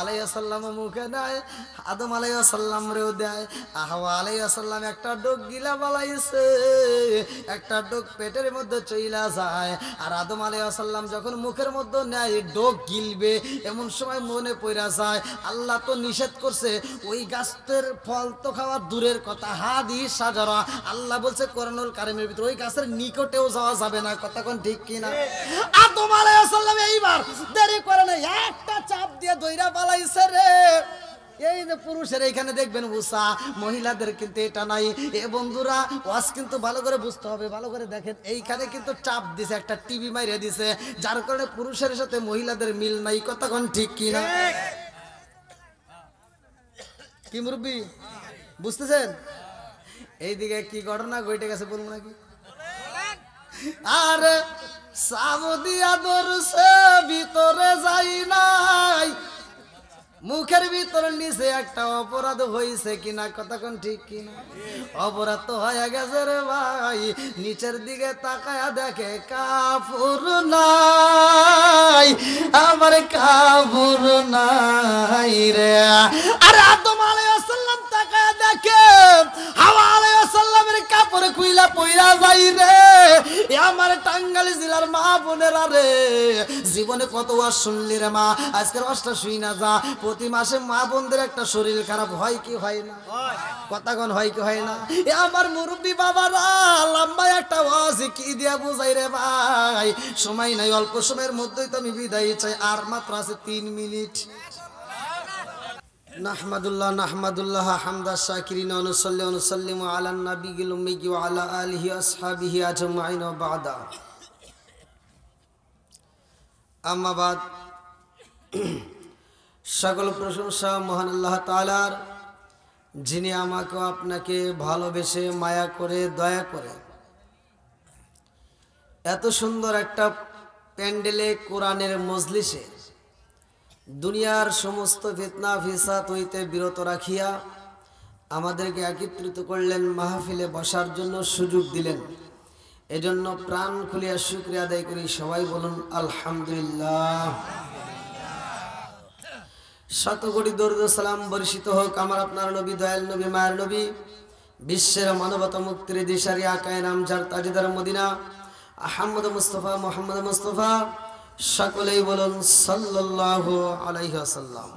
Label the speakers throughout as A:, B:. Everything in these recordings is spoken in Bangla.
A: আলাইহিস সালাম মুখে নেয়, আদম আলাইহিস সালাম রেও দেয়। হাওয়া আলাইহিস সালাম একটা ডোক গিলা বালাইছে, একটা ডোক পেটের মধ্যে চইলা যায়। আর আদম আলাইহিস সালাম যখন মুখের মধ্যে নেয় ডোক গিলবে, এমন সময় মনে পড়া যায় আল্লাহ তো নিষেধ করছে ওই গাছের ফল তো খাওয়া দূরের কথা, হাদিস সাজারা, আল্লাহ বলছে কোরআনুল কারীমের ভিতরে ওই গাছের নিকটেও যাওয়া যাবে না। কথা কোন ঠিক কিনা? আদম আলাইহিস সালাম এইবার দেরি করে না, একটা চাপ দিয়ে দইরা পালাইছে রে। এই যে পুরুষের এইখানে দেখবেন উষা, মহিলাদের কিন্তু এটা নাই। এ বন্ধুরা ওয়াজ কিন্তু ভালো করে বুঝতে হবে, ভালো করে দেখেন, এইখানে কিন্তু চাপ দিছে, একটা টিভি মাইরে দিছে, যার কারণে পুরুষের সাথে মহিলাদের মিল নাই। কথা কোন ঠিক কিনা? কি মুরব্বি বুঝতেছেন? এইদিকে কি ঘটনা ঘটে গেছে বলবো নাকি? আরে সামুদিয়া দরছে ভিতরে যাই নাই, মুখের ভিতর নিচে একটা অপরাধ হয়েছে কিনা? কথা কোন ঠিক কিনা? অপরাধ তো হয়ে গেছে রে ভাই। নিচের দিকে তাকায়া দেখে কাফুর নাই, আমার কাফুর নাই রে। আরে আদম আলাইহিস সালাম তাকায়া দেখে হাওয়া আলাইহিস সালামের কাপড় খুইলা পইরা যাই রে। আমার টাঙ্গাইল জেলার মা বোনেরা রে, জীবনে কত ওয়াজ শুনলি রে মা, আজকের ওয়াজটা শুই না যা। প্রতি মাসে মা বোনদের একটা শরীর খারাপ হয় কি হয় না? কথা কোন হয় কি হয় না? এ আমার মুরব্বী বাবারা, লম্বা একটা ওয়াজ কি দিয়া বুঝাই রে ভাই, সময় নাই, অল্প সময়ের মধ্যেই তো আমি বিদায় চাই, আর মাত্র আছে 3 মিনিট। নাহমাদুল্লাহ হামদা শাকিরিন ওয়া নুসাল্লি ওয়া নুসাল্লিমু আলা নবিয়িল উম্মি ওয়া আলা আলিহি ওয়া আসহাবিহি আজমাইন ওয়া বা'দা। আম্মা বাদ, সকল প্রশংসা মহান আল্লাহ তাআলার, যিনি আমাকে আপনাকে ভালোবেসে মায়া করে দয়া করে এত সুন্দর একটা প্যান্ডেলে কোরআনের মজলিসে দুনিয়ার সমস্ত ফিতনা ফিসাদ হইতে বিরত রাখিয়া আমাদেরকে একত্রিত করলেন, মাহফিলে বসার জন্য সুযোগ দিলেন। এজন্য প্রাণ খুলিয়া শুকরিয়া আদায় করি। সবাই বলুন আলহামদুলিল্লাহ। শত কোটি দরুদ সালাম বর্ষিত হোক আমার আপনার নবী, দয়াল নবী, মায়ের নবী, বিশ্বের মানবতা মুক্তির দিশারি আকায়ে নামজার তাজদার মদিনা আহমদ মুস্তাফা মুহাম্মদ মুস্তাফা, সকলেই বলুন সাল্লাল্লাহু আলাইহি ওয়াসাল্লাম।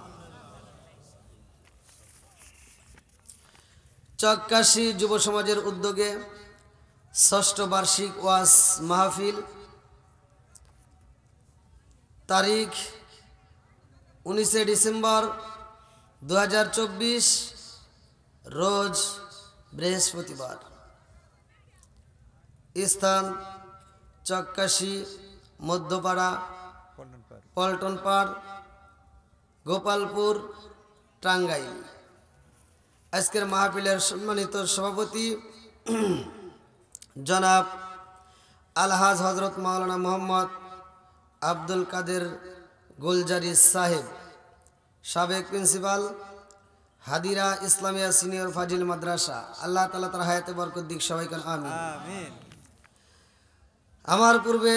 A: চক্কাশী যুব সমাজের উদ্যোগে ষষ্ঠ বার্ষিক ওয়াজ মাহফিল, তারিখ 19 ডিসেম্বর 2024, রোজ বৃহস্পতিবার, স্থান চক্কাশী মধ্যপাড়া, পল্টনপাড়, গোপালপুর, টাঙ্গাইল। আজকের মাহফিলের সম্মানিত সভাপতি জনাব আলহাজ হজরত মাওলানা মোহাম্মদ আব্দুল কাদের গুলজারি সাহেব, সাবেক প্রিন্সিপাল, হাদিরা ইসলামিয়া সিনিয়র ফাজিল মাদ্রাসা, আল্লাহ তাআলা তার হায়াতে বরকত দিক, সবাই বলেন আমিন। আমার পূর্বে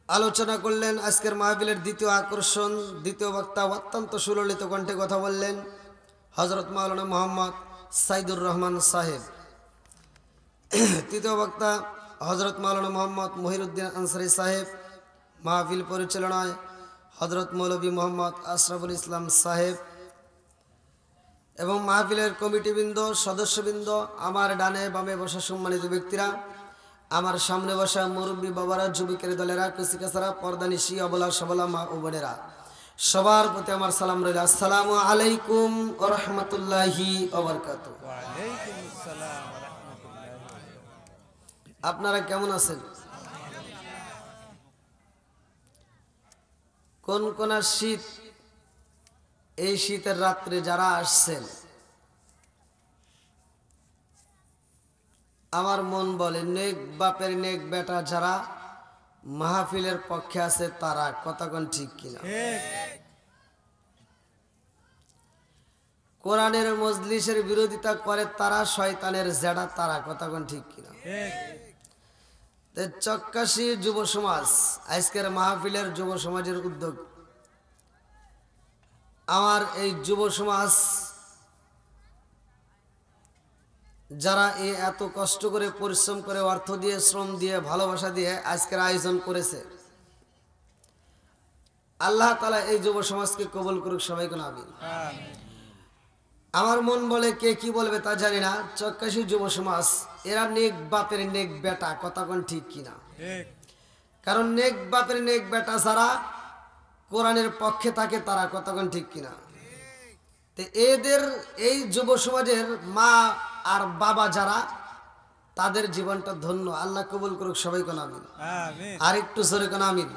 A: আলোচনা করলেন, আজকের মাহফিলের দ্বিতীয় আকর্ষণ, দ্বিতীয় বক্তা অত্যন্ত সুললিত কণ্ঠে কথা বললেন হজরত মাওলানা মোহাম্মদ সাইদুর রহমান সাহেব। তৃতীয় বক্তা হজরত মাওলানা মোহাম্মদ মহিরুদ্দিন আনসারী সাহেব। মাহফিল পরিচালনায় হজরত মৌলভী মোহাম্মদ আশরাফুল ইসলাম সাহেব এবং মাহফিলের কমিটিবৃন্দ, সদস্যবৃন্দ, আমার ডানে বামে বসা সম্মানিত ব্যক্তিরা, আমার সামনে বসা মুরব্বী বাবারা, যুবকের দলেরা, কুচিকাচারা, পর্দানিশি, অবলা সবলা মা ও বোনেরা, সবার প্রতি আমার সালাম রইল। আসসালামু আলাইকুম ওয়া রাহমাতুল্লাহি ওয়া বারাকাতুহু। আপনারা কেমন আছেন? কোন কোন শীত, এই শীতের রাত্রে যারা আসছেন, আমার মন বলে নেক বাপের নেক বেটা যারা মাহফিলের পক্ষে আছে তারা। কথা কোন ঠিক কিনা? কোরআনের মজলিসের বিরোধিতা করে তারা শয়তানের জেডা তারা। কথা কোন ঠিক কিনা? চক্কাশী যুব সমাজ আজকের মাহফিলের যুব সমাজের উদ্যোগ, আমার এই যুব সমাজ যারা এত কষ্ট করে পরিশ্রম করে অর্থ দিয়ে শ্রম দিয়ে ভালোবাসা দিয়ে আজকের আয়োজন করেছে, আল্লাহ তাআলা এই যুব সমাজকে কবুল করুক, সবাই কোন আমিন। আমার মন বলে কে কি বলবে তা জানি না, চক্কাশি যুব সমাজ এরা নেক বাপের নেক বেটা, কথা কোন ঠিক কিনা? কারণ নেক বাপের নেক বেটা যারা কোরআনের পক্ষে থাকে তারা, কথা কোন ঠিক কিনা? তো এদের এই যুব সমাজের মা আর বাবা যারা, তাদের জীবনটা ধন্য, আল্লাহ কবুল করুক, সবাই কোন আমিন। আর একটু জোরে কোন আমিন।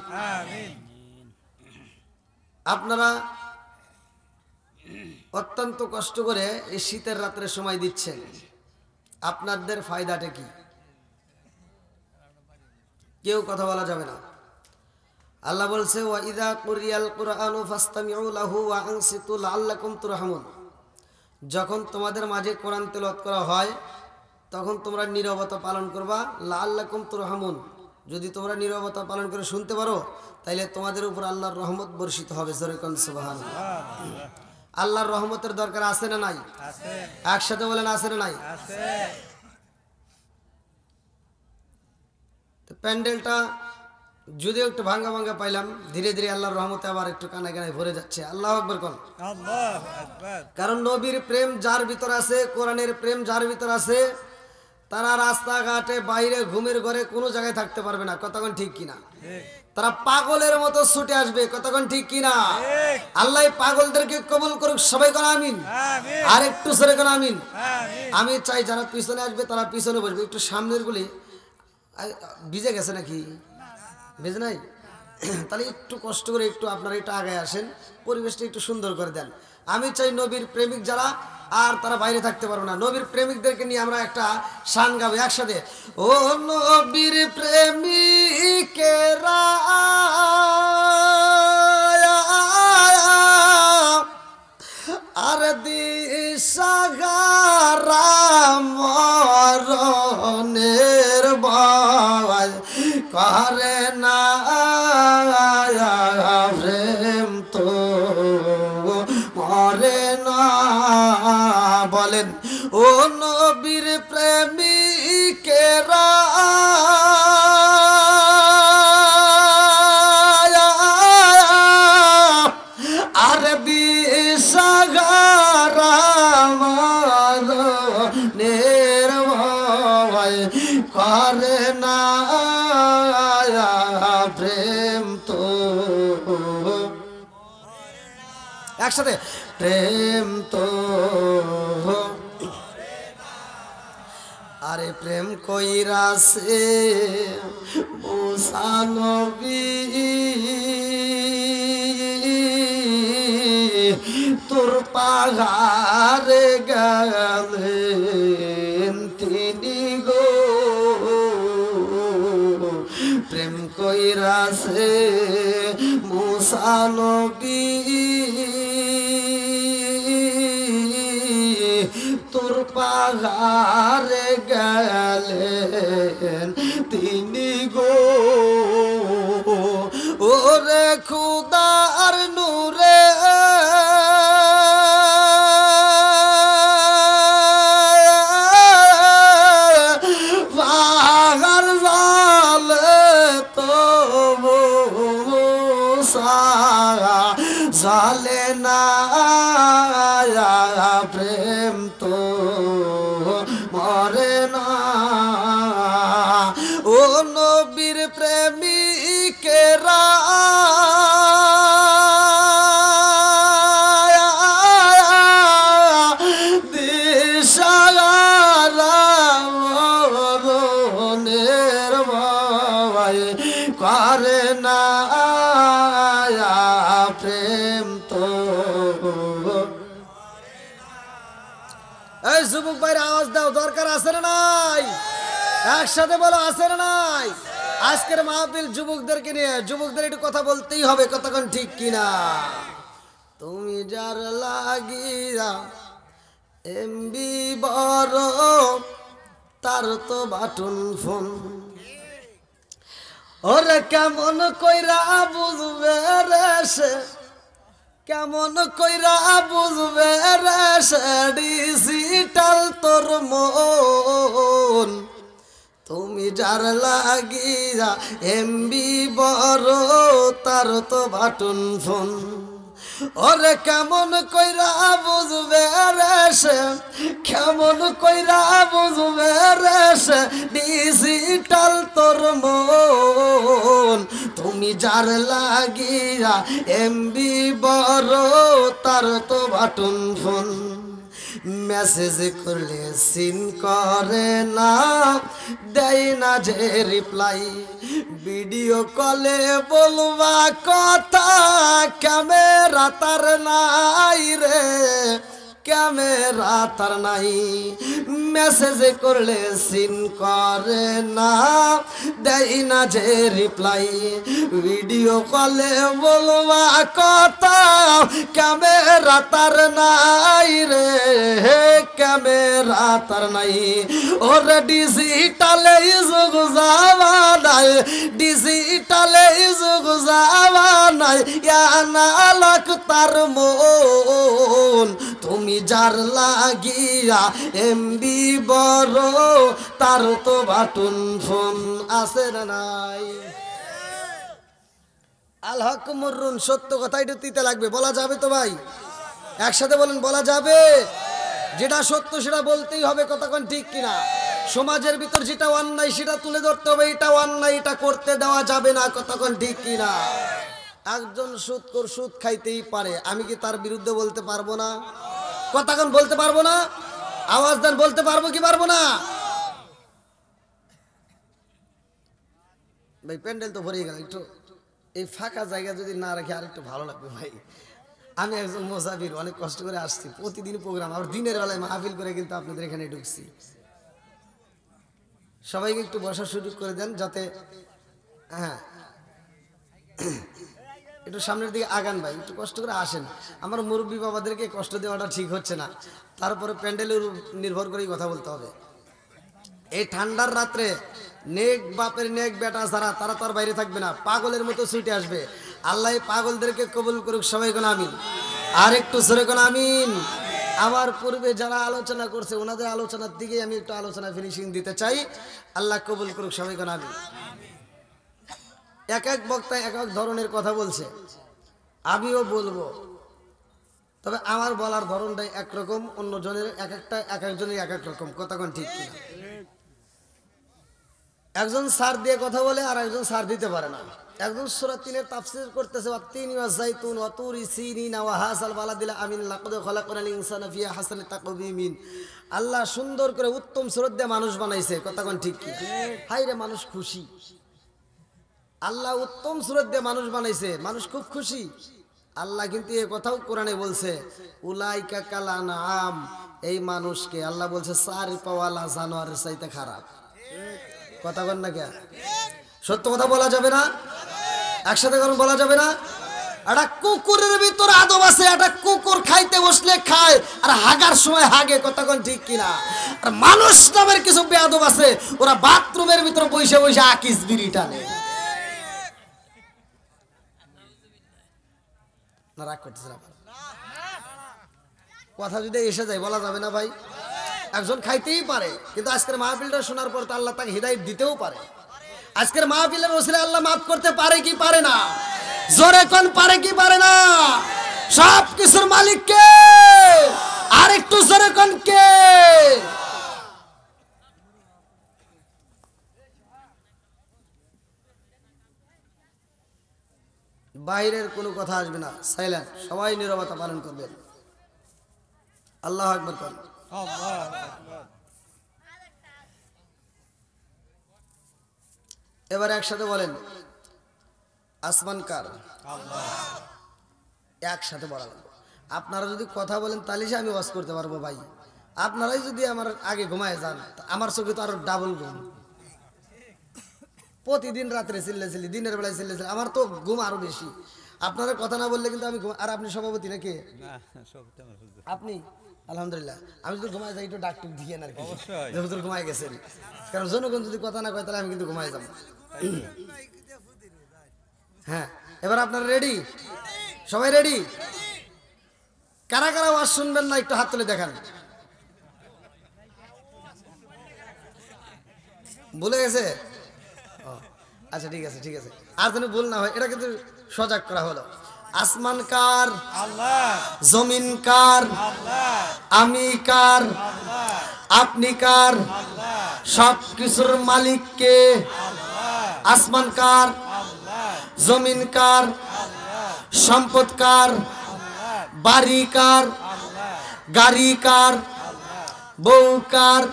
A: আপনারা অত্যন্ত কষ্ট করে এই শীতের রাত্রে সময় দিচ্ছেন, আপনাদের ফায়দাটা কি? কেউ কথা বলা যাবে না। আল্লাহ বলছে ওয়া ইযা কুরিয়াল কুরআনু ফাসতামিউ লাহু ওয়া আনসিতু লাআল্লাকুম তুরহামুন। যখন তোমাদের মাঝে কোরআন তেলাওয়াত করা হয় তখন তোমরা নীরবতা পালন করবা, লাআল্লাকুম তুরহামুন। যদি তোমরা নীরবতা পালন করে শুনতে পারো তাইলে তোমাদের উপর আল্লাহর রহমত বর্ষিত হবে। জোরে কোন সুবহানাল্লাহ। আল্লাহর রহমতের দরকার আছে না নাই? আছে। একসাথে বলেন আছে না নাই? আছে। তো প্যান্ডেলটা যদিও একটু ভাঙ্গা ভাঙ্গা পাইলাম, ধীরে ধীরে আল্লাহর রহমতে আবার একটু কানায় কানায় ভরে যাচ্ছে। আল্লাহু আকবার কোন। আল্লাহু আকবার। কারণ নবীর প্রেম যার ভিতর আছে, কোরআনের প্রেম যার ভিতর আছে, তারা রাস্তাঘাটে বাইরে ঘুমের ঘরে কোনো জায়গায় থাকতে পারবে না, কতক্ষণ ঠিক কিনা? তারা পাগলের মতো ছুটে আসবে, কতক্ষণ ঠিক কিনা? আল্লাহ পাগলদেরকে কবুল করুক, সবাই কোন আমিন। আর একটু সরে কোন আমিন। আমি চাই যারা পিছনে আসবে তারা পিছনে বসবে, একটু সামনের গুলি ভিজে গেছে নাকি? ভেজে নাই? তাহলে একটু কষ্ট করে একটু আপনারা একটু আগে আসেন, পরিবেশটা একটু সুন্দর করে দেন। আমি চাই নবীর প্রেমিক যারা আর তারা বাইরে থাকতে পারবে না, নবীর প্রেমিকদেরকে নিয়ে আমরা একটা শান গাবো একসাথে। ও নবীর প্রেমিকেরা আর দিশাহারা মরণের ভয় করে না প্রেম তো মরে না। বলেন ও নবীর প্রেমিকেরা আর দিশাহারা মরণের ভয় করে না প্রেম তো। একসাথে প্রেম তো। আরে প্রেম কইরাছে মুসা নবী তোর পাহাড়ে গেলেন তিনি গো। প্রেম কইরাছে মুসা নবী তোর পাহাড়ে গেলেন তিনি গো। ওরে খুদার নূরে পাহাড় জালে তো জালে না প্রেম তো মরে না। ও নবীর প্রেমিকেরা দিশাহারা মরণের ভয় করে না প্রেম তো। এই যুবক ভাইরা আওয়াজ দাও, দরকার আছে না নাই? একসাথে বলো আছে না নাই? আজকের মাহফিল যুবকদেরকে নিয়ে, যুবকদের একটু কথা বলতেই হবে, কতক্ষণ ঠিক কিনা? তুমি যার লাগিয়া এমবি বড় তার তো বাটন ফোন, ওরে কেমন কইরা বুঝবে রে সে কেমন কইরা বুঝবে রে সে ডিজিটাল তোর মন, তুমি যার লাগিয়া এমবি বড় তার তো বাটন ফোন। ওরে কেমন কইরা বুঝবে রে সে, কেমন কইরা বুঝবে রে সে ডিজিটাল তোর মন, তুমি যার লাগিয়া এমবি বড় তার তো বাটন ফোন। মেসেজ করলে সিন করে না, দেয় না যে রিপ্লাই, ভিডিও কলে বলবা কথা ক্যামেরা তার নাই রে, ক্যামেরা তার নাই। মেসেজ করলে সিন করে না, দেয় না যে রিপ্লাই, ভিডিও কলে বলবা কথা ক্যামেরা তার নাই রে, ক্যামেরা তার নাই। ওরে ডিজিটালে যুগ যাওয়া নাই, ডিজিটালে যুগ যাওয়া নাই, আনালক তার মন, তুমি যার লাগিয়া এমবি বড় তার তো বাটন ফোন। আছে না নাই? আল হক মুররুন, সত্য কথা একটু তিতে লাগবে, বলা যাবে তো ভাই? একসাথে বলেন, বলা যাবে? যেটা সত্য সেটা বলতেই হবে, কতক্ষণ ঠিক কিনা? সমাজের ভিতর যেটা অন্যায় সেটা তুলে ধরতে হবে, এটা অন্যায়, এটা করতে দেওয়া যাবে না, কতক্ষণ ঠিক কিনা? একজন সুদখোর সুদ খাইতেই পারে, আমি কি তার বিরুদ্ধে বলতে পারবো না? কতক্ষণ বলতে পারবো না? আওয়াজ দেন, বলতে পারবো কি পারবো না? ভাই প্যান্ডেল তো ভরে গেল, একটু এই ফাঁকা জায়গা যদি না রাখি আর একটু ভালো লাগবে ভাই। আমি একজন মুসাফির, অনেক কষ্ট করে আসছি, প্রতিদিন প্রোগ্রাম, আর দিনের বেলায় মাহফিল করে কিন্তু আপনাদের এখানে ঢুকছি। সবাইকে একটু বসার সুযোগ করে দেন, যাতে হ্যাঁ একটু সামনের দিকে আগান ভাই, একটু কষ্ট করে আসেন। আমার মুরব্বী বাবাদেরকে কষ্ট দেওয়াটা ঠিক হচ্ছে না, তারপরে প্যান্ডেলের নির্ভর করেই কথা বলতে হবে। এই ঠান্ডার রাত্রে নেক বাপের নেক বেটা ছাড়া তারা তো আর বাইরে থাকবে না, পাগলের মতো ছুটে আসবে। আল্লাহ পাগলদেরকে কবুল করুক, সবাই কোন আমিন। আর একটু সরে কোন আমিন। আমার পূর্বে যারা আলোচনা করছে ওনাদের আলোচনার দিকে আমি একটু আলোচনা ফিনিশিং দিতে চাই, আল্লাহ কবুল করুক, সবাই কোন আমিন। এক এক বক্তা এক এক ধরনের কথা বলছে, আমিও বলবো, তবে আমার বলার ধরনটাই একরকম, অন্যজনের এক একজনের এক এক রকম, কতক্ষণ ঠিক কিনা? একজন সার দিয়ে কথা বলে আর একজন সার দিতে পারে না। একজন সূরা ৩ এর তাফসীর করতেছে, ওয়াত-তিনি ওয়াজ-যাইতুন ওয়া তুরি সিনিনা ওয়া হাযাল বালাদিল আমিন লাকাদ খালাকনাল ইনসানা ফি আহসানি তাকওয়িমিন। আল্লাহ সুন্দর করে উত্তম সুরত দিয়ে মানুষ বানাইছে, কতক্ষণ ঠিক কি? হায় রে মানুষ খুশি, আল্লাহ উত্তম সুরত দিয়ে মানুষ বানাইছে, মানুষ খুব খুশি। আল্লাহ কিন্তু এই কথাও কোরআনে বলছে, উলাইকা কাল আনআম, এই মানুষকে আল্লাহ বলছে সারি পাওয়ালা জানোয়ারের চাইতে খারাপ। কথা বল না কে? সত্য কথা বলা যাবে না? একসাথে কারণ বলা যাবে না? একটা কুকুরের ভিতরে আদব আছে, একটা কুকুর খাইতে বসলে খায় আর হাগার সময় হাগে, কতক্ষণ ঠিক কিনা? আর মানুষ নামের কিছু বেয়াদব আছে, ওরা বাথরুমের ভিতরে বসে বসে আকিস বিড়ি টানে। না রাগ করতেছে না, কথা যদি এসে যায় বলা যাবে না ভাই? একজন খাইতেই পারে, কিন্তু আজকের মাহফিলটা শোনার পর তো আল্লাহ তাকে হিদায়াত দিতেও পারে। আজকের মাহফিলের ওসিলায় আল্লাহ মাফ করতে পারে কি পারে না? জোরে কোন পারে কি পারে না? সব কিছুর মালিক কে? আর একটু জোরে কোন কে? বাইরের কোনো কথা আসবে না, সাইলেন্ট, সবাই নীরবতা পালন করবেন। আল্লাহু আকবার কোন। এবার একসাথে বলেন, আসমান কার? একসাথে বলা লাগবে। আপনারা যদি কথা বলেন তাহলে আমি ওয়াজ করতে পারবো ভাই। আপনারাই যদি আমার আগে ঘুমায় যান, আমার চোখে তো আরো ডাবল ঘুম। প্রতিদিন রাত্রে চিল্লাচিল্লি, দিনের বেলায় চিল্লাচিল্লি, আমার তো ঘুম আরো বেশি। আপনারা কথা না বললে কিন্তু আমি ঘুম। আর আপনি সভাপতি নাকি? আপনি? আলহামদুলিল্লাহ। আমি যদি ঘুমায় যাই একটু ডাক্তার দিয়ে আর কি, হুজুর ঘুমায় গেছেন। কারণ জনগণ যদি কথা না কয় তাহলে আমি কিন্তু ঘুমায় যাবো। হ্যাঁ, এবার আপনারা রেডি? সবাই রেডি? কারা কারা ওয়াজ শুনবেন না একটু হাত তুলে দেখান। ভুলে গেছে? আচ্ছা ঠিক আছে ঠিক আছে, আর যেন ভুল না হয়, এটা কিন্তু সজাগ করা হলো। আসমান কার? আল্লাহ। জমিন কার? আল্লাহ। আমি কার? আল্লাহ। আপনি কার? আল্লাহ। সব কিছুর মালিক কে? আল্লাহ। আসমান কার? আল্লাহ। জমিন কার? আল্লাহ। সম্পদ কার? আল্লাহ। বাড়ি কার? আল্লাহ। গাড়ি কার? আল্লাহ। বউ কার?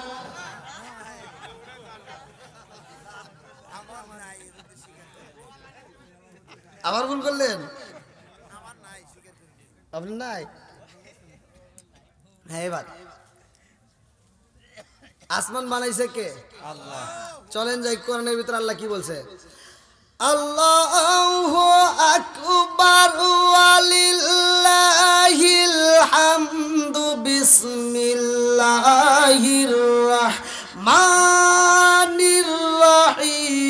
A: আবার ভুল করলেন? আপনি নাই? হ্যাঁ, এবার আসমান বানাইছে কে? আল্লাহ। চলেন যাই কোরআনের ভিতরে আল্লাহ কি বলছে। আল্লাহু আকবার ওয়ালিল্লাহিল হামদু বিসমিল্লাহির রাহমানির রাহিম।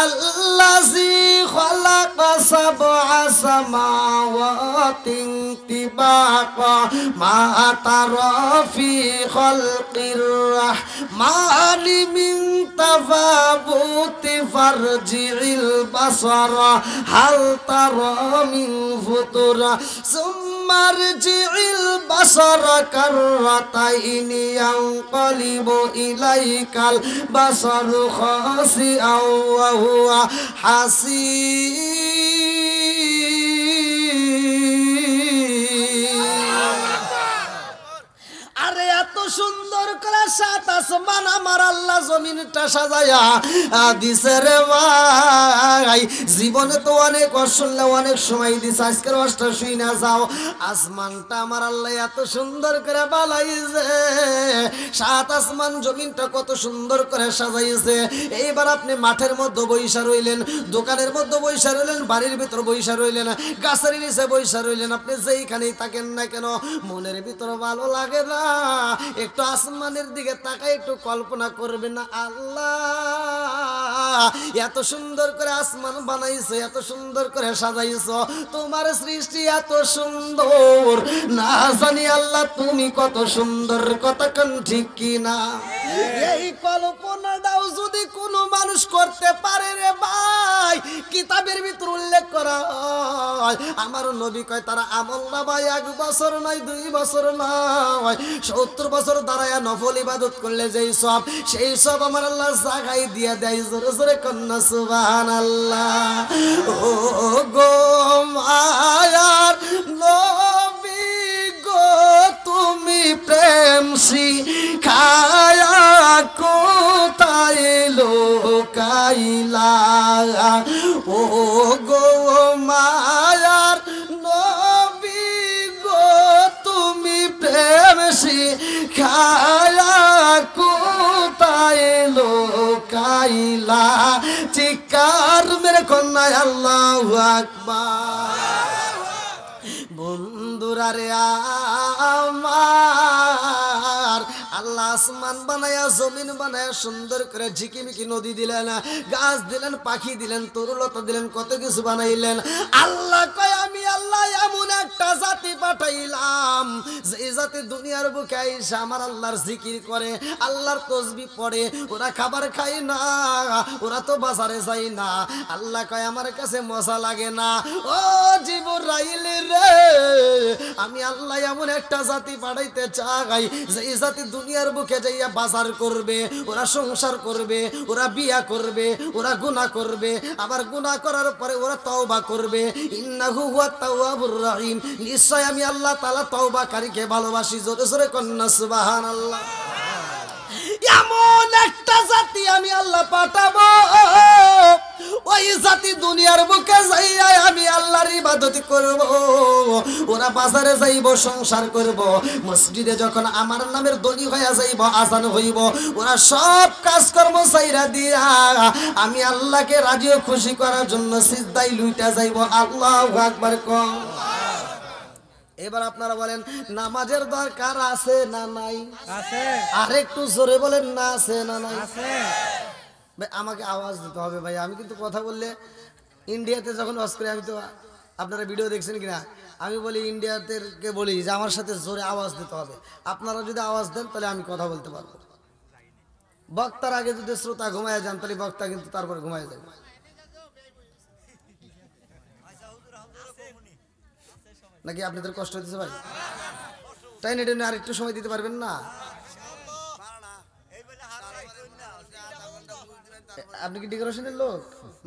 A: আল্লাযী খালাকা সাবআ সামাওয়াতিন তিবাকা মা তারা ফি খালকির রাহমানি মিন তাফাবুতি ফারজিল বাসারা হাল তারা মিন ফুতুরা সুম্মারজিল বাসারা কাররাতাইনি ইয়ানকালিবু ইলাইকাল বাসারু খাসিআও ওয়া হুয়া আরে এত সুন্দর করে সাত আসমান আমার আল্লাহ জমিনটা সাজায়া দিছে রে ভাই। জীবনে তো অনেক শুনলে অনেক সময় দিছে, আজকের ওয়াজটা শুই না যাও। আসমানটা আমার আল্লাহ এত সুন্দর করে বানাইছে, সাত আসমান জমিনটা কত সুন্দর করে সাজাইছে। এইবার আপনি মাঠের মধ্যে বইসা রইলেন, দোকানের মধ্যে বইসা রইলেন, বাড়ির ভিতর বইসা রইলেন, গাছের নিচে বইসা রইলেন, আপনি যেইখানেই থাকেন না কেন মনের ভিতর ভালো লাগে না? একটু আসমানের দিকে তাকাই একটু কল্পনা করবেন না, আল্লাহ এত সুন্দর করে আসমান বানাইছো, এত সুন্দর করে সাজাইছো, তোমার সৃষ্টি এত সুন্দর, না জানি আল্লাহ তুমি কত সুন্দর, কথা কোন ঠিক কি না? এই কল্পনাটাও যদি কোনো মানুষ করতে পারে রে ভাই, কিতাবের ভিতর উল্লেখ করা হয় আমার নবী কয় তারা আমল নামায় 1 বছর নয় 2 বছর নয় 70 বছর দাঁড়ায়া নফল ইবাদত করলে যেই সব, সেই সব আমার আল্লাহ জাগাই দিয়া দেয়। জোরে জোরে কন্যা সুবহানাল্লাহ। ও গো মায়ার নবী গো তুমি প্রেম শিখায়া কোথায় লোকাইলা, ও গো মায়ার নবী গো তুমি প্রেম শিখায়া কোথায় লোকাইলা, চিৎকার মেরে কন্যায় আল্লাহু আকবার। বন্ধুরা রে আমার আল্লাহ আসমান বানায়া জমিন বানায়া সুন্দর করে ঝিকিমিকি নদী দিলেন, গাছ দিলেন, পাখি দিলেন, তরুলতা দিলেন, কত কিছু বানাইলেন। আল্লাহ কয় আমি আল্লাহ এমন একটা জাতি পাঠাইলাম যে জাতি দুনিয়ার বুকে আইসা আমার আল্লাহর জিকির করে, আল্লাহর তাসবিহ পড়ে, ওরা খাবার খায় না, ওরা তো বাজারে যায় না। আল্লাহ কয় আমার কাছে মজা লাগে না, ও জিবরাইল রে আমি আল্লাহ এমন একটা জাতি পাঠাইতে চাই যে জাতি দুনিয়ার বুকে যাইয়া বাজার করবে, ওরা সংসার করবে, ওরা বিয়া করবে, ওরা গুনাহ করবে, আবার গুনাহ করার পরে ওরা তওবা করবে। ইন্নাহু হুয়াত তাওয়াবুর রহিম, নিশ্চয় আমি আল্লাহ তাআলা তওবাকারীকে ভালোবাসি। জোরে জোরে কন্না সুবহানাল্লাহ। এমন একটা জাতি আমি আল্লাহ পাঠাবো, ওই জাতি দুনিয়ার বুকে যাইয়া আমি আল্লাহর ইবাদত করব, ওরা বাজারে যাইব, সংসার করব, মসজিদে যখন আমার নামের ধ্বনি হইয়া যাইব, আজান হইব, ওরা সব কাজকর্ম ছাইরা দিয়া আমি আল্লাহকে রাজি ও খুশি করার জন্য সিজদায় লুইটা যাইব। আল্লাহু আকবার কম। এবার আপনারা বলেন নামাজের দরকার আছে না নাই? আছে। আর একটু জোরে বলেন না আছে না নাই? আছে। ভাই আমাকে আওয়াজ দিতে হবে ভাই, আমি কিন্তু কথা বললে ইন্ডিয়াতে যখন ওয়াজ করি, আমি তো আপনারা ভিডিও দেখছেন কিনা, আমি বলি ইন্ডিয়াতে বলি যে আমার সাথে জোরে আওয়াজ দিতে হবে, আপনারা যদি আওয়াজ দেন তাহলে আমি কথা বলতে পারবো। বক্তার আগে যদি শ্রোতা ঘুমায় যান তাহলে বক্তা কিন্তু তারপরে ঘুমায় যাবে। নাকি আপনাদের কষ্ট হতেছে ভাই? তাই না, আর একটু সময় দিতে পারবেন না? আপনি কি ডেকোরেশনের লোক,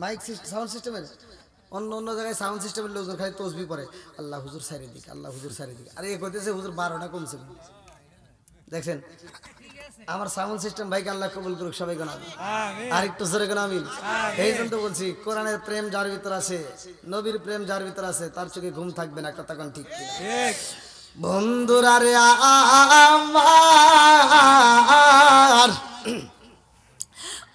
A: মাইক সাউন্ড সিস্টেমের? অন্য অন্য জায়গায় সাউন্ড সিস্টেমের লোকজন খালি তসবি পড়ে, আল্লাহ হুজুর সাইডের দিকে, আল্লাহ হুজুর সাইডের দিকে। আরে এ কইতেছে হুজুর 12টা কমছে। দেখছেন আমার সাউন্ড সিস্টেম, ভাইকে আল্লাহ কবুল করুক, সবাই কোন আমিন, আর একটু জোরে কোন আমিন। এই জন্য তো বলছি, কোরআনের প্রেম যার ভিতর আছে, নবীর প্রেম যার ভিতর আছে, তার চোখে ঘুম থাকবে না। কথা কোন ঠিক কিনা? বন্ধুরা রে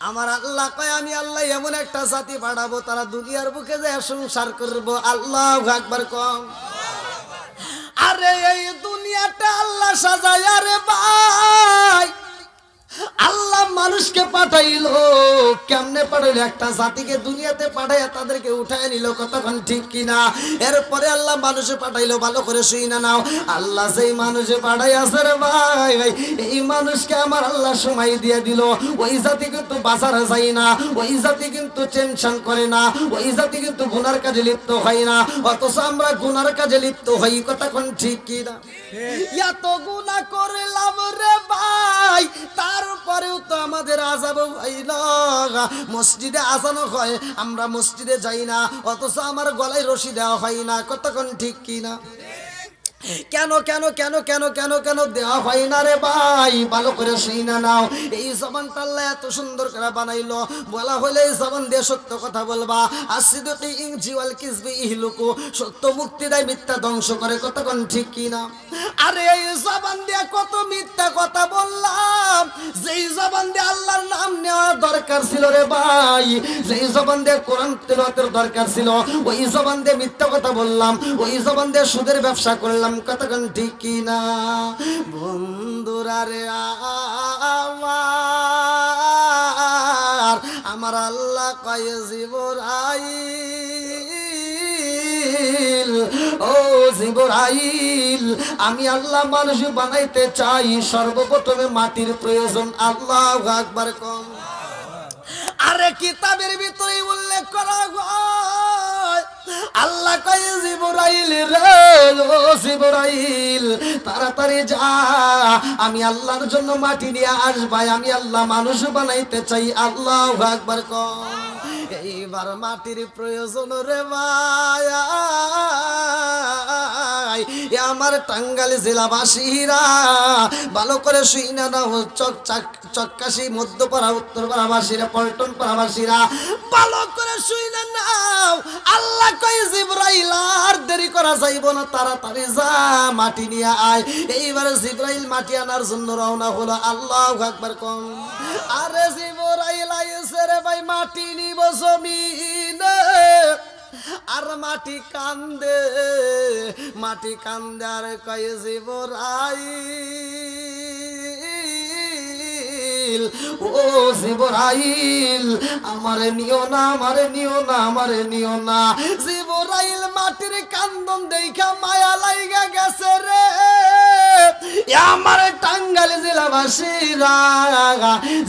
A: আমার আল্লাহ কয়, আমি আল্লাহ এমন একটা জাতি পাঠাবো, তারা দুনিয়ার বুকে যে সংসার করবো। আল্লাহু আকবার কম। আরে এই দুনিয়াটা আল্লাহ সাজায় রে ভাই, আল্লাহ মানুষকে পাঠাইলো। কেমনে পাঠাইলো? একটা জাতিকে দুনিয়াতে পাঠাইয়া তাদেরকে উঠায় নিল। কতক্ষণ ঠিক কিনা? এরপরে আল্লাহ মানুষে পাঠাইলো। ভালো করে শুই না নাও, আল্লাহ সেই মানুষে পাঠাই আছে রে ভাই, ভাই এই মানুষকে আমার আল্লাহ সময় দিয়ে দিল। ওই জাতি কিন্তু বাজার যায় না, ওই জাতি কিন্তু টেনশন করে না, ওই জাতি কিন্তু গুনার কাজে লিপ্ত হয় না, অথচ আমরা গুনার কাজে লিপ্ত হই। কতক্ষণ ঠিক কিনা? এত গুনাহ করলাম রে ভাই, তারপরেও তো আমাদের আযাব হয় না। মসজিদে আজানো হয়, আমরা মসজিদে যাই না, অথচ আমার গলায় রশি দেওয়া হয় না। কতক্ষণ ঠিক কিনা? কেন কেন কেন কেন কেন কেন দেওয়া হয় না রে ভাই? ভালো করে শুই না নাও, এই জবানটা আল্লাহ এত সুন্দর করে বানাইলো। বলা হলে এই জবান দিয়ে সত্য কথা বলবা। আসিদুকি ইনজি ওয়াল কিসবি ইহলুকু, সত্য মুক্তি দেয়, মিথ্যা ধ্বংস করে। কতক্ষণ ঠিক কিনা? আরে এই জবান দিয়ে কত মিথ্যা কথা বললাম, যেই জবান দিয়ে আল্লাহর নাম নেওয়ার দরকার ছিল রে ভাই, যেই জবান দিয়ে কোরআন তেলাওয়াতের দরকার ছিল, ওই জবান দিয়ে মিথ্যা কথা বললাম, ওই জবান দিয়ে সুদের ব্যবসা করলাম। কতক্ষণ ঠিক কিনা? বন্ধুরা রে আমার আল্লাহ কয়, জিবরাইল, ও জিবরাইল, আমি আল্লাহ মানুষ বানাইতে চাই, সর্বপ্রথমে মাটির প্রয়োজন। আল্লাহু আকবার কম। আরে কিতাবের ভিতরে উল্লেখ করা হয়, আল্লাহ কয় জিবরাইল রে, ও জিবরাইল তাড়াতাড়ি যা, আমি আল্লাহর জন্য মাটি নিয়ে আসবাই, আমি আল্লাহ মানুষ বানাইতে চাই। আল্লাহু আকবার কম। এইবার মাটির প্রয়োজন রে ভাই, আমার টাঙ্গাইল জেলাবাসীরা ভালো করে শুই না নাও, চক্কাশি মধ্যপাড়া উত্তরপাড়া বাসীরা, পল্টন পাড়াবাসীরা ভালো করে শুই না নাও। আল্লাহ কয় জিবরাইল আর দেরি করা যাইব না, তাড়াতাড়ি যা মাটি নিয়ে আয়। এইবার জিবরাইল মাটি আনার জন্য রওনা হলো। আল্লাহু আকবার কম। আরে জিবরাইল আইছে রে ভাই, মাটি নিব জমিনে, আর মাটি কান্দে, মাটি কান্দে, আর কয় জিবরাইল, ও জিবরাইল আমারে নিও না, আমারে নিও না, আমারে নিও না। জিবরাইল মাটির কান্দন দেখা মায়া লাইগা গেছে রে আমার টাঙ্গাইল জেলাবাসীরা।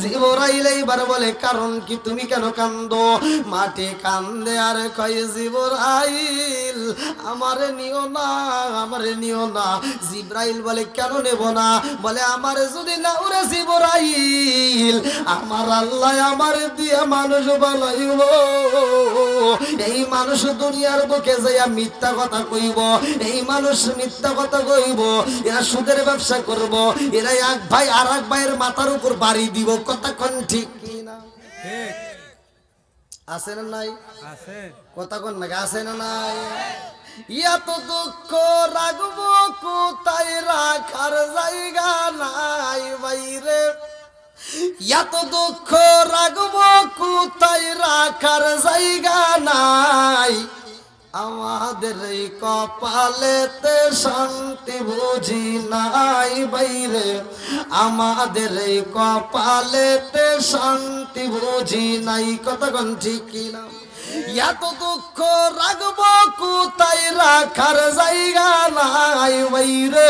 A: জিবরাইল এইবার বলে, কারণ কি, তুমি কেন কান্দো? মাটি কান্দে আর কয় জিবরাইল আমারে নিও না, আমারে নিও না। জিবরাইল বলে, কেন নেব না? বলে, আমারে যদি না ওরে জিবরাইল, আমার আল্লাহ আমার দিয়ে মানুষ বানাইব, এই মানুষ দুনিয়ার বুকে যাইয়া মিথ্যা কথা কইব, এই মানুষ মিথ্যা কথা কইব, এরা সুদের ব্যবসা করব, এরা এক ভাই আর এক ভাইয়ের মাথার উপর বাড়ি দিব। কতক্ষণ ঠিক কিনা? আছে না নাই? কতক্ষণ নাকি আছে না নাই? এত দুঃখ রাখবো কোথায়, রাখার জায়গা নাই বাইরে, এত দুঃখ রাখবো কোথায়, রাখার জায়গা নাই। আমার আমাদের এই কপালেতে শান্তি বুঝি নাই বাইরে, আমাদের এই কপালেতে শান্তি বুঝি নাই, কতক্ষণ ঠিক কিনা? এত দুঃখ রাখবো কোথায়, রাখার জায়গা নাই বাইরে,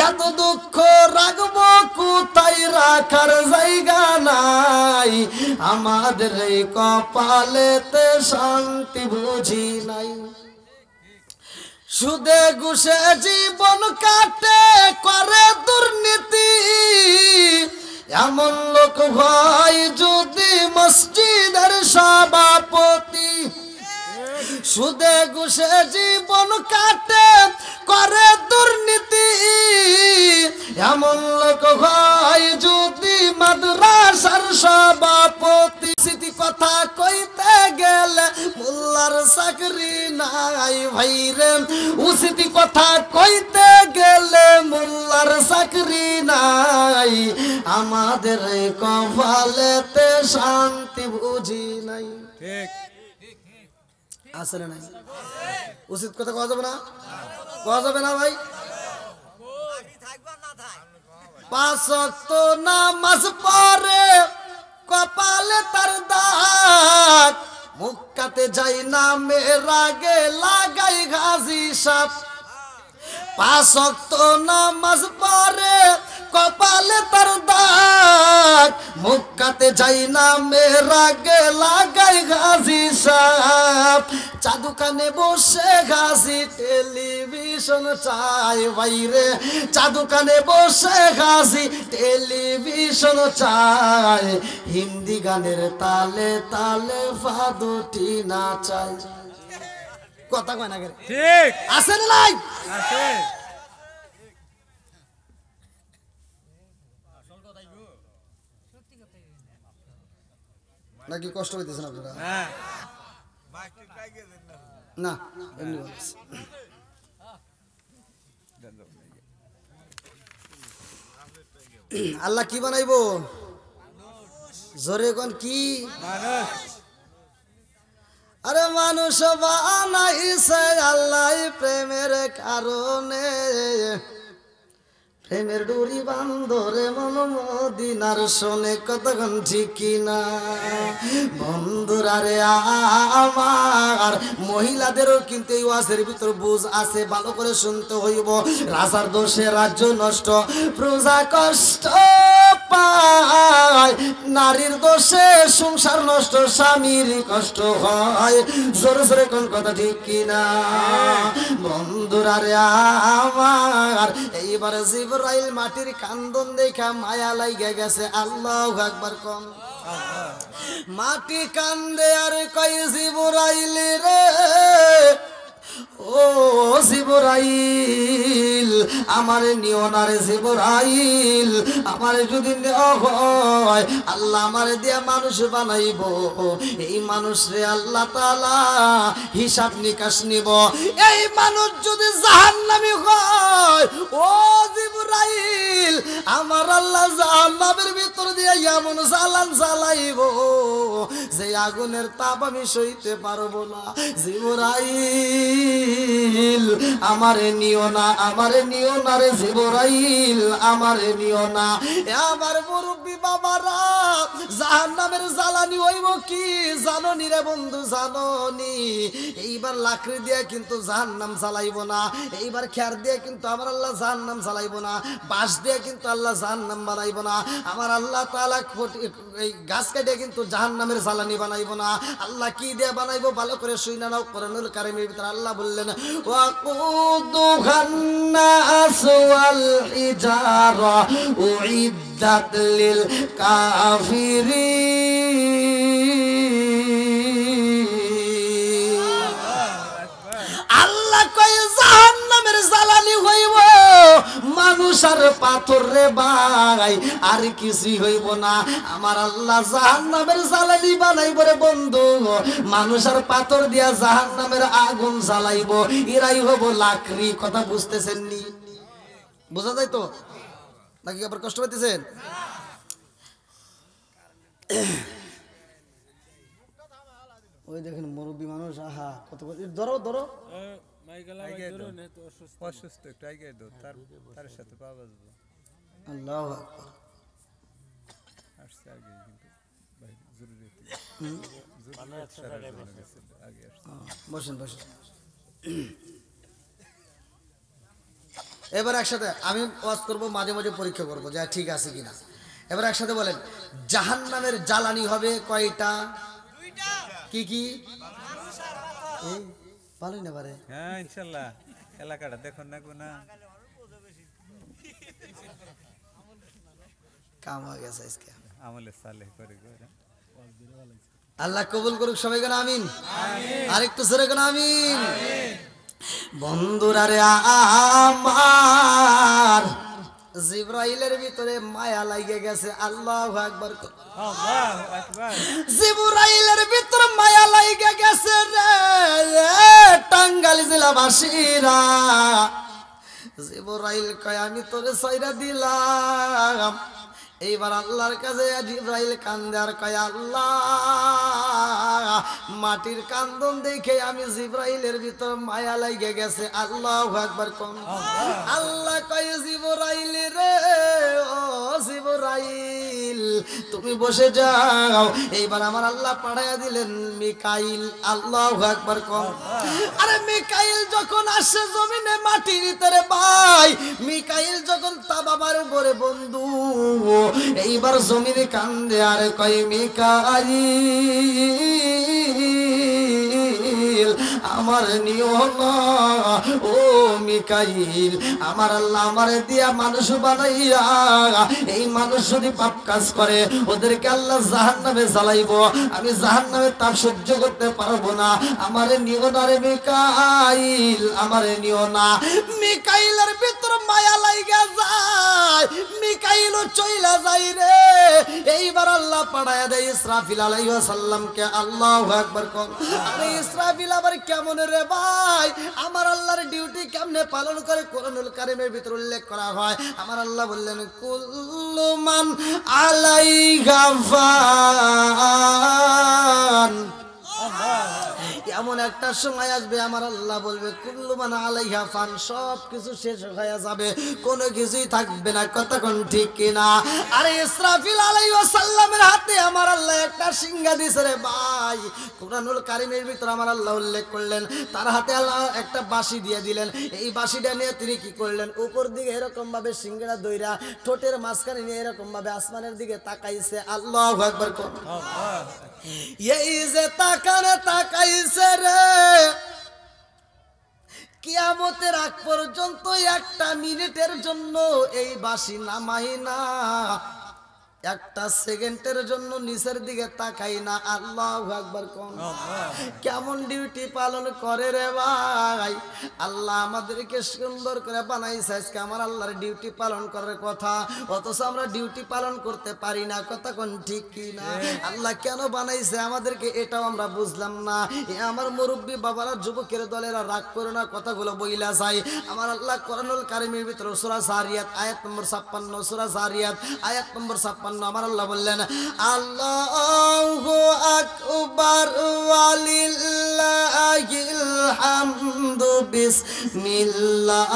A: এত দুঃখ রাখবো কোথায়, রাখার জায়গা নাই, আমাদের এই কপালেতে শান্তি বুঝি নাই। সুদে ঘুষে জীবন কাটে করে দুর্নীতি, এমন লোক হয় যদি মসজিদের সভাপতি। সুদে ঘুষে জীবন কাটে করে দুর্নীতি, এমন লোক হয় যদি মাদ্রাসার সভাপতি। স্মৃতি কথা কইতে গেলে মোল্লার চাকরি নাই ভাইরে, উচিত কথা কইতে গেলে মোল্লার চাকরি নাই, আমাদের কপালেতে শান্তি বুঝি নাই। ঠিক আসলে নাই, উচিত কথা কওয়া যাবে না, কওয়া যাবে না ভাই। 5 ওয়াক্ত নামাজ পড়ে কপালে তার দাগ, মুক্কাতে যাই না মেরাগে লাগাই গাজী সাপ। 5 ওয়াক্ত নামাজ পড়ে কপালে তার দাগ, মুক্কাতে যাই না মেরাগে লাগাই গাজী সাপ। চা দোকানে বসে গাজী টেলিভিশন চাই বাইরে, চা দোকানে বসে গাজী টেলিভিশন চাই, হিন্দি গানের তালে তালে ফাদুটি নাচাই। কথা কয় না, ঠিক আছে না নাই? আছে। নাকি কষ্ট হইতেছেন আপনারা? না এমনি বলছি। আল্লাহ কি বানাইবো? জোরে কোন কি? আরে মানুষ বানাইছে আল্লাহ প্রেমের কারণে, প্রেমের ডুরি বান্ধরে মন মদিনার শোনে, কতক্ষণ ঠিক কিনা? বন্ধুরা রে আমার, মহিলাদেরও কিন্তু এই ওয়াজের ভিতর বুঝ আছে, ভালো করে শুনতে হইব। রাজার দোষে রাজ্য নষ্ট, প্রজা কষ্ট পায়, নারীর দোষে সংসার নষ্ট, স্বামীর কষ্ট হয়, জোরে জোরে কোন কথা ঠিক কিনা? বন্ধুরা রে আমার, এইবার জিবরাইল মাটির কান্দন দেখা মায়া লাইগা গেছে। আল্লাহু আকবার কম। মাটি কান্দে আর কয় জিবরাইল রে, ও জিবরাইল আমার নিও না রে জিবরাইল, আমার যদি নেওয়া হয় আল্লাহ আমার দিয়া মানুষ বানাইব, এই মানুষ রে আল্লাহ তাআলা হিসাব নিকাশ নিব, এই মানুষ যদি জাহান্নামী হয় ও জিবরাইল আমার আল্লাহ জাহান্নামের ভিতর দিয়া এমন জ্বালান জ্বালাইব যে আগুনের তাপ আমি সইতে পারবো না। জিবরাইল আমারে নিও না, আমারে নিও না রে জিবরাইল, আমারে নিও না। আমার মুরব্বি বাবারা, জাহান্নামের জ্বালানি হইব কি জাননি রে বন্ধু, জাননি? এইবার লাকড়ি দিয়ে কিন্তু জাহান্নাম জ্বালাইব না, এইবার খের দিয়ে কিন্তু আমার আল্লাহ জাহান্নাম জ্বালাইব না, বাঁশ দিয়ে কিন্তু আল্লাহ জাহান্নাম বানাইব না, আমার আল্লাহ তাআলা এই গাছ কেটে কিন্তু জাহান্নামের জ্বালানি বানাইব না। আল্লাহ কি দিয়ে বানাইবো ভালো করে শুইনা নাও। কোরআনুল কারীমের ভিতরে আল্লাহ বললেন, ওয়াকুদুহান নাস ওয়াল হিজারা উইদ্দাত লিল কাফিরিন। আল্লাহ কয় জাহান্নামের জ্বালানি হইব মানুষ আর পাথর রে ভাই, আর কিছুই হইব না। আমার আল্লাহ জাহান্নামের জ্বালানি বানাইব রে বন্ধু, মানুষ আর পাথর দিয়া জাহান্নামের আগুন জ্বালাইব, এরাই হব লাকড়ি। কথা বুঝতেছেন নি? বোঝা যায় তো নাকি আবার কষ্ট পাইতেছেন? ওই দেখেন মুরব্বী মানুষ, আহা কত ধরো ধরো
B: অসুস্থ একটু আগে দো তার সাথে পা বাজবো
A: আল্লাহু আকবার
B: আসছে আগে কিন্তু ভাই জরুরি আগে আসছে
A: বসেন বসেন এবার একসাথে আমি ওয়াজ করব মাঝে মাঝে পরীক্ষা করব যে ঠিক আছে কিনা এবার একসাথে বলেন জাহান্নামের জ্বালানি হবে কয়টা দুইটা কি কি এই ভালোই না পারে
B: হ্যাঁ ইনশাআল্লাহ এলাকাটা দেখুন না কোনা
A: কাম হয়ে গেছে আজকে
B: আমলে সালেহ করে
A: আল্লাহ কবুল করুক সবাই কেন আমিন আরেকটু জোরে কেন আমিন বন্ধুরা রে আমার জিবরাইলের ভিতরে মায়া লাগে গেছে আল্লাহু আকবার
B: আল্লাহু আকবার
A: জিবরাইলের ভিতরে মায়া লাগে গেছে রে টাঙ্গাইল জেলাবাসীরা জিবরাইল কয় আমি তোরে ছাইরা দিলাম এইবার আল্লাহর কাছে জিবরাইল কান্দে আর কয় আল্লাহ মাটির কান্দন দেখে আমি জিবরাইলের ভিতর মায়া লাগে গেছে আল্লাহু আকবার কোন আল্লাহ কয় জিবরাইল রে ও জিবরাইল তুমি বসে যাও এইবার আমার আল্লাহ পাঠাইয়া দিলেন মিকাইল আল্লাহু আকবার কোন আরে মিকাইল যখন আসে জমিনে মাটির ভিতরে ভাই মিকাইল যখন তা বাবার উপরে বন্ধু এইবার জমিনে কান্দে আর কয় মিকাইল আমার নিও না ও মিকাইল আমার আল্লাহ আমারে দিয়া মানুষ বানাইয়া এই মানুষ যদি পাপ কাজ করে ওদেরকে আল্লাহ জাহান্নামে জ্বালাইবো আমি জাহান্নামে তাপ সহ্য করতে পারবো না আমারে নিও না রে মিকাইল আমারে নিও না মিকাইলের ভিতর মায়া লাইগা যায় মিকাইলও চইলা যায় রে এইবার আল্লাহ পাঠায়া দেয় ইসরাফিল আলাইহিস সালামকে আল্লাহু আকবার কোন আরে ইসরাফিল আবার কেমন রে ভাই আমার আল্লাহর ডিউটি কেমনে পালন করে কোরআনুল কারীমের ভিতর উল্লেখ করা হয় আমার আল্লাহ বললেন কুল্লু মান আলাইহা ফান এমন একটা সময় আসবে আমার আল্লাহ বলবে কুল্লু মান আলাইহা ফান সব কিছু শেষ হয়ে যাবে কোনো কিছুই থাকবে না কতক্ষণ ঠিক কিনা আরে ইসরাফিল আলাইহিস সালামের হাতে আমার আল্লাহ একটা সিংহা দিছে রে ভাই কুরআনুল কারীমের ভিতর আমার আল্লাহ উল্লেখ করলেন তার হাতে আল্লাহ একটা বাঁশি দিয়ে দিলেন এই বাঁশিটা নিয়ে তিনি কি করলেন উপর দিকে এরকম ভাবে সিংহটা দইরা ঠোঁটের মাঝখানে নিয়ে এরকম ভাবে আসমানের দিকে তাকাইছে আল্লাহু আকবার কোন এই যে তাকাইছে রে কিয়ামতের আগ পর্যন্ত একটা মিনিটের জন্য এই বাঁশি নামাই না একটা সেকেন্ডের জন্য নিচের দিকে তাকাই না আল্লাহু আকবার কোন কেমন ডিউটি পালন করে রে ভাই আল্লাহ আমাদেরকে সুন্দর করে বানাইছে আজকে আমার আল্লাহর ডিউটি পালন করার কথা অথচ আমরা ডিউটি পালন করতে পারি না কথা কোন ঠিক কি না আল্লাহ কেন বানাইছে আমাদেরকে এটাও আমরা বুঝলাম না এ আমার মুরব্বী বাবারা যুবকের দলেরা রাগ করে না কথাগুলো বইলা যায় আমার আল্লাহ কোরআনুল কারীমের ভিতর সূরা যারিয়াত আয়াত নম্বর 56 সূরা যারিয়াত আয়াত নম্বর 56 আমার আল্লাহ বললেন আল্লাহু আকবার ওয়ালিল্লাহিল হামদু বিসমিল্লাহির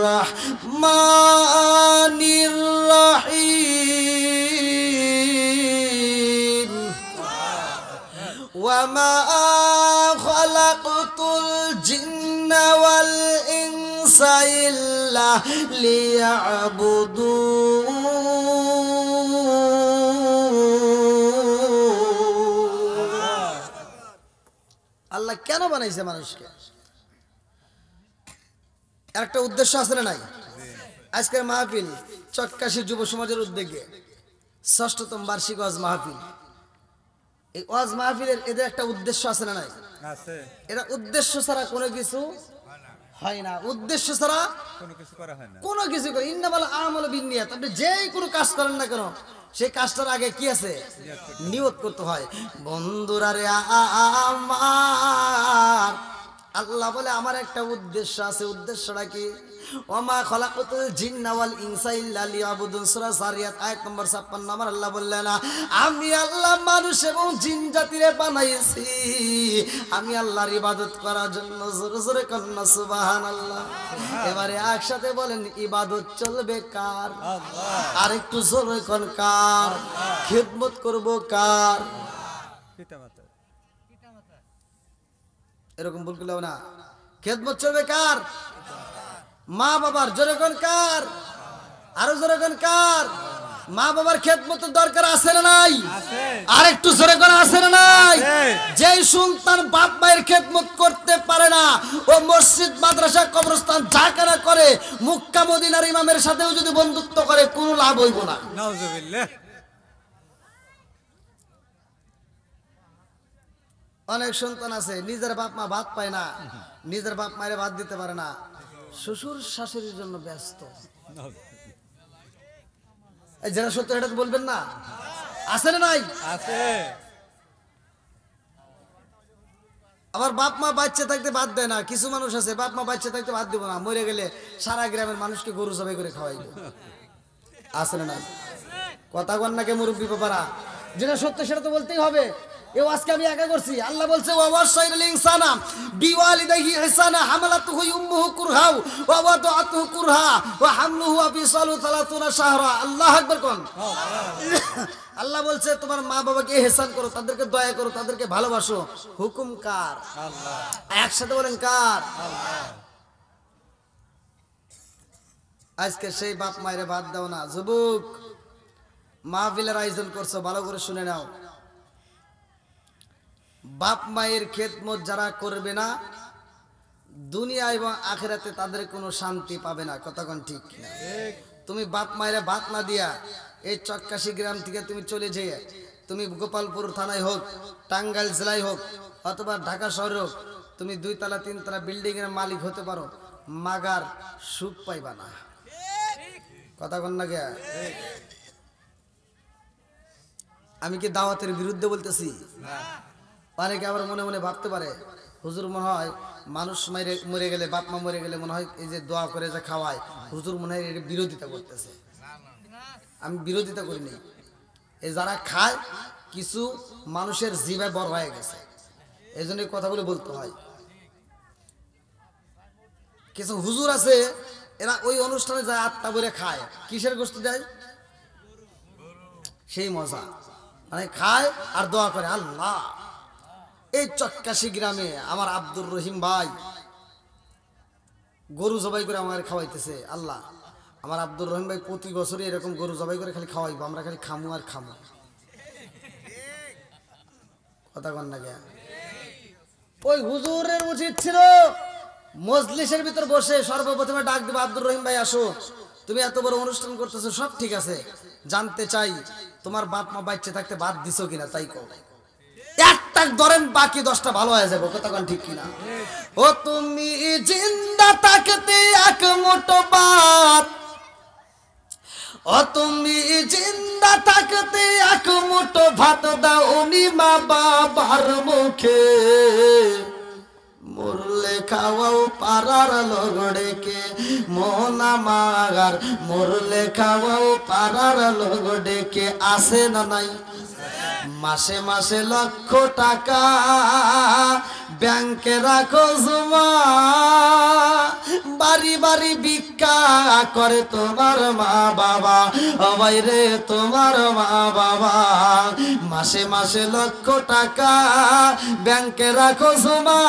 A: রহমানির রহিম ওয়া মা খালাকতুল জিন্না ওয়াল ইনসা ইল্লা লিয়াবুদুন আল্লাহ কেন বানাইছে মানুষকে একটা উদ্দেশ্য আছে না নাই আজকের মাহফিল চক্কাশী যুব সমাজের উদ্যোগে ৬ষ্ঠতম বার্ষিক ওয়াজ মাহফিল এই ওয়াজ মাহফিলের এদের একটা উদ্দেশ্য আছে না নাই
B: আছে
A: এটা উদ্দেশ্য ছাড়া কোনো কিছু হয় না উদ্দেশ্য ছাড়া
B: কোনো কিছু করা হয় না
A: কোনো কিছু করে ইন্নামাল আমালু বিন্নিয়াত আপনি যেই কোনো কাজ করেন না কেন সেই কাজটার আগে কি আছে নিয়ত করতে হয় বন্ধুরা রে আমার আল্লাহ বলে আমার একটা উদ্দেশ্য আছে। উদ্দেশ্যটা কি? ওমা খলাকাতুল জিন্না ওয়াল ইনসা ইল্লা লিয়াবুদুন, সূরা যারিয়াত আয়াত নম্বর 56। আমার আল্লাহ বললেন না, আমি আল্লাহ মানুষ এবং জিন জাতিরে বানাইছি আমি আল্লাহর ইবাদত করার জন্য। জোরে জোরে কন্না সুবহানাল্লাহ। এবারে একসাথে বলেন ইবাদত চলবে কার? আল্লাহ। আর একটু জোরে কোন কার? খিদমত করব কার?
B: পিতামাতা।
A: এরকম ভুল করলেও না। খেদমত চলবে কার? মা বাবার। জোরে কোন কার? আরো জোরে কোন কার? মা বাবার খেদমত দরকার আছে না নাই? আর একটু জোরে কোন আছে না নাই? যেই সন্তান বাপ মায়ের খেদমত করতে পারে না, ও মসজিদ মাদ্রাসা কবরস্থান যাকারা করে মক্কা মদিনার ইমামের সাথেও যদি বন্ধুত্ব করে কোনো লাভ হইব না।
B: নাউজুবিল্লাহ।
A: অনেক সন্তান আছে নিজের বাপ মা ভাত পায় না, নিজের বাপ মায়ের ভাত দিতে পারে না, শ্বশুর শাশুড়ির জন্য ব্যস্ত। এই যারা সত্য এটা তো বলবেন না? আছে না নাই?
B: আছে।
A: আবার বাপ মা বাচ্চা থাকতে বাদ দেয় না। কিছু মানুষ আছে বাপ মা বাচ্চা থাকতে বাদ দিব না, মরে গেলে সারা গ্রামের মানুষকে গরু জবাই করে খাওয়াইব। আছে না নাই? কথা কন নাকি মুরব্বী বাবারা? যেটা সত্য সেটা তো বলতেই হবে। এও আজকে আমি একা করছি। আল্লাহ বলছে ওয়াসাইনাল ইনসানা বিওয়ালিদাইহি ইহসানা হামালাতুহু উম্মুহু কুরহা ওয়া ওয়াদাতুহু কুরহা ওয়া হামলুহু ওয়া ফিসালু 30 শাহরা। আল্লাহু আকবার কোন। আল্লাহ বলছে তোমার মা বাবাকে ইহসান করো, তাদেরকে দয়া করো, তাদেরকে ভালোবাসো। হুকুম কার? আল্লাহ। একসাথে বলেন কার? আল্লাহ। আজকে সেই বাপ মায়ের বাদ দাও না। যুবক মাহফিলের আয়োজন করছো, ভালো করে শুনে নাও। বাপ মায়ের খেদমত যারা করবে না, দুনিয়া এবং আখিরাতে তাদের কোনো শান্তি পাবে না। কতক্ষণ ঠিক কিনা? তুমি বাপ মায়ের ভাত না দিয়া এই চক্কাশি গ্রাম থেকে তুমি চলে যেয়ে তুমি গোপালপুর থানায় হোক, টাঙ্গাইল জেলায় হোক, অথবা ঢাকা শহরে হোক, তুমি 2 তলা 3 তলা বিল্ডিং এর মালিক হতে পারো, মাগার সুখ পাইবা না। কতক্ষণ না গে? আমি কি দাওয়াতের বিরুদ্ধে বলতেছি? অনেকে আবার মনে মনে ভাবতে পারে হুজুর মনে হয় মানুষ মরে গেলে, বাপ মা মরে গেলে মনে হয় এই যে দোয়া করে যে খাওয়ায়, হুজুর মনে হয় এর বিরোধিতা করতেছে। আমি বিরোধিতা করিনি। এই যারা খায় কিছু মানুষের জিভে বড় হয়ে গেছে, এই জন্য কথাগুলো বলতে হয়। কিছু হুজুর আছে এরা ওই অনুষ্ঠানে যায় আত্মা ভরে খায়। কিসের গোস্ত দেয়? সেই মজা, মানে খায় আর দোয়া করে আল্লাহ। এই চক্কাশি গ্রামে আমার আব্দুর রহিম ভাই গরু জবাই করে আমার খাওয়াইতেছে। আল্লাহ, আমার আব্দুর রহিম ভাই প্রতি বছরই এরকম গরু জবাই করে খালি খাওয়াইবো, আমরা খালি খামু আর খামু। কথা কন না কে? ওই হুজুরের উচিত ছিল মজলিসের ভিতর বসে সর্বপ্রথমে ডাক দেবো, আব্দুর রহিম ভাই আসো, তুমি এত বড় অনুষ্ঠান করতেছো, সব ঠিক আছে, জানতে চাই তোমার বাপ মা বাচ্চা থাকতে বাদ দিছো কিনা, তাই কও। একটা ধরেন বাকি 10টা ভালো হয়ে যাবে। কতক্ষণ ঠিক কিনা? ও তুমি জিন্দা থাকতে এক মুঠো ভাত, ও তুমি জিন্দা থাকতে এক মুঠো ভাত দাও উনি মা বাবার মুখে, মরলে খাওয়াও পারার লগড়েকে মোনা মাগার, মরলে খাওয়াও পারার লগড়েকে। আসে না নাই? মাসে মাসে লক্ষ টাকা ব্যাংকে রাখো জমা, বাড়ি বাড়ি ভিক্ষা করে তোমার মা বাবা, বাইরে তোমার মা বাবা। মাসে মাসে লক্ষ টাকা ব্যাংকে রাখো জমা,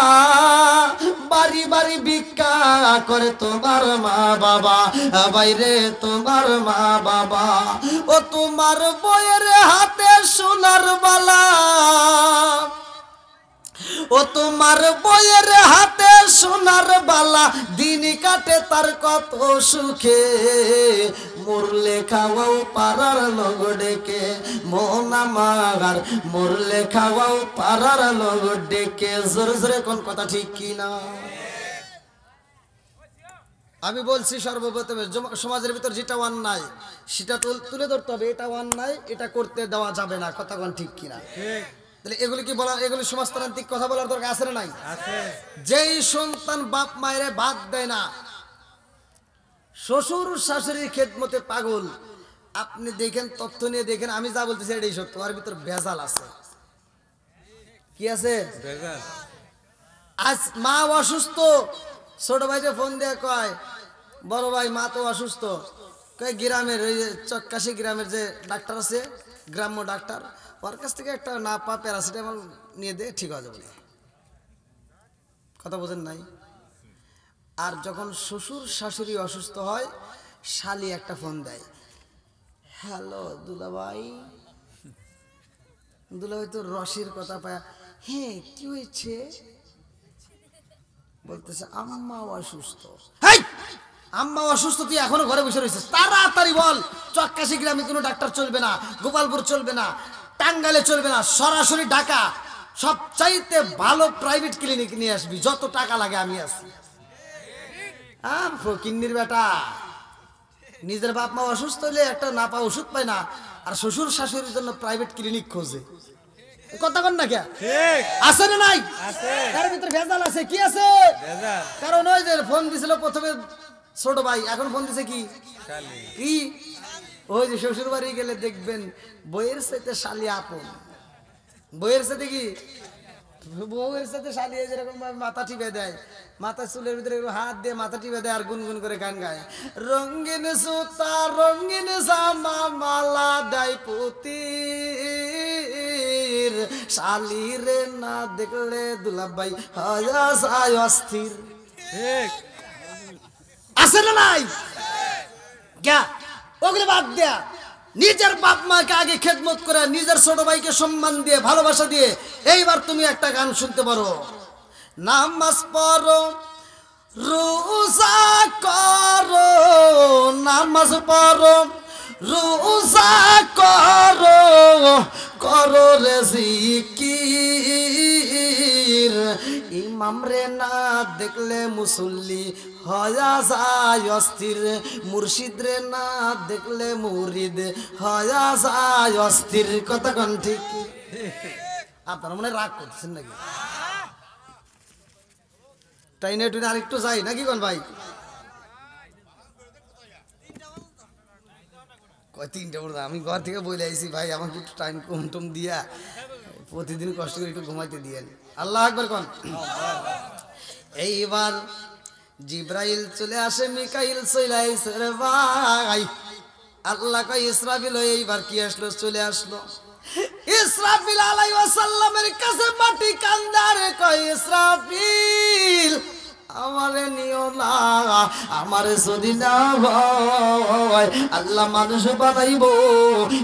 A: বাড়ি বাড়ি ভিক্ষা করে তোমার মা বাবা, বাইরে তোমার মা বাবা। ও তোমার বইয়ের হাতে সোনার বালা, ও তোমার বইয়ের হাতে সোনার বালা, দিন কাটে তার কত সুখে, মরলে খাওয়াও পারার লগড়েকে মোনা মাগার, মরলে খাওয়াও পারার লগড়েকে। জোরে জোরে কোন কথা ঠিক কিনা? আমি বলছি সর্বপ্রথমে সমাজের ভিতর যেটা অন্যায় সেটা তুলে ধরতে হবে। এটা অন্যায়, এটা করতে দেওয়া যাবে না। কথা কোন ঠিক কিনা? তাহলে এগুলি কি বলা, এগুলি সমাজতান্ত্রিক কথা বলার দরকার আছে না নাই?
B: আছে।
A: যেই সন্তান বাপ মায়ের বাদ দেয় না, শ্বশুর শাশুড়ির খেদমতে পাগল, আপনি দেখেন, তথ্য নিয়ে দেখেন, আমি যা বলতেছি এটাই সত্য, ওর ভিতর ভেজাল আছে। কি আছে?
B: বেজার।
A: আজ মা অসুস্থ, ছোট ভাইকে ফোন দিয়ে কয়, বড় ভাই মা তো অসুস্থ, কয় গ্রামের ওই চক্কাশি গ্রামের যে ডাক্তার আছে, গ্রাম্য ডাক্তার, ওর কাছ থেকে একটা না পা প্যারাসিটামল নিয়ে দে, ঠিক আছে বলে। কথা বোঝেন নাই? আর যখন শ্বশুর শাশুড়ি অসুস্থ হয়, শালি একটা ফোন দেয়, হ্যালো দুলাভাই। দুলাভাই তো রসির কথা পায়, হ্যাঁ কি হয়েছে? বলতেছে আম্মা অসুস্থ। হেই, আম্মা অসুস্থ, তুই এখনো ঘরে বসে রয়েছিস, তাড়াতাড়ি বল। চক্কাশি গ্রামে কোনো ডাক্তার চলবে না, গোপালপুর চলবে না, টাঙ্গাইলে চলবে না, সরাসরি ঢাকা সবচাইতে ভালো প্রাইভেট ক্লিনিক নিয়ে আসবি, যত টাকা লাগে আমি আছি। ফকিন্নির বেটা, নিজের বাপ মা অসুস্থ হলে একটা না পা ওষুধ পায় না, আর শ্বশুর শাশুড়ির জন্য প্রাইভেট ক্লিনিক খোঁজে। কথা কন না কে?
B: ঠিক
A: আছে না নাই?
B: আছে।
A: তার ভিতরে ভেজাল আছে। কি আছে?
B: বেজার।
A: কারণ ওই যে ফোন দিছিল প্রথমে ছোট ভাই, এখন ফোন দিছে কি?
B: শালি।
A: কি? ওই যে শ্বশুর বাড়ি গেলে দেখবেন বইয়ের সাথে শালি আপন, বইয়ের সাথে কি, বউয়ের সাথে শালি যেরকম মাথা টিপে দেয়, মাথা চুলের ভিতরে হাত দিয়ে মাথা টিপে দেয় আর গুনগুন করে গান গায়, রঙিন সুতা রঙিন জামা মালা দেয় পুতি, শালি রে না দেখলে দুলাভাই হয় যায় অস্থির।
B: ঠিক
A: আছে না নাই? ক্যা ওগুলো বাদ দেয়া, নিজের বাপ মাকে আগে খেদমত করে, নিজের ছোট ভাইকে সম্মান দিয়ে, ভালোবাসা দিয়ে। এইবার তুমি একটা গান শুনতে পারো, নামাজ পড়ো রোজা করো, নামাজ পড়ো রোজা করো, করো রে জিকির, ইমাম রে না দেখলে মুসল্লি হয়া যায় অস্থির, মুর্শিদ রে না দেখলে মুরিদ হয়া যায় অস্থির। কথা কোন ঠিক? আপনারা মনে রাগ করতেছেন নাকি? টাইনে টুইনে আরেকটু যাই নাকি কোন ভাই? কয় তিনটা পড়া, আমি ঘর থেকে বলে আইছি ভাই আমাকে একটু টাইম কম টম দিয়া প্রতিদিন কষ্ট করে একটু ঘুমাইতে দিয়েন। আল্লাহ আকবার কোন। এইবার জিব্রাইল চলে আসে, মিকাইল চলে আইছে রে ভাই। আল্লাহ কয় ইসরাফিল, এইবার কি আসলো? চলে আসলো। ইসরাফিল আলাইহিস ওয়াসাল্লামের কাছে মাটি কান্দারে কয়, ইসরাফিল আমারে নিও না, আমারে যদি না হয় আল্লাহ মানুষ বানাইবো,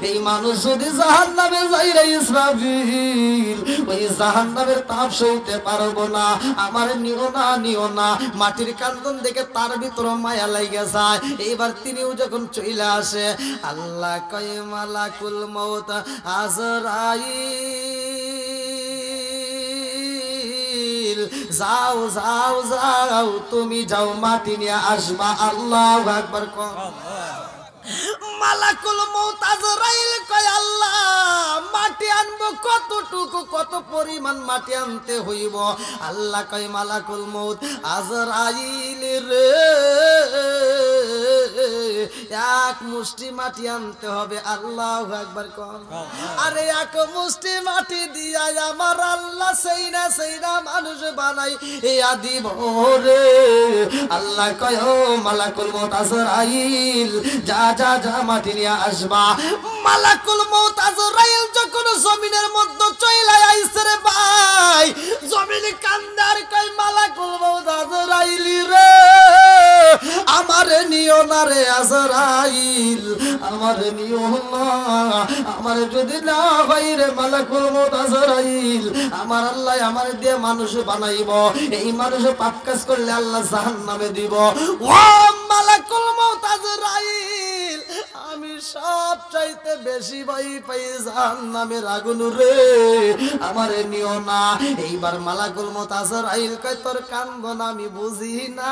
A: এই মানুষ যদি জাহান্নামে যাই রে ইসরাফিল, ওই জাহান্নামের তাপ সইতে পারবো না, আমারে নিও না, নিও না। মাটির কান্দন দেখে তার ভিতর মায়া লাগা যায়। এইবার তিনিও যখন চলে আসে, আল্লাহ কয় মালাকুল মউত আজরাইল, যাও যাও যাও, তুমি যাও মাটি নিয়ে আসবা। আল্লাহু আকবার কও। মালাকুল মউত আজরাইল কয়, আল্লাহ মাটি আনবো কতটুকু, কত পরিমাণ মাটি আনতে হইব? আল্লাহ কয় মালাকুল মউত আজরাইল রে, এক মুষ্টি মাটি আনতে হবে। আল্লাহু আকবার কও। আরে এক মুষ্টি মাটি দিয়া আমার আল্লাহ সেইনা সেইনা মানুষ বানাই দিব রে। আল্লাহ কয় ও মালাকুল মউত আজরাইল, যা যা যা মাটি নিয়ে আসবা। মালাকুল মউত আজরাইল যখন জমিনের মধ্যে চইলা আইছে রে ভাই, জমিনে কান্দার কয় মালাকুল মউত আজরাইল রে, আমারে নিও না রে আজরাইল, আমারে নিও না, আমারে যদি না হয় রে মালাকুল মউত আজরাইল, আমার আল্লাহ আমারে দিয়ে মানুষ বানাইব, এই মানুষ পাপ কাজ করলে আল্লাহ জাহান্নামে দিব। ও মালাকুল মউত আজরাইল, আমি সব চাইতে বেশি ভয় পাই জাহান্নামের আগুন রে, আমারে নিও না। এইবার মালাকুল মউত আজরাইল কয় তোর কান্দন আমি বুঝি না,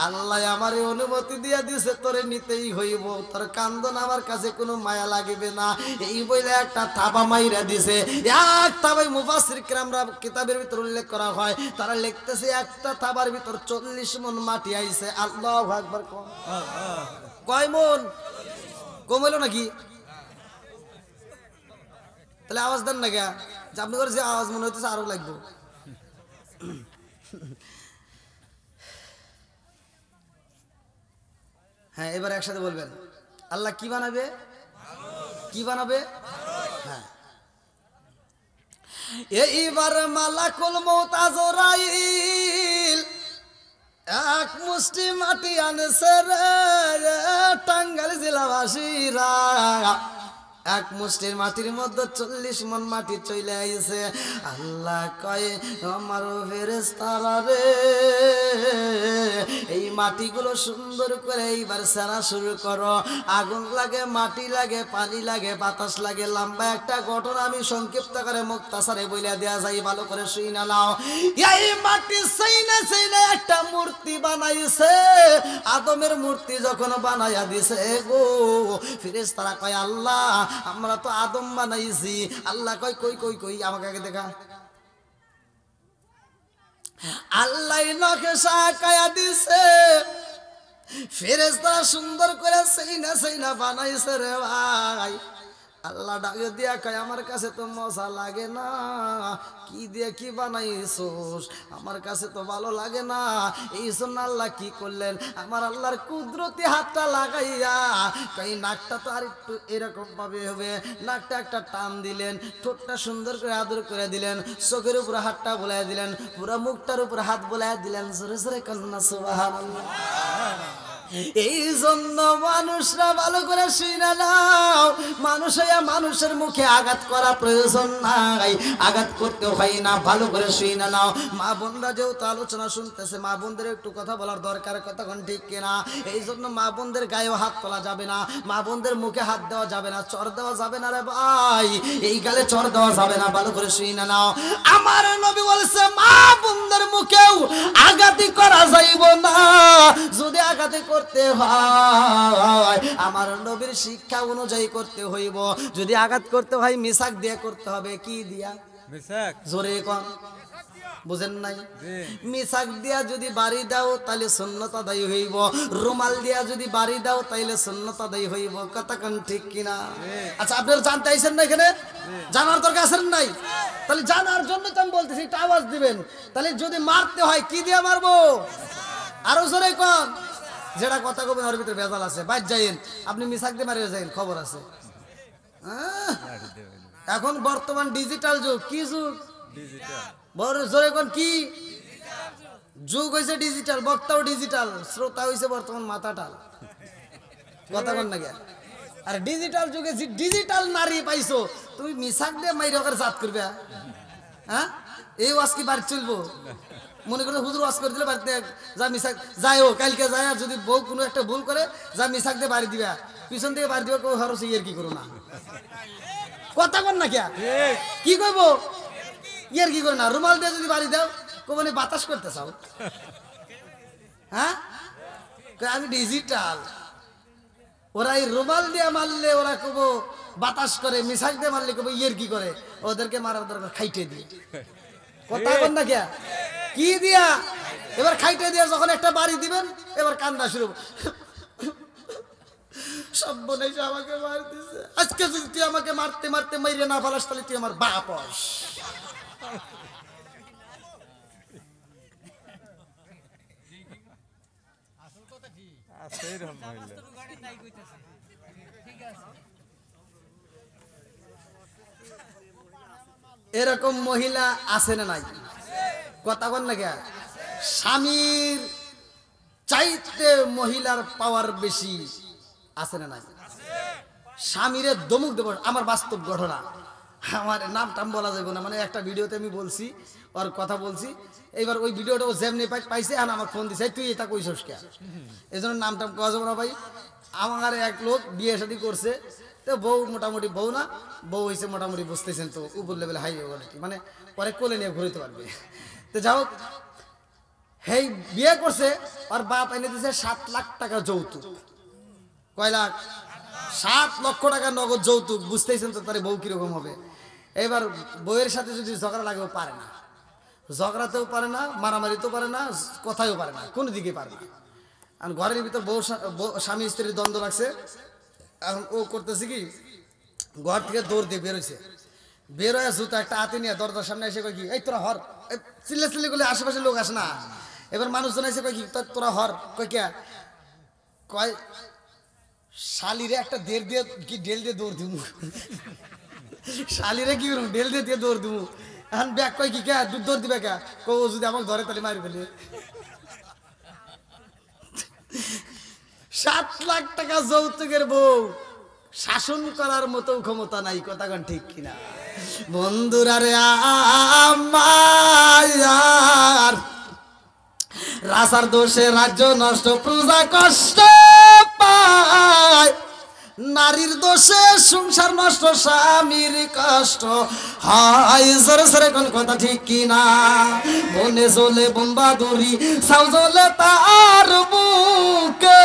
A: আল্লাহ আমারে অনুমতি দিয়া দিছে তোরে নিতেই হইব, তোর কান্দন আমার কাছে কোনো মায়া লাগবে না। এই বইলে একটা থাবা মাইরা দিছে। এক থাবাই মুফাসসির কিরামরা কিতাবের ভিতর উল্লেখ করা হয়, তারা লিখতেছে একটা থাবার ভিতর 40 মণ মাটি আইছে। আল্লাহু আকবার। কয় মণ? কম হইল নাকি? তাহলে আওয়াজ দেন না গা, যে আপনি করে যে আওয়াজ মনে হইতেছে আরো লাগবে। হ্যাঁ, এবার একসাথে বলবেন, আল্লাহ কি বানাবে? কি বানাবে? হ্যাঁ, এইবার মালাকুল মউত আজরাইল এক মুষ্টি মাটি আনছে রে টাঙ্গাইল জেলাবাসীরা। এক মুষ্টির মাটির মধ্যে 40 মণ মাটি চলে আইছে। আল্লাহ কয় আমার ফেরেশতারা রে, এই মাটিগুলো সুন্দর করে এইবার সারা শুরু করো। আগুন লাগে, মাটি লাগে, পানি লাগে, বাতাস লাগে। লম্বা একটা ঘটনা আমি সংক্ষিপ্ত করে মুক্তাসারে বইলা দেয়া যাই, ভালো করে শুইনা নাও। এই মাটি সেইনা সেইনা একটা মূর্তি বানাইছে। আদমের মূর্তি যখন বানাইয়া দিছে গো, ফেরেশতারা কয় আল্লাহ আমরা তো আদম বানাইছি। আল্লাহ কই কই কই কই আমাকে আগে দেখা। আল্লাহ নকশা আঁকায়া দিছে, ফেরেশতারা সুন্দর করে সেইনা সেইনা বানাইছে রে ভাই। আল্লাহ ডাকে দিয়া কয় আমার কাছে তো মজা লাগে না, কি দিয়ে কি বানাইছোস, আমার কাছে তো ভালো লাগে না। এই জন্য আল্লাহ কি করলেন, আমার আল্লাহর কুদরতি হাতটা লাগাইয়া কই নাকটা তো আর একটু এরকম ভাবে হবে, নাকটা একটা টান দিলেন, ঠোঁটটা সুন্দর করে আদর করে দিলেন, চোখের উপর হাতটা বুলাই দিলেন, পুরো মুখটার উপর হাত বুলাই দিলেন। জোরে জোরে কান্না সুবহানাল্লাহ। এই জন্য মানুষরা ভালো করে শুনে নাও, মানুষের মুখে আঘাত করা প্রয়োজন নাই, আঘাত করতে হয় না, ভালো করে শুনে নাও। মা বোনরা যেহেতু আলোচনা শুনতেছে, মা বোনদের একটু কথা বলার দরকার, কতক্ষণ ঠিক কিনা। এই জন্য মা বোনদের গায়েও হাত তোলা যাবে না, মা বোনদের মুখে হাত দেওয়া যাবে না, চর দেওয়া যাবে না রে ভাই, এই গালে চর দেওয়া যাবে না, ভালো করে শুনে নাও। আমার নবী বলছে মা বোনদের মুখেও আঘাতই করা যাইব না, যদি আঘাতে করতে হয় আমার নবীর শিক্ষা অনুযায়ী করতে হইব। যদি আঘাত করতে হয় মিসাক দিয়ে করতে হবে। কি দিয়া?
B: মিসাক।
A: জোরে কোন, বুঝেন নাই? মিসাক দিয়া যদি বাড়ি দাও তাহলে সুন্নত আদায় হইব, রুমাল দিয়া যদি বাড়ি দাও তাইলে সুন্নত আদায় হইব। কতক্ষণ ঠিক কিনা? আচ্ছা, আপনারা জানতে আইছেন না এখানে? জানার দরকার আছেন নাই? তাহলে জানার জন্য তো আমি বলতেছি, একটা আওয়াজ দিবেন। তাহলে যদি মারতে হয় কি দিয়া মারবো? আরো জোরে কোন। যেটা কথা কবেন ওর ভিতরে ভেজাল আছে, বাইর যাইন, আপনি মিসাক দিয়ে মারিয়ে যাইন, খবর আছে। এখন বর্তমান ডিজিটাল যুগ। কি যুগ? বড় জোরে কোন কি যুগ হয়েছে? ডিজিটাল। বক্তাও ডিজিটাল, শ্রোতা হয়েছে বর্তমান মাথাটাল। কথা কোন না গিয়া? আর ডিজিটাল যুগে ডিজিটাল নারী পাইছো, তুমি মিসাক দিয়ে মাইরে ওকে জাত করবে? হ্যাঁ, এই ওয়াজ কি বাড়ি চলবো? মনে করে হুজুর ওয়াজ করে দিলে বাড়িতে যা মিসাক যাইও, কালকে যায়, আর যদি বউ কোনো একটা ভুল করে যা মিসাক দিয়ে বাড়ি দিবা, পিছন থেকে বাড়ি দিবা, কেউ হরসে ইয়ের কি করো না। কথা বল না কে কি কইব? ইয়ের কি করো না। রুমাল দিয়ে যদি বাড়ি দাও, কোনে বাতাস করতে চাও? হ্যাঁ, আমি ডিজিটাল। ওরা এই রুমাল দিয়ে মারলে ওরা কব বাতাস করে, মিসাক দিয়ে মারলে কব ইয়ের কি করে। ওদেরকে মারার দরকার খাইটে দিয়ে। কথা বল না কে কি দিয়া? এবার খাইটে দিয়া যখন একটা বাড়ি দিবেন, এবার কান্দা শুরু। সব বলে আমাকে মারতেছে, আজকে যদি তুই আমাকে মারতে মারতে মাইরে না ফেলাস তাহলে তুই আমার বাপ হস। এরকম মহিলা আছে না নাই? কথা বল না কে? স্বামীর চাইতে মহিলার পাওয়ার বেশি আছে না নাই? স্বামীরে দমুক দেব। আমার বাস্তব ঘটনা, আমার নাম টাম বলা যাবে না, মানে একটা ভিডিওতে আমি বলছি, ওর কথা বলছি। এইবার ওই ভিডিওটা ও যেমনি পাইছে, আর আমার ফোন দিছে, তুই এটা কইছস কে? এই জন্য নাম টাম কওয়া যাবে না ভাই। আমার এক লোক বিয়ে শাদী করছে, তো বউ মোটামুটি বউ না, বউ হয়েছে মোটামুটি বুঝতেছেন তো উপর লেভেল হাই কোয়ালিটি, মানে পরে কোলে নিয়ে ঘুরতে পারবে। তো যাও হেই বিয়ে করছে, আর বাপ এনে দিয়েছে 7 লাখ টাকা যৌতুক। কয় লাখ? 7 লক্ষ টাকা নগদ যৌতুক। বুঝতেছেন তো তার বউ কিরকম হবে। এবার বউয়ের সাথে যদি ঝগড়া লাগেও পারে না, ঝগড়াতেও পারে না, মারামারিতেও পারে না, কথাও পারে না, কোনো দিকে পারে না। আর ঘরের ভিতর স্বামী স্ত্রীর দ্বন্দ্ব লাগছে। এখন ও করতেছে কি, ঘর থেকে দৌড় দিয়ে বেরোইছে, বের হয়ে জুতো একটা হাতে নিয়ে দরজার সামনে এসে কয় কি, এই তোরা হর, চিল্লা চিল্লি করলে আশেপাশে লোক আসে না। এবার মানুষজন এসে কয় কি, তোরা হর। কয় কে? কয় শালিরে একটা দেড় দিয়ে কি ডেল দিয়ে দৌড় দিব। শালিরে কি করুন, ডেল দিয়ে দৌড় দিব। এখন ব্যাগ কয় কি কে দুধ দৌড় দিবে কে? ও যদি আমাকে ধরে তাহলে মারি ফেলে। 7 লাখ টাকা যৌতুকের বউ, শাসন করার মতো ক্ষমতা নাই। কথা কোন ঠিক কিনা বন্ধুরা রে? আমার রাজার দোষে রাজ্য নষ্ট, প্রজা কষ্ট পায়। নারীর দোষে সংসার নষ্ট, স্বামীর কষ্ট হয়। জোরে জোরে কোন কথা ঠিক কিনা? বনে জ্বলে বোম্বাদুরি, সাউ জ্বলে তার বুকে,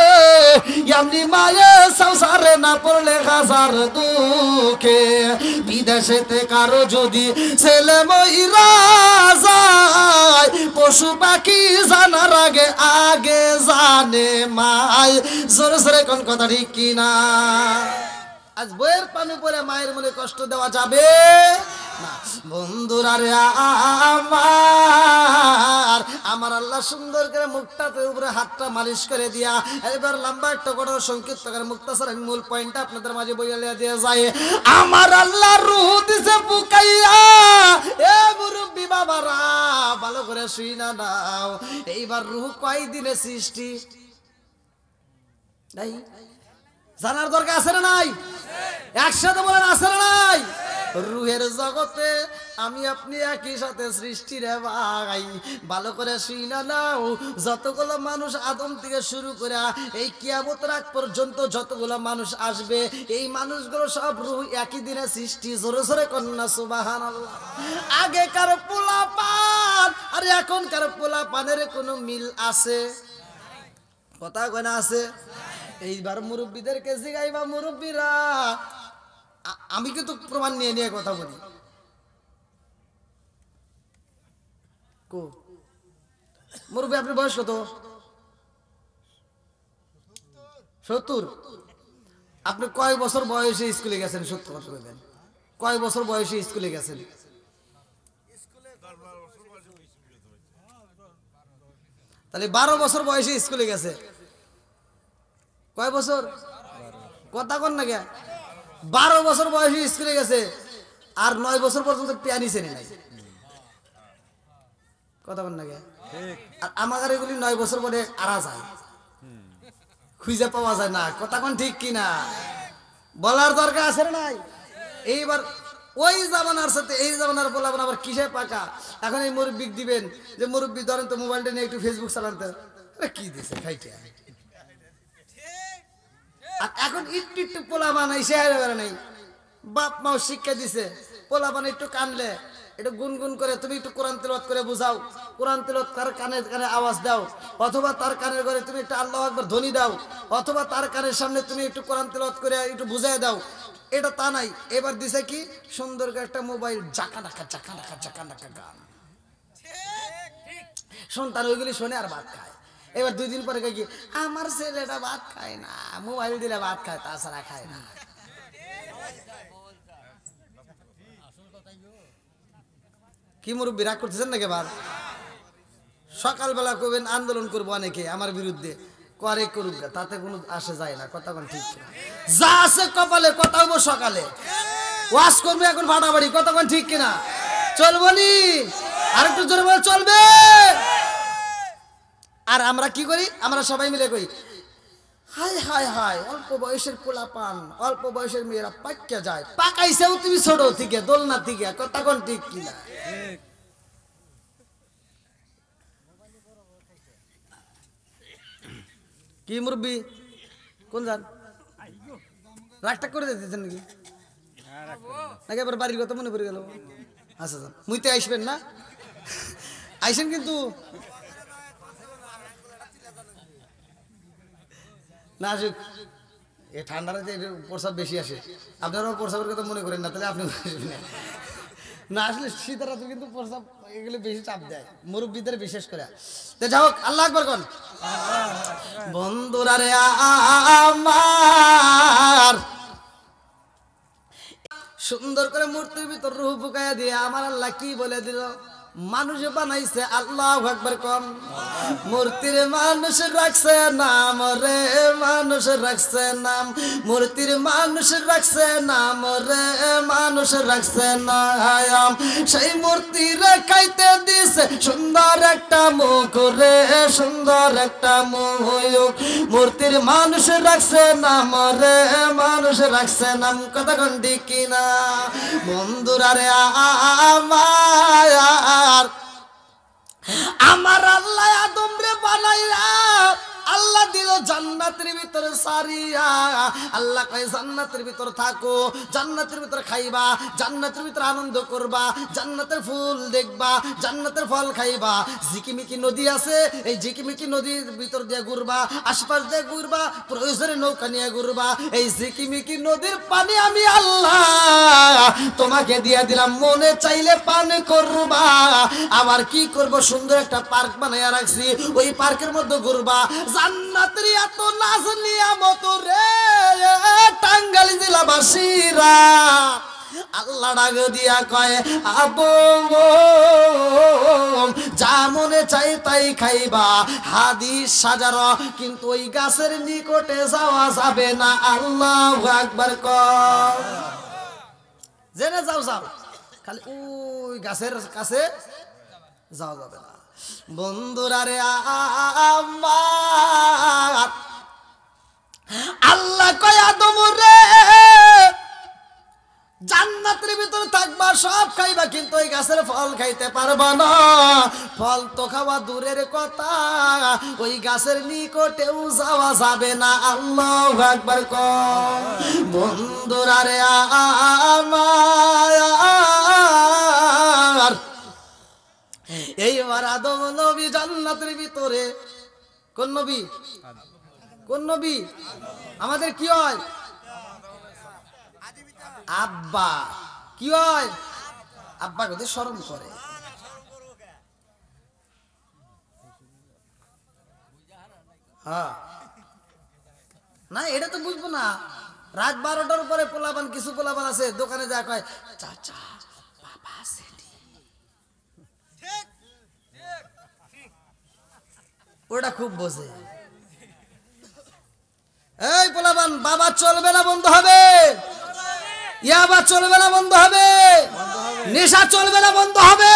A: এমনি মায়ে সংসারে না পড়লে হাজার দুঃখে। বিদেশেতে কারো যদি ছেলে মইরা যায়, পশু পাখি জানার আগে আগে জানে মায়। জোরে জোরে কোন কথা ঠিক কিনা? আজ বইয়ের পানি পরে মায়ের মনে কষ্ট দেওয়া যাবে না। বন্ধুরা রে আমার আল্লাহ সুন্দর করে মুখটাতে উপরে হাতটা মালিশ করে দিয়া, এবার লম্বা একটা কথা সংক্ষিপ্ত করে মুক্তাসার আমি মূল পয়েন্টটা আপনাদের মাঝে বইয়া দিয়ে যায়। আমার আল্লাহ রূহ দিছে বুকাইয়া, এ মুরব্বি বাবারা ভালো করে শুই না নাও। এইবার রূহ কয় দিনে সৃষ্টি নাই জানার দরকার আছে না নাই? একসাথে বলেন আছে না নাই? রুহের জগতে আমি আপনি একই সাথে সৃষ্টি রে ভাই, ভালো করে শুই না নাও। যতগুলো মানুষ আদম থেকে শুরু করে এই কিয়ামত রাত পর্যন্ত যতগুলো মানুষ আসবে, এই মানুষগুলো সব রুহ একই দিনে সৃষ্টি। জোরে জোরে কন্যা সুবহানাল্লাহ। আগেকার পোলা পান আর এখনকার পোলা পানের কোনো মিল আছে? কথা কয় না আছে? এইবার মুরব্বীদেরকে জিগাইবা, মুরব্বীরা আমি কিন্তু প্রমাণ নিয়ে নিয়ে কথা বলি। কো মুরব্বী আপনার বয়স কত? 70। আপনি কয় বছর বয়সে স্কুলে গেছেন? 70 কথা বলবেন। কয় বছর বয়সে স্কুলে গেছেন? তাহলে 12 বছর বয়সে স্কুলে গেছে। কয় বছর? কথা কন না কে? 12 বছর বয়সে স্কুলে গেছে, আর 9 বছর পর্যন্ত পিয়ানি চেনে নাই। কথা কন না কে? আর আমাদের এগুলি 9 বছর পরে আরা যায়, খুঁজে পাওয়া যায় না। কথা কন ঠিক কিনা? বলার দরকার আছে না নাই? এইবার ওই জামানার সাথে এই জামানার বলাবেন আবার কিসে পাকা। এখন এই মুরব্বি দিবেন যে মুরব্বি ধরেন তো মোবাইলটা নিয়ে একটু ফেসবুক চালাতে, কি দিছে খাইতে। আর এখন একটু একটু পোলা বানাইছে নাই, বাপ মাও শিক্ষা দিছে। পোলা বানাই একটু কানলে একটু গুনগুন করে তুমি একটু কোরআন তেলাওয়াত করে বুঝাও, কোরআন তেলাওয়াত তার কানে কানে আওয়াজ দাও, অথবা তার কানের ঘরে তুমি একটু আল্লাহু আকবার ধ্বনি দাও, অথবা তার কানের সামনে তুমি একটু কোরআন তেলাওয়াত করে একটু বুঝাই দাও। এটা তা নাই, এবার দিছে কি সুন্দর করে একটা মোবাইল, জাকা ডাকা গান। সন্তান ওইগুলি শোনে আর ভাত খায়। এবার 2 দিন পরে কি আমার ছেলেটা ভাত খায় না, মোবাইল দিলে ভাত খায়, তাছাড়া খায় না। কি মুরব্বী রাগ করতেছেন নাকি? এবার সকালবেলা কবেন আন্দোলন করবো অনেকে আমার বিরুদ্ধে, করে করুক, তাতে কোনো আসে যায় না। কথা কোন ঠিক কিনা? যা আছে কপালে কথা হবো সকালে, ওয়াশ করবে এখন ফাটাফাটি। কথা কোন ঠিক কিনা? চলবো নি? আরেকটু জোরে বলে চলবে। আর আমরা কি করি? আমরা সবাই মিলে করি হাই হাই হাই, অল্প বয়সের পোলা পান, অল্প বয়সের মেয়েরা পাক্কা যায়। পাকাইছেও তুমি ছোট থেকে, দোলনা থেকে। কথা কোন ঠিক কিনা? কি মুরব্বী কোন যান? রাগটা করে দিতেছেন নাকি নাকি এবার বাড়ির কথা মনে পড়ে গেল? আচ্ছা আচ্ছা, মুইতে আসবেন না, আইসেন কিন্তু না আসুক। এ ঠান্ডাতে প্রসাব বেশি আসে, আপনারাও প্রসাবের কথা মনে করেন না, তাহলে আপনি না আসলে শীতের রাতে কিন্তু প্রসাব এগুলো বেশি চাপ দেয় মুরব্বীদের বিশেষ করে। তো যাই হোক, আল্লাহ আকবার কোন বন্ধুরা রে আমার, সুন্দর করে মূর্তির ভিতর রূহ ফুকাইয়া দিয়ে আমার আল্লাহ কি বলে দিল? মানুষ বানাইছে, আল্লাহু আকবার কোন। মূর্তির মানুষ রাখছে নাম রে, মানুষ রাখছে নাম, মূর্তির মানুষ রাখছে নাম রে, মানুষ রাখছে নাম। সেই মূর্তির খাইতে দিছে সুন্দর একটা মুখ রে, সুন্দর একটা মুখ। মূর্তির মানুষ রাখছে নাম রে, মানুষ রাখছে নাম। কথা কোন ঠিক কিনা বন্ধুরা রে আমার আল্লাহ আদম রে বানাইয়া আল্লাহ দিল জান্নাতের ভিতরে সারিয়া। আল্লাহ কয় জান্নাতের ভিতর থাকো, জান্নাতের ভিতর খাইবা, জান্নাতের ভিতর আনন্দ করবা, জান্নাতের ফুল দেখবা, জান্নাতের ফল খাইবা। ঝিকিমিকি নদী আছে, এই ঝিকিমিকি নদীর ভিতর দিয়ে ঘুরবা, আশপাশ দিয়ে ঘুরবা, প্রয়োজনে নৌকা নিয়ে ঘুরবা। এই ঝিকিমিকি নদীর পানি আমি আল্লাহ তোমাকে দিয়ে দিলাম, মনে চাইলে পান করবা। আবার কি করব, সুন্দর একটা পার্ক বানাইয়া রাখছি, ওই পার্কের মধ্যে ঘুরবা। জান্নাতের এত নাজ নিয়ামত রে টাঙ্গাইল জেলাবাসীরা, আল্লাহ ডাক দিয়া কয় আবো যা মনে চাই তাই খাইবা, হাদিস সাজার, কিন্তু ওই গাছের নিকটে যাওয়া যাবে না। আল্লাহু আকবার কর। জেনে যাও যাও, খালি ওই গাছের কাছে যাওয়া যাবে না। বন্ধুরা রে আমার আল্লাহ কয় আদম রে জান্নাতের ভিতর থাকবা, সব খাইবা, কিন্তু ওই গাছের ফল খাইতে পারবা না। ফল তো খাওয়া দূরের কথা, ওই গাছের নিকটেও যাওয়া যাবে না। আল্লাহু আকবার কর। বন্ধুরা রে আমার এইবার আদম নবী জান্নাতের ভিতরে, কোন নবী? কোন নবী? আমাদের কি হয়? আব্বা। কি হয়? আব্বা কথা শরম করে। হ্যাঁ না, এটা তো বুঝবো না। রাত 12টার পরে পোলাপান, কিছু পোলাপান আছে দোকানে যা কয় চাচা বাবা সেটি, ওটা খুব বোঝে। এই পোলাপান, বাবা চলবে না, বন্ধ হবে। ইয়াবা চলবে না, বন্ধ হবে। নেশা চলবে না, বন্ধ হবে।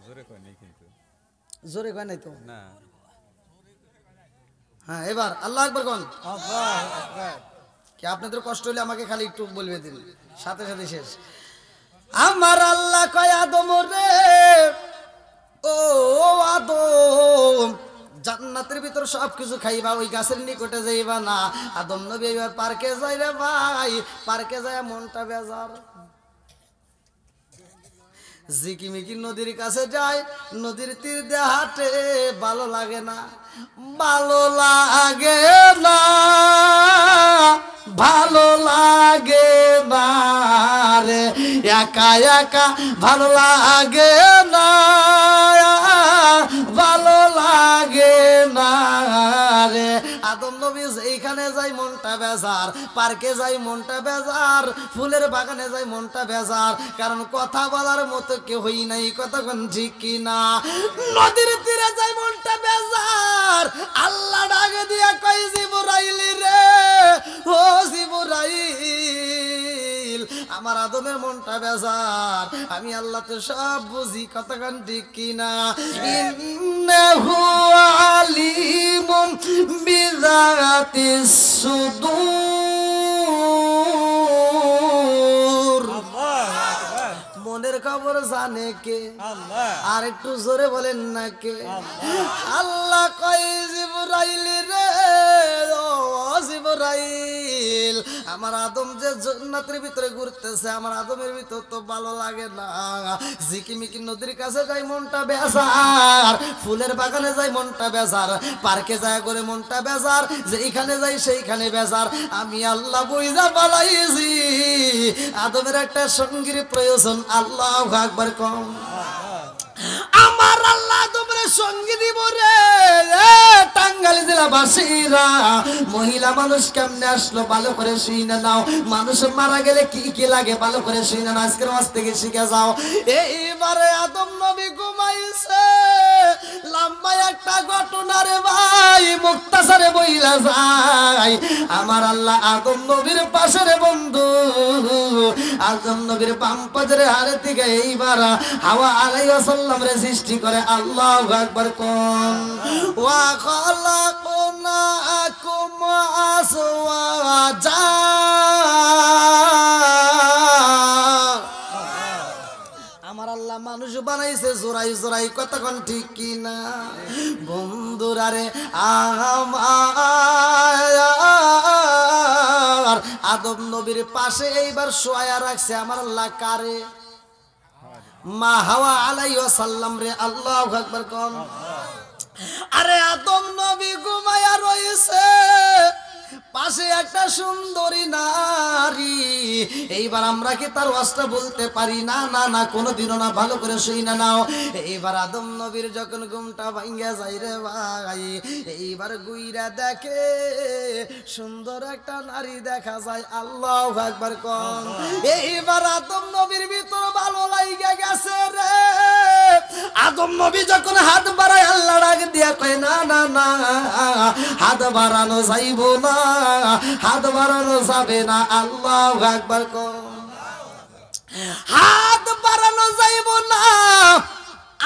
B: জোরে কয় নাই কিন্তু,
A: জোরে কয় নাই তো
B: না।
A: হ্যাঁ এবার আল্লাহ আকবার কোন। কি আপনাদের কষ্ট হলে আমাকে খালি একটু বলবে দিন, সাথে সাথে শেষ। আমার আল্লাহ কয় আদম রে, ও আদম জান্নাতের ভিতর সবকিছু খাইবা, ওই গাছের নিকটে যাইবা না। আদম নবী এবার পার্কে যাই রে ভাই, পার্কে যায় মনটা বেজার। ঝিকিমিকি নদীর কাছে যায়, নদীর তীর দিয়ে হাঁটে, ভালো লাগে না, ভালো লাগে না, ভালো লাগে না রে, একা একা ভালো লাগে না, ভালো লাগে না রে। আদম নবী এইখানে যাই মনটা বেজার, পার্কে যাই মনটা বেজার, ফুলের বাগানে যাই মনটা বেজার, কারণ কথা বলার মতো কেউ হই নাই। কতক্ষণ ঠিক কিনা? নদীর তীরে যাই মনটা বেজার। আল্লাহ ডাকে দিয়া কই জিবরাইল রে, ও জিবরাইল আমার আদমের মনটা বেজার, আমি আল্লাহ তো সব বুঝি। কতক্ষণ ঠিক কিনা? ইন্নাহু আলিমুম বিযাতিস সুদূর। মনের খবর জানে কে? আর একটু জোরে বলেন না কে? আল্লাহ কয় জিবরাইল রে, ও জিবরাইল, আমার আদম যে জান্নাতের ভিতরে ঘুরতেছে, আমার আদমের ভিতর তো ভালো লাগে না। ঝিকিমিকি নদীর কাছে যাই মনটা বেজার, ফুলের বাগানে যাই মনটা বেজার, পার্কে যায় করে মনটা বেজার, যেইখানে যাই সেইখানে বেজার। আমি আল্লাহ বুঝা পালাইছি আদমের একটা সঙ্গীর প্রয়োজন। আল্লাহু আকবার কম। আমার আল্লাহ তোমরা সঙ্গী দিব রে। টাঙ্গাইল জেলা বাসীরা, মহিলা মানুষ কেমনে আসলো ভালো করে শুনে নাও। মানুষ মারা গেলে কি কি লাগে ভালো করে শুনে নাও, আজকের মাস থেকে শিখে যাও। এইবারে আদম নবী ঘুমাইছে, লম্বা একটা ঘটনা রে ভাই, মুক্তাসারে বইলা যায়। আমার আল্লাহ আদম নবীর পাশে রে বন্ধু, আদম নবীর বাম পাজের হাড়ে থেকে এইবার হাওয়া আলাইহিস সালাম রে সৃষ্টি করে। আল্লাহু আকবার কোন। ওয়া খালাকনাকুম আসওয়াজা, আমার আল্লাহ মানুষ বানাইছে জোড়াই জোড়াই, কতক্ষণ ঠিক কিনা বন্ধুরা রে। আমার আদম নবীর পাশে এইবার শোয়া রাখছে আমার আল্লাহ কারে, মা হাওয়া আলাইহিস সালাম রে। আল্লাহু আকবার কোন। আরে আদম নবী ঘুমায়া রইছে, পাশে একটা সুন্দরী নারী। এইবার আমরা কি তার ওয়াজটা বলতে পারি? না না না, কোনোদিনও না। ভালো করে শুই না নাও। এইবার আদম নবীর যখন ঘুমটা ভাঙ্গা যায় রে ভাই, এইবার গুইরা দেখে সুন্দর একটা নারী দেখা যায়। আল্লাহু আকবার কোন। এইবার আদম নবীর ভিতর ভালো লাগা গেছে রে। আদম নবী যখন হাত বাড়ায় আল্লাহ ডাক দিয়া কয় না না না, হাত বাড়ানো যাইব না, হাত বাড়ানো যাবে না। আল্লাহু আকবার কোন। হাত বাড়ানো যাইব না।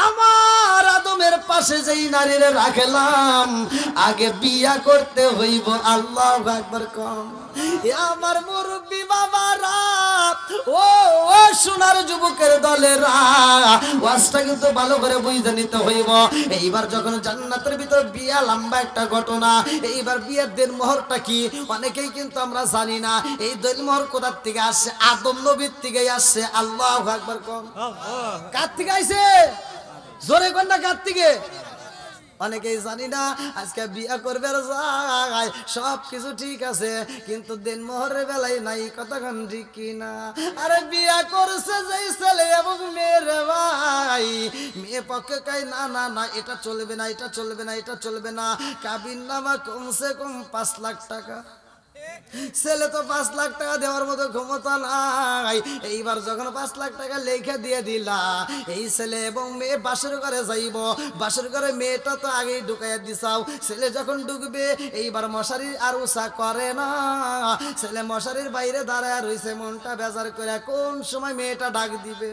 A: আমার আদমের পাশে যেই নারীরে রাখলাম, আগে বিয়া করতে হইব। আল্লাহু আকবার কোন। আমার মুরব্বি বাবারা, ও ও সোনার যুবকের দলেরা, ওয়াজটা কিন্তু ভালো করে বুঝে নিতে হইব। এইবার যখন জান্নাতের ভিতর বিয়া, লম্বা একটা ঘটনা। এইবার বিয়ের দেনমোহরটা কি অনেকেই কিন্তু আমরা জানি না। এই দেনমোহর কোথার থেকে আসছে? আদম নবীর থেকে আসছে। আল্লাহু আকবার কোন। কার থেকে আইছে? জোরে কোন না, কার থেকে? অনেকেই জানি না। আজকে বিয়া করবে আর যায়, সব কিছু ঠিক আছে, কিন্তু দেনমোহরের বেলায় নাই। কতক্ষণ ঠিক কিনা? আরে বিয়া করছে যেই ছেলে এবং মেয়ের ভাই, মেয়ে পক্ষে কয় না না না, এটা চলবে না, এটা চলবে না, এটা চলবে না। কাবিন নামা কমসে কম 5 লাখ টাকা। ছেলে তো 5 লাখ টাকা দেওয়ার মতো ক্ষমতা নাই। এইবার যখন 5 লাখ টাকা লেখা দিয়ে দিলা, এই ছেলে এবং মেয়ে বাসর ঘরে যাইব। বাসর ঘরে মেয়েটা তো আগেই ঢুকাইয়া দিছাও। ছেলে যখন ঢুকবে, এইবার মশারি আর উষা করে না। ছেলে মশারির বাইরে দাঁড়ায় রইছে মনটা বেজার করে, কোন সময় মেয়েটা ডাক দিবে।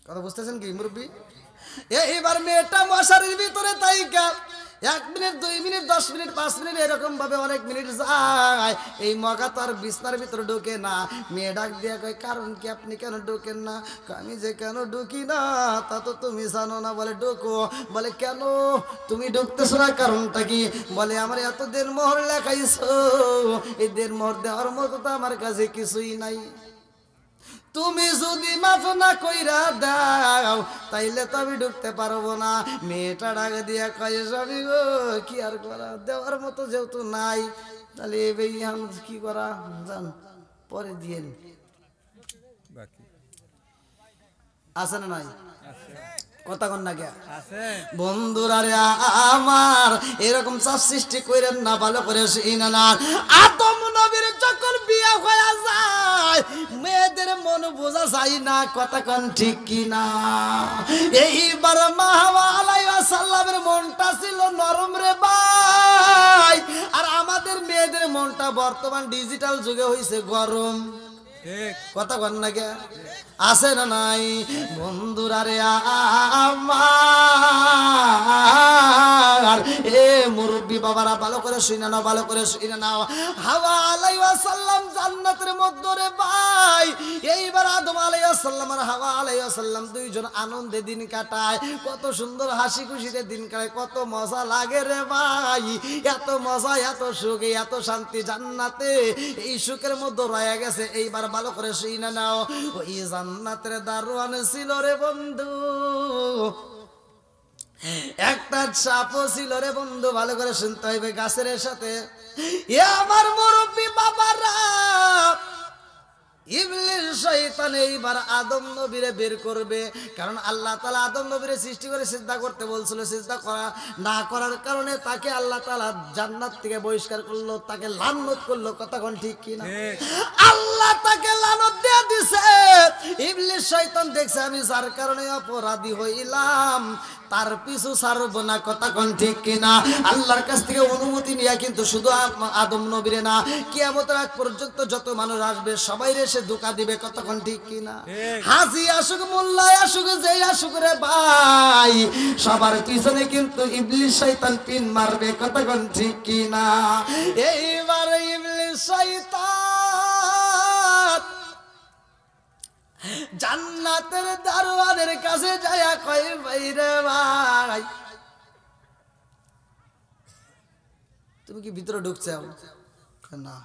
A: কথা বুঝতেছেন কি মুরব্বী? এইবার মেয়েটা মশারির ভিতরে তাইকা 1 মিনিট 2 মিনিট 10 মিনিট 5 মিনিট এরকম ভাবে অনেক মিনিট যায়। এই মগা তো আর বিছনার ভিতরে ঢোকে না। মেয়ে ডাক দিয়া কয়, কারণ কি, আপনি কেন ঢোকেন না? আমি যে কেন ঢুকি না তা তো তুমি জানো না। বলে ঢোকো। বলে কেন তুমি ঢুকতেছো না, কারণটা কি? বলে আমার এত দেনমোহর লেখাইছো, এই দেনমোহর দেওয়ার মতো তো আমার কাছে কিছুই নাই। তুমি যদি মাফ না কইরা দাও তাইলে তো আমি ঢুকতে পারবো না। মেয়েটা ডাক দিয়া কয়, স্বামী গো কি আর করা, দেওয়ার মতো যেহেতু নাই, তাহলে কি করা জান, পরে দিয়ে আছে না নাই? কথা কন না কে বন্ধুরা রে আমার, এরকম চাপ সৃষ্টি করেন না, ভালো করে শুইনা না। আদম নবীর যখন বিয়া হয়ে যায়, মেয়েদের মন বোঝা যায় না। কথা কন ঠিক কিনা? এইবার মা হাওয়া আলাইহিস সালামের মনটা ছিল নরম রে ভাই, আর আমাদের মেয়েদের মনটা বর্তমান ডিজিটাল যুগে হইছে গরম। কথা কন না কে? আছে না নাই? বন্ধুরা রে আমার, এ মুরব্বি বাবা বাবারা ভালো করে শুনে নাও, ভালো করে শুনে নাও। হাওয়া আলাইহিস সালাম জান্নাতের মধ্যে রে ভাই, এইবার আদম আলাইহিস সালাম আর হাওয়া আলাইহিস সালাম দুইজন আনন্দে দিন কাটায়, কত সুন্দর হাসি খুশিতে দিন কাটায়, কত মজা লাগে রে ভাই, এত মজা, এত সুখ, এত শান্তি জান্নাতে, এই সুখের মধ্যে রয়ে গেছে। এইবার ভালো করে শুনে নাও, ওই জান্নাতের দারোয়ান ছিল রে বন্ধু, একটা সাপও ছিল রে বন্ধু, ভালো করে শুনতে হইবে গাছের সাথে। এ আমার মুরব্বী বাবারা, ইবলিস শয়তান এইবার আদম নবীরে বের করবে, কারণ আল্লাহ তাআলা আদম নবীরে সৃষ্টি করে সিজদা করতে বলছিল, সিজদা করা না করার কারণে তাকে আল্লাহ তাআলা জান্নাত থেকে বহিষ্কার করলো, তাকে লানত করলো। কথা কোন ঠিক কি না? আল্লাহ তাকে লানত দিয়ে দিছে। ইবলিস শয়তান দেখছে আমি যার কারণে অপরাধী হইলাম, তার পিছু ছাড়ব না। কথা কোন ঠিক কি না? আল্লাহর কাছ থেকে অনুমতি নিয়ে কিন্তু শুধু আদম নবীরে না, কিয়ামতের আগ পর্যন্ত যত মানুষ আসবে সবাই সে ধোঁকা দিবে। কতক্ষণ ঠিক কিনা? হাজি আসুক, মোল্লাই আসুক, যেই আসুক রে ভাই, সবার পিছনে কিন্তু ইবলিস শয়তান পিন মারবে। কতক্ষণ ঠিক কিনা? এইবার ইবলিস শয়তান জান্নাতের দারোয়ানের কাছে যায়, কই ভাই রে ভাই, তুমি কি ভিতরে ঢুকছো না?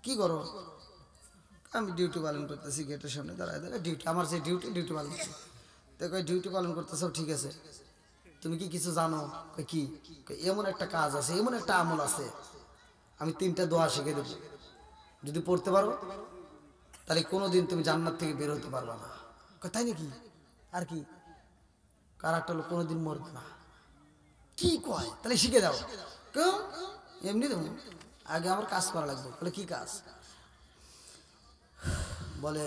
A: কি করো? আমি ডিউটি পালন করতেছি, গেটের সামনে দাঁড়ায় দাঁড়ায় ডিউটি, আমার যে ডিউটি পালন করছি। তো কই ডিউটি পালন করতেছ, ঠিক আছে, তুমি কি কিছু জানো? কই কি? এমন একটা কাজ আছে, এমন একটা আমল আছে, আমি 3টা দোয়া শিখে দেবো, যদি পড়তে পারো তাহলে কোনোদিন তুমি জান্নাত থেকে বের হতে পারবে না। তাই নাকি? আর কি? কার একটা লোক কোনোদিন মরবে না। কি কয়? তাহলে শিখে দাও। কেউ এমনি দেবো, আগে আমার কাজ করা লাগবে। বলে কি কাজ? বলে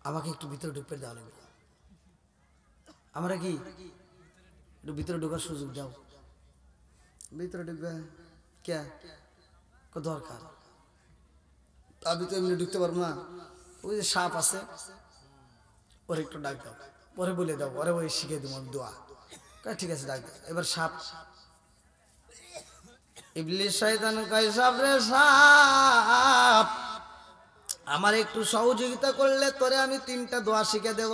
A: আমাকে একটু ভিতরে ঢুকতে দেওয়া লাগবে। আমরা কি একটু ভিতরে ঢোকার সুযোগ দাও। ভিতরে ঢুকবে কে? দরকার, আমি তো এমনি ঢুকতে পারবো না। ওই যে সাপ আছে, ওর একটু ডাক দাও, পরে বলে দাও, ওরে ওই শিখে দেবো দোয়া। ঠিক আছে, ডাক দাও। এবার সাপ, ইবলিস শয়তান কয়, সাপ রে সাপ, আমার একটু সহযোগিতা করলে তোরে আমি 3টা দোয়া শিখে দেব।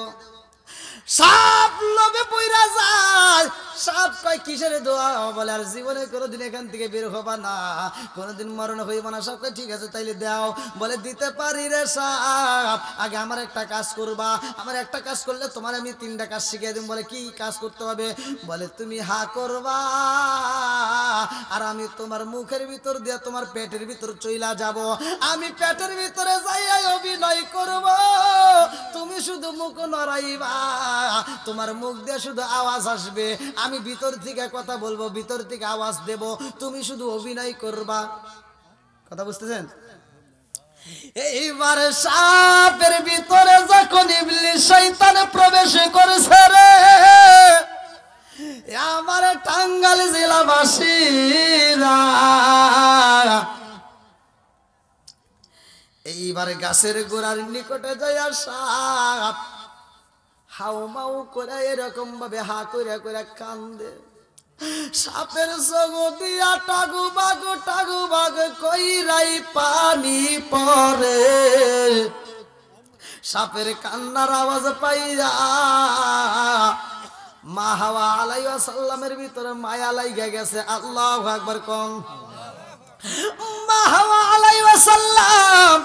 A: সাপ লোভে পইরা যায়। সাপ কয় কিসের দোয়া? বলে আর জীবনে কোনোদিন এখান থেকে বের হবা না, কোনোদিন মরণ হইব না। সাপ কয় ঠিক আছে তাইলে দাও। বলে দিতে পারি রে সাপ, আগে আমার একটা কাজ করবা, আমার একটা কাজ করলে তোমার আমি 3টা কাজ শিখিয়ে দেব। বলে কি কাজ করতে হবে? বলে তুমি হা করবা, আর আমি তোমার মুখের ভিতর দিয়ে তোমার পেটের ভিতর চইলা যাব, আমি পেটের ভিতরে যাইয়া অভিনয় করব, তুমি শুধু মুখ নড়াইবা, তোমার মুখ দিয়ে শুধু আওয়াজ আসবে, আমি ভিতর থেকে কথা বলবো, ভিতর থেকে আওয়াজ দেব, তুমি শুধু অভিনয় করবা। কথা বুঝতেছেন? এইবার সাপের ভিতরে যখন ইবলিস শয়তান প্রবেশ করেছে রে, আমার টাঙ্গাইল জেলাবাসীরা, এইবার গাছের গোড়ার নিকটে যায় সাপ হাউমাউ করে এরকম ভাবে হা করে করে কান্দে। সাপের জগতিয়া টাগু বাগ কইরাই পানি পরে। সাপের কান্নার আওয়াজ পাইয়া মা হাওয়া আলাইহিস সালামের ভিতরে মায়া লাইগা গেছে। আল্লাহু আকবার কোন। মা হাওয়া আলাইহিস সালাম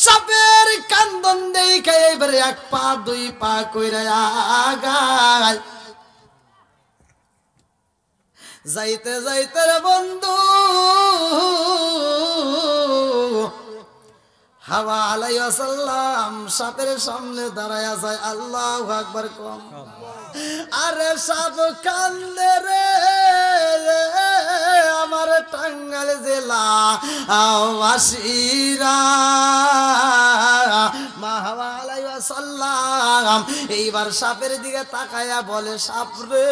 A: সাপের কান্দন দেখে এবারে 1 পা 2 পা কইরা আগায়। যাইতে যাইতে রে বন্ধু হাওয়া আলাইহিস সালাম সাপের সামনে দাঁড়ায়া যায়। আল্লাহু আকবার কোন। আরে সাপ কান্দে রে আমার টাঙ্গাইল জেলা বাসীরা। মা হাওয়া আলাইহিস ওয়াসাল্লাম এইবার সাপের দিকে তাকায়া বলে, সাপ রে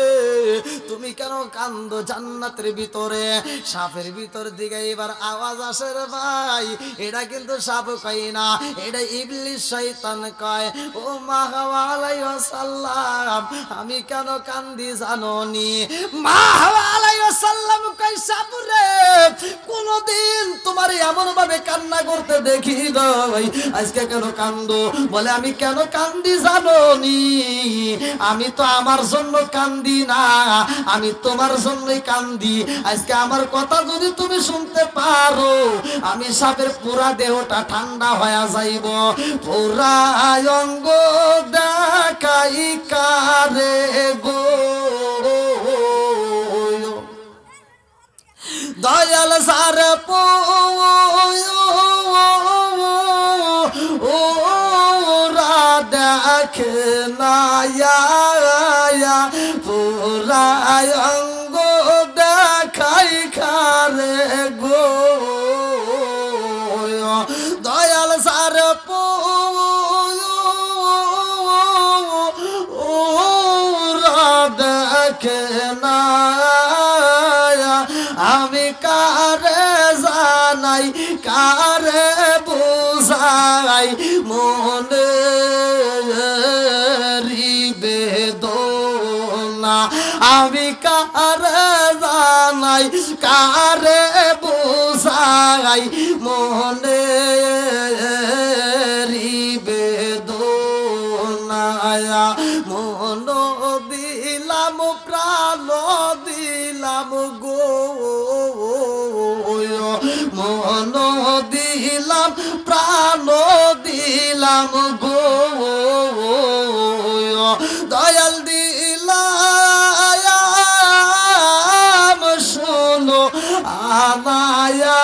A: তুমি কেন কান্দো জান্নাতের ভিতরে? সাপের ভিতর দিকে এবার আওয়াজ আসে রে ভাই, এটা কিন্তু সাপ কয় না, এটা ইবলিস শয়তান কয়। ও মা হাওয়া আলাইহিস সালাম আমি কেন কান্দি জানোনি? মা হাওয়া আলাইহিস সালাম কয়, সাপ রে কোনদিন তোমার এমন ভাবে কান্না করতে দেখি নাই, আজকে কেন কান্দো? বলে আমি কেন কান্দি জানোনি? আমি তো আমার জন্য কান্দি না, আমি তোমার জন্যই কান্দি। আজকে আমার কথা যদি তুমি শুনতে পারো, আমি সাপের পুরা দেহটা ঠান্ডা হয়ে যাইব, পুরা অঙ্গ দেখাই কারে গো দয়াল সার ওরা দেখে না পুরা অঙ্গ দেখাই খারে গো দয়াল সার ওরা দেখে না আমি কারে জানাই কারে বুঝাই মনে বেদনা, আমি কারে জানাই কারে বুঝাই মনে বেদনা, মন দিলাম প্রাণ দিলাম গো মন দিলাম প্রাণ দিলাম গো দয়াল দিলাম শোনো আমায়া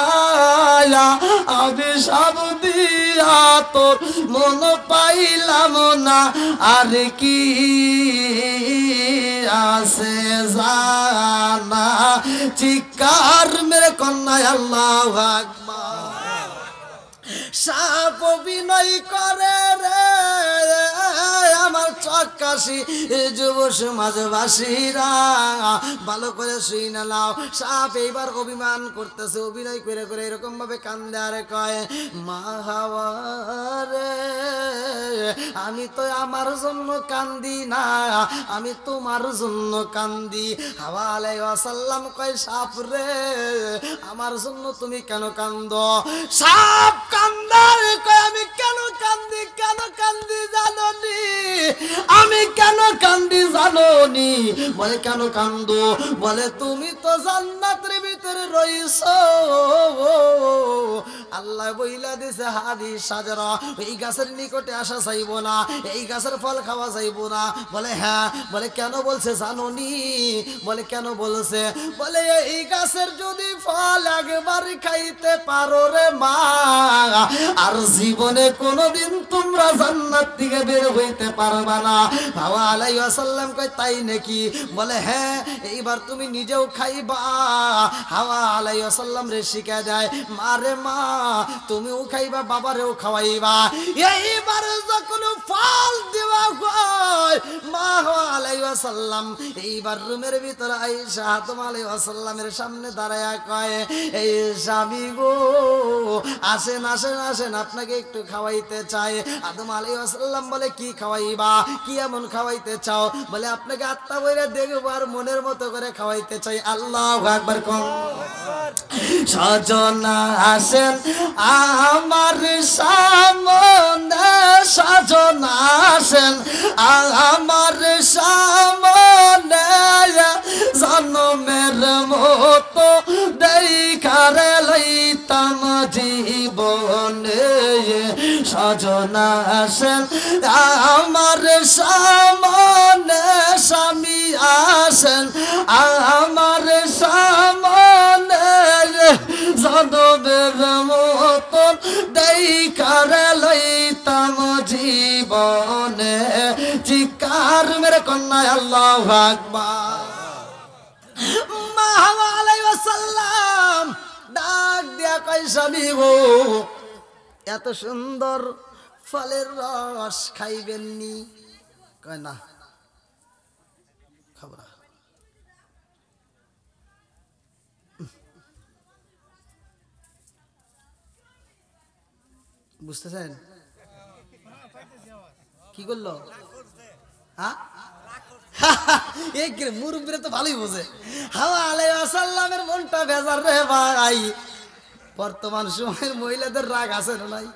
A: আমি সব দিয়া তোর মন পাইলাম না, আর কি আছে জানা? চিৎকার মেরে কন্যায় আল্লাহু আকবার। সাপ অভিনয় করে রে আমার চক্কাশি যুব সমাজবাসীরা, ভালো করে শুই না নাও। সাপ এইবার অভিমান করতেছে, অভিনয় করে করে এরকম ভাবে কান্দে আর কয়, মা হাওয়া রে আমি তো আমার জন্য কান্দি না, আমি তোমার জন্য কান্দি। হাওয়া আলাইহিস সালাম কয়, সাপ রে আমার জন্য তুমি কেন কান্দো? সাপ কান্দার কয়, আমি কেন কান্দি জানোনি? আমি কেন কান্দি জানোনি? বলে কেন কান্দো? বলে তুমি তো জান্নাতের ভিতরে রইছো, আল্লাহ বইলা দিছে হাদিস সাজরা, এই গাছের নিকটে আসা যাইব না, এই গাছের ফল খাওয়া যাইব না। বলে হ্যাঁ। বলে কেন বলছে জানোনি? বলে কেন বলছে? বলে এই গাছের যদি ফল একবার খাইতে পারো রে মা, আর জীবনে কোনোদিন তোমরা জান্নাত থেকে বের হইতে পারবা না। হাওয়া আলাইহিস সালাম কয়, তাই নাকি? বলে হ্যাঁ, এইবার তুমি নিজেও খাইবা। হাওয়া আলাইহিস সালাম রে শিখা দেয়, মা রে মা তুমিও খাইবা, বাবারেও খাওয়াইবা। এইবার যখন ফল দেওয়া হয়, মা হাওয়া আলাইহিস সালাম এইবার রুমের ভিতরে আয়েশা আদম আলাইহিস সালামের সামনে দাঁড়ায়া কয়, এই স্বামী গো আসেন আসেন আসেন, আপনাকে একটু খাওয়াইতে চাই। আদম আলাইহিস সালাম বলে, কি খাওয়াইবা? কি এমন খাওয়াইতে চাও? বলে আপনাকে আত্মা বইরা দেখবো আর মনের মতো করে খাওয়াইতে চাই। আল্লাহু আকবার কোন সজনা আসেন আমার সামনে, সজনা আসেন আমার সামনে, জন্মের মতো দেখারে লইতাম জীবনে। সজনা আসেন আমার সামনে, স্বামী আসেন আমার সামনে, জন্মের মতন দেখারে লইতাম জীবনে। চিৎকার মেরে কন্যায় আল্লাহু আকবার। মা হাওয়া আলাইহিস সালাম ডাক দিয়া কয়, স্বামী গো এত সুন্দর ফলের রস খাইবেন নি? কয় না, খাবো না। বুঝতেছেন কি করলো? এই মুরব্বীরা তো ভালোই বোঝে। হাওয়া আলাইহিস সালামের মনটা বেজার রে ভাই। বর্তমান সময়ের মহিলাদের রাগ আছে না নাই?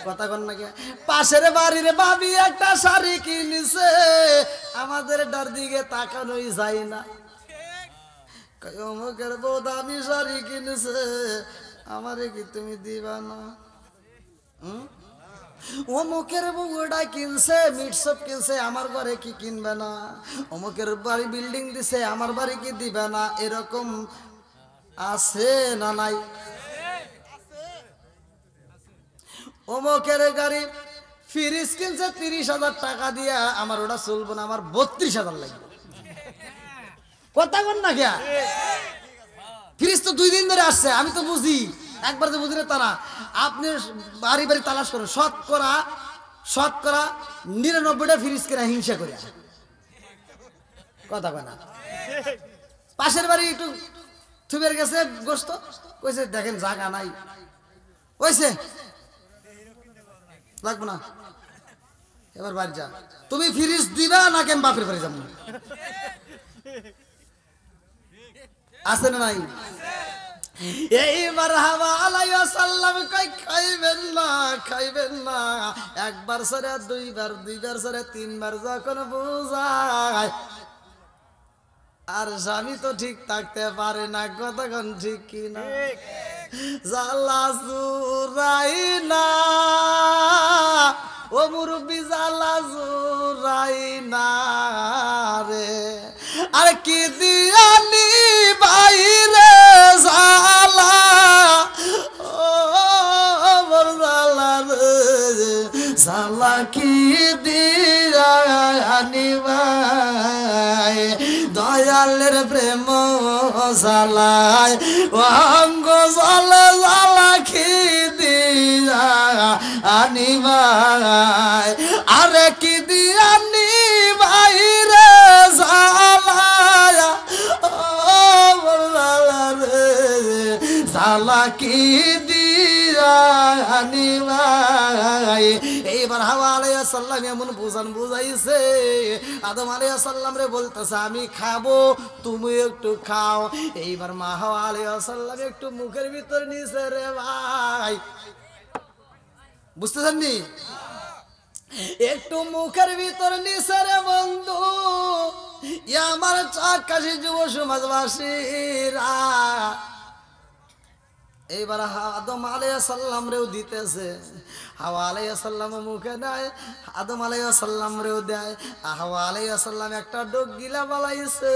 A: কথা কন না কে? পাশের বাড়ির ভাবি একটা শাড়ি কিনেছে, আমাদের ডার দিকে তাকানোই যায় না। অমুকের বউ দামি শাড়ি কিনেছে, আমারে কি তুমি দিবা না? অমুকের বউ ওটা কিনছে, মিটসপ কিনছে, আমার ঘরে কি কিনবে না? অমুকের বাড়ি বিল্ডিং দিছে, আমার বাড়ি কি দিবে না? এরকম আছে না নাই? অমুকের গাড়ি ফ্রিজ কিনছে 30,000 টাকা দিয়া, আমার ওটা চলবো না, আমার 32,000 লাগবে। কথা বল না কে? ফ্রিজ তো 2 দিন ধরে আসছে, আমি তো বুঝি, একবার তো বুঝি না তা না। আপনি বাড়ি বাড়ি তালাশ করেন, শতকরা 99টা ফ্রিজ কেনা হিংসা করে। কথা কয় না? পাশের বাড়ি একটু থুবের গেছে গোস্ত, কইছে দেখেন জায়গা নাই, কইছে লাগবো না, এবার বাড়ি যা। তুমি ফ্রিজ দিবা না কেন বাপের বাড়ি যাবো? আছে না নাই? এইবার হাওয়া আলাইহিস সালাম কই খাইবেন না, খাইবেন না। একবার সরে দুইবার, দুইবার সরে তিনবার যখন বুঝায়, আর স্বামী তো ঠিক থাকতে পারে না। কতক্ষণ ঠিক কিনা? জালা জুরাই না ও মুরব্বি, জালা জুরাই না রে, আর কি দিয়ানি বাইরে জালা, ও বড় জালা রে, জালা কি দিয়ানি ভাই, দয়ালের প্রেম জালায় অঙ্গ জলে জালা কি দিয়া আনি ভাই, আরে কি দিয়া নি ভাই রে জালায়, ও জালা রে, জালা কি দিয়া আনি ভাই। এইবার হাওয়া আলাইহিস সালাম এমন বুঝাইছে, আদম আলাইহিস সালাম রে বলতেছে আমি খাবো, তুমি একটু খাও। এইবার মা হাওয়া আলাইহিস সালাম একটু মুখের ভিতর নিছে রে ভাই, বুঝতেছেন নি? একটু মুখের ভিতর নিছে রে বন্ধু, আমার চাকাশি যুব সমাজবাসীরা। এইবার আদম আলাইহিস সালাম রেও দিতেছে, হাওয়া আলাইহিস সালাম মুখে দেয়, আদম আলাইহিস সালাম রেও দেয়। হাওয়া আলাইহিস সালাম একটা ডোক গিলা বালাইছে,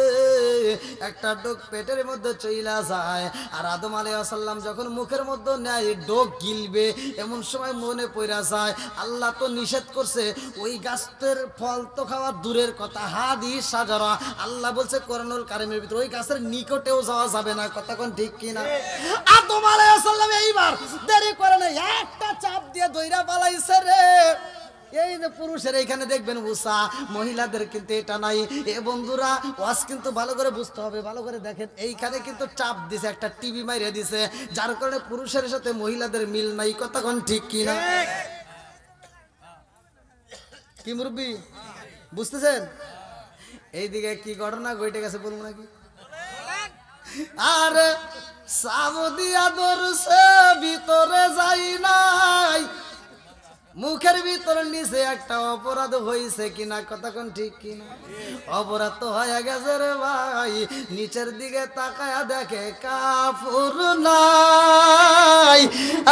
A: একটা ডোক পেটের মধ্যে চইলা যায়। আর আদম আলাইহিস সালাম যখন মুখের মধ্যে নেয় ডোক গিলবে, এমন সময় মনে পড়া যায় আল্লাহ তো নিষেধ করছে ওই গাছের ফল তো খাওয়া দূরের কথা, হাদিস সাজারা, আল্লাহ বলছে কোরআনুল কারীমের ভিতরে ওই গাছের নিকটেও যাওয়া যাবে না। কথা কোন ঠিক কিনা? আদম আলাইহিস সালাম এইবার দেরি করে না, একটা চাপ দিয়ে দইরা পালাইছে রে। এই যে পুরুষের এইখানে দেখবেন উষা, মহিলাদের কিন্তু এটা নাই। এ বন্ধুরা ওয়াজ কিন্তু ভালো করে বুঝতে হবে, ভালো করে দেখেন। এইখানে কিন্তু চাপ দিছে, একটা টিভি মাইরে দিছে, যার কারণে পুরুষের সাথে মহিলাদের মিল নাই। কথা কোন ঠিক কিনা? কি মুরব্বি বুঝতেছেন? এইদিকে কি ঘটনা ঘটে গেছে বলবো নাকি? আর সামুদিয়া দরছে ভিতরে যাই নাই, মুখের ভিতর নিচে একটা অপরাধ হয়েছে কিনা? কথা কোন ঠিক কিনা? অপরাধ তো হয়ে গেছে রে ভাই। নিচের দিকে তাকায়া দেখে কাপড় নাই,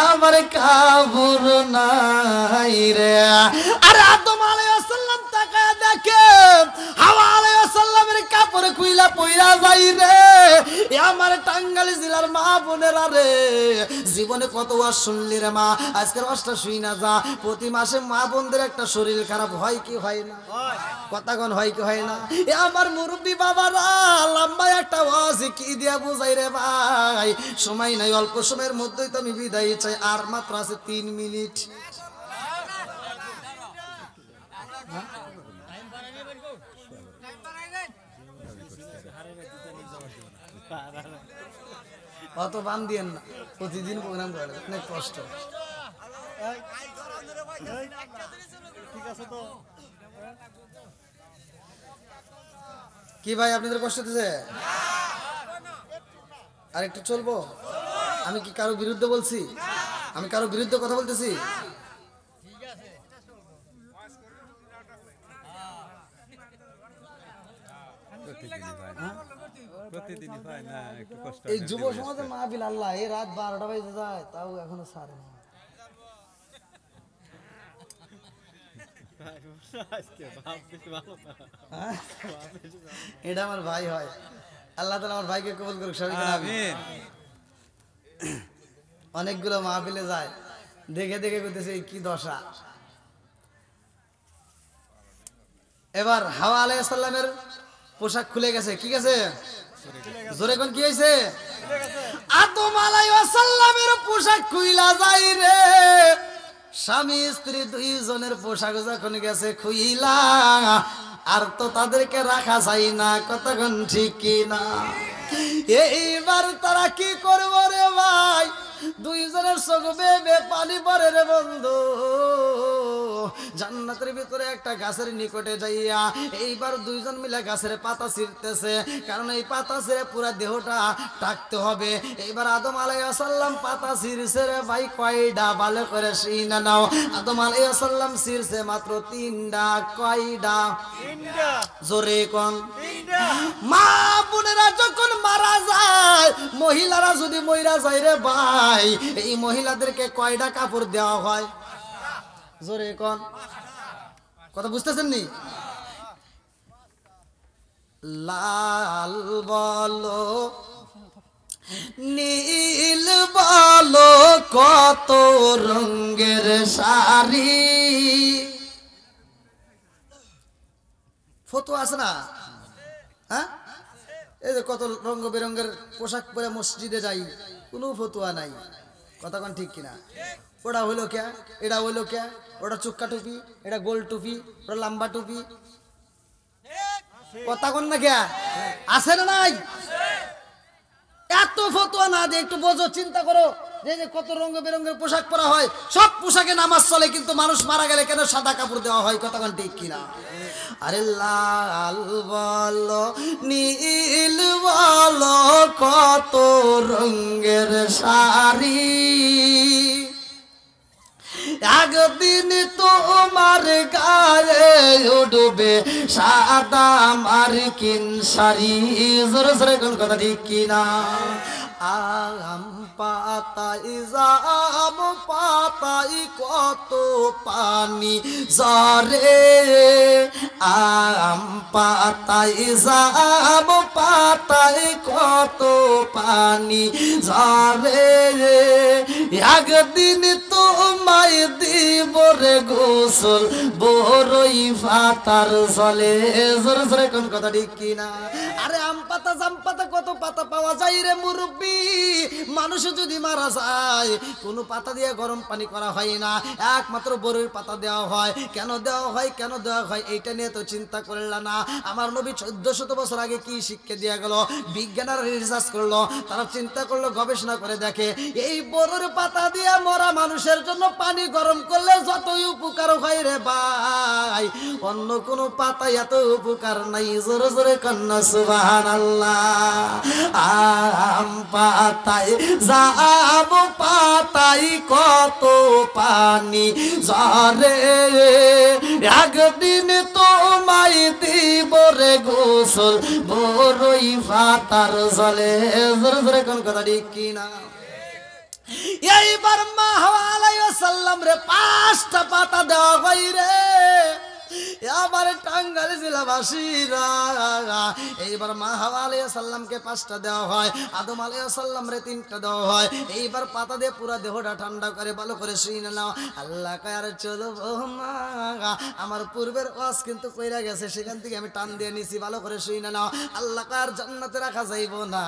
A: আমার কাপড় নাই রে। আরে আদম আলাইহিস সালাম তাকায়া দেখে হাওয়া আলাইহিস সালামের কাপড় খুইলা পইরা যাই রে। আমার টাঙ্গাইল জেলার মা বোনেরা রে, জীবনে কত ওয়াজ শুনলি রে মা, আজকের ওয়াজটা শুই না যা। প্রতি মাসে মা বোনদের একটা শরীর খারাপ হয় কি হয় না? কথা কোন হয় কি হয় না? এ আমার মুরব্বী বাবারা, লম্বা একটা ওয়াজ কি দিয়া বুঝাই রে ভাই। সময় নাই, অল্প সময়ের মধ্যেই তো আমি বিদায় চাই, আর মাত্র আছে 3 মিনিট। অত বান দিয়েন না, প্রতিদিন প্রোগ্রাম করে অনেক কষ্ট। কি ভাই আপনাদের কষ্ট হতেছে? আর একটু চলবো? আমি কি কারো বিরুদ্ধে বলছি? আমি কারো বিরুদ্ধে কথা বলতেছি?
B: প্রতিদিনই পায় না, একটু কষ্ট।
A: এই যুব সমাজের মাহফিল আল্লাহ, এই রাত 12টা বাজে যায় তাও এখনো ছাড়ে না। হ্যাঁ? এটা আমার ভাই হয়, আল্লাহ তাআলা আমার ভাইকে কবুল করুক, সবাই বলেন আমিন। অনেকগুলো মাহফিলে যায়, দেখে দেখে করতেছে এই কি দশা। এবার হাওয়া আলাইহিস সালামের পোশাক খুলে গেছে, কি গেছে? জোরে কোন কি হয়েছে? আদম আলাইহিস সালামের পোশাক খুইলা যায় রে, স্বামী স্ত্রী দুইজনের পোশাক যখন গেছে খুইলা, আর তো তাদেরকে রাখা যায় না, কতক্ষণ ঠিক কি না? এইবার তারা কি করবো রে ভাই? দুইজনের চোখ বেয়ে পানি পড়ে রে বন্ধু। জান্নাতের ভিতরে একটা গাছের নিকটে যাইয়া এইবার দুইজন মিলে গাছের পাতা ছিঁড়তেছে, কারণ এই পাতা ছিঁড়ে পুরা দেহটা টাকতে হবে। এইবার আদম আলাইহিস সালাম পাতা ছিঁড়ছে রে ভাই, কয়টা ভালো করে শুনে নাও। আদম আলাইহিস সালাম ছিঁড়ছে মাত্র 3টা। কয়টা? 3টা। জোরে কোন? 3টা। মা বোনেরা যখন মারা যায়, মহিলারা যদি মইরা যায় রে ভাই, এই মহিলাদেরকে কয়টা কাপড় দেওয়া হয়? জোরে কোন? কথা বুঝতেছেন নি? লাল বলো নীল বলো কত রঙের শাড়ি, ফটো আছে না? হ্যাঁ, এই যে কত রঙ বেরঙের পোশাক পরে মসজিদে যাই, কোনো ফতুয়া নাই। কথা কোন ঠিক কিনা? ওটা হইলো কে, এটা হইলো কে, ওটা চুক্কা টুপি, এটা গোল টুপি, ওটা লম্বা টুপি। কথা কোন না কে? আছে না নাই? এত ফতুয়া না দিয়ে একটু বোঝো, চিন্তা করো যে কত রঙ বেরঙের পোশাক পরা হয়। সব পোশাকে নামাজ চলে, কিন্তু মানুষ মারা গেলে কেন সাদা কাপড় দেওয়া হয়? কথা কোন ঠিক কিনা? আরে লাল বলো নীল বলো কত রঙের শাড়ি, একদিন তোমার গায়ে উঠবে সাদা মার্কিন শাড়ি। জোরে জোরে কোন কথা ঠিক কিনা? আম পাতাই জাম পাতাই কত পানি ঝরে, আম পাতাই জাম পাতাই কত পানি ঝরে, একদিন তোমায় দিব রে গোসল বড়ই পাতার জলে। জোরে জোরে কোন কথা ঠিক কিনা? আরে আম পাতা জাম পাতা কত পাতা পাওয়া যায় রে মুরব্বি। মানুষ যদি মারা যায় কোনো পাতা দিয়ে গরম পানি করা হয় না, একমাত্র বড়ির পাতা দেওয়া হয়। কেন দেওয়া হয়, কেন দেওয়া হয় এইটা নিয়ে তো চিন্তা করলা না। আমার নবী 1400 বছর আগে কি শিক্ষা দিয়ে গেল, বিজ্ঞানীরা রিসার্চ করলো, তারা চিন্তা করলো, গবেষণা করে দেখে এই বড়ির পাতা দিয়ে মরা মানুষের জন্য পানি গরম করলে যতই উপকার হয় রে ভাই, অন্য কোনো পাতায় এত উপকার নাই। জোরে জোরে কন্যা সুবহানাল্লাহ। আম পাতায় জাম পাতায় কত পানি ঝরে, একদিন তোমায় দিব রে গোসল বড়ই পাতার জলে। জোরে জোরে কোন কথা ঠিক কিনা? এইবার মা হাওয়া আলাইহিস সালাম রে 5টা পাতা দেওয়া হয় রে। এবার টাঙ্গাইল জেলাবাসীরা এইবার মা হাওয়া আলাইহিস সালামকে 5টা দেওয়া হয়, আদম আলাইহিস সালাম রে 3টা দেওয়া হয়। এইবার পাতা দিয়ে পুরা দেহটা ঠান্ডা করে ভালো করে শুইনে নাও। আল্লাহ কয় আর চলবো না, আমার পূর্বের ওয়াজ কিন্তু কইরা গেছে, সেখান থেকে আমি টান দিয়ে নিছি, ভালো করে শুইনে নাও। আল্লাহ কয় আর জান্নাতে রাখা যাইব না,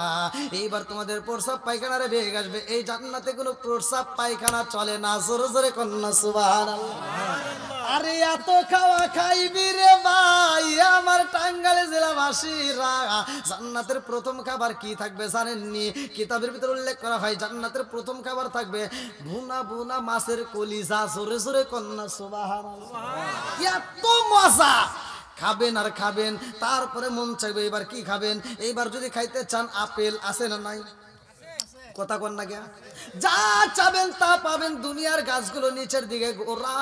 A: এইবার তোমাদের প্রস্রাব পায়খানারে বেগ আসবে। এই জান্নাতে কোনো প্রস্রাব পায়খানা চলে না। জোরে জোরে কন্যা সুবহানাল্লাহ। আরে এত খাওয়া খাইবি রে ভাই আমার টাঙ্গাইল জেলাবাসীরা। জান্নাতের প্রথম খাবার কি থাকবে জানেননি? কিতাবের ভিতরে উল্লেখ করা হয় জান্নাতের প্রথম খাবার থাকবে ভুনা ভুনা মাছের কলিজা। জোরে জোরে কন্যা সুবহানাল্লাহ। এত মজা, খাবেন আর খাবেন, তারপরে মন চাইবে এবার কি খাবেন। এইবার যদি খাইতে চান আপেল আছে না নাই? কথা কন না কে? যা চাবেন তা পাবেন। দুনিয়ার গাছগুলো নিচের দিকে গোড়া,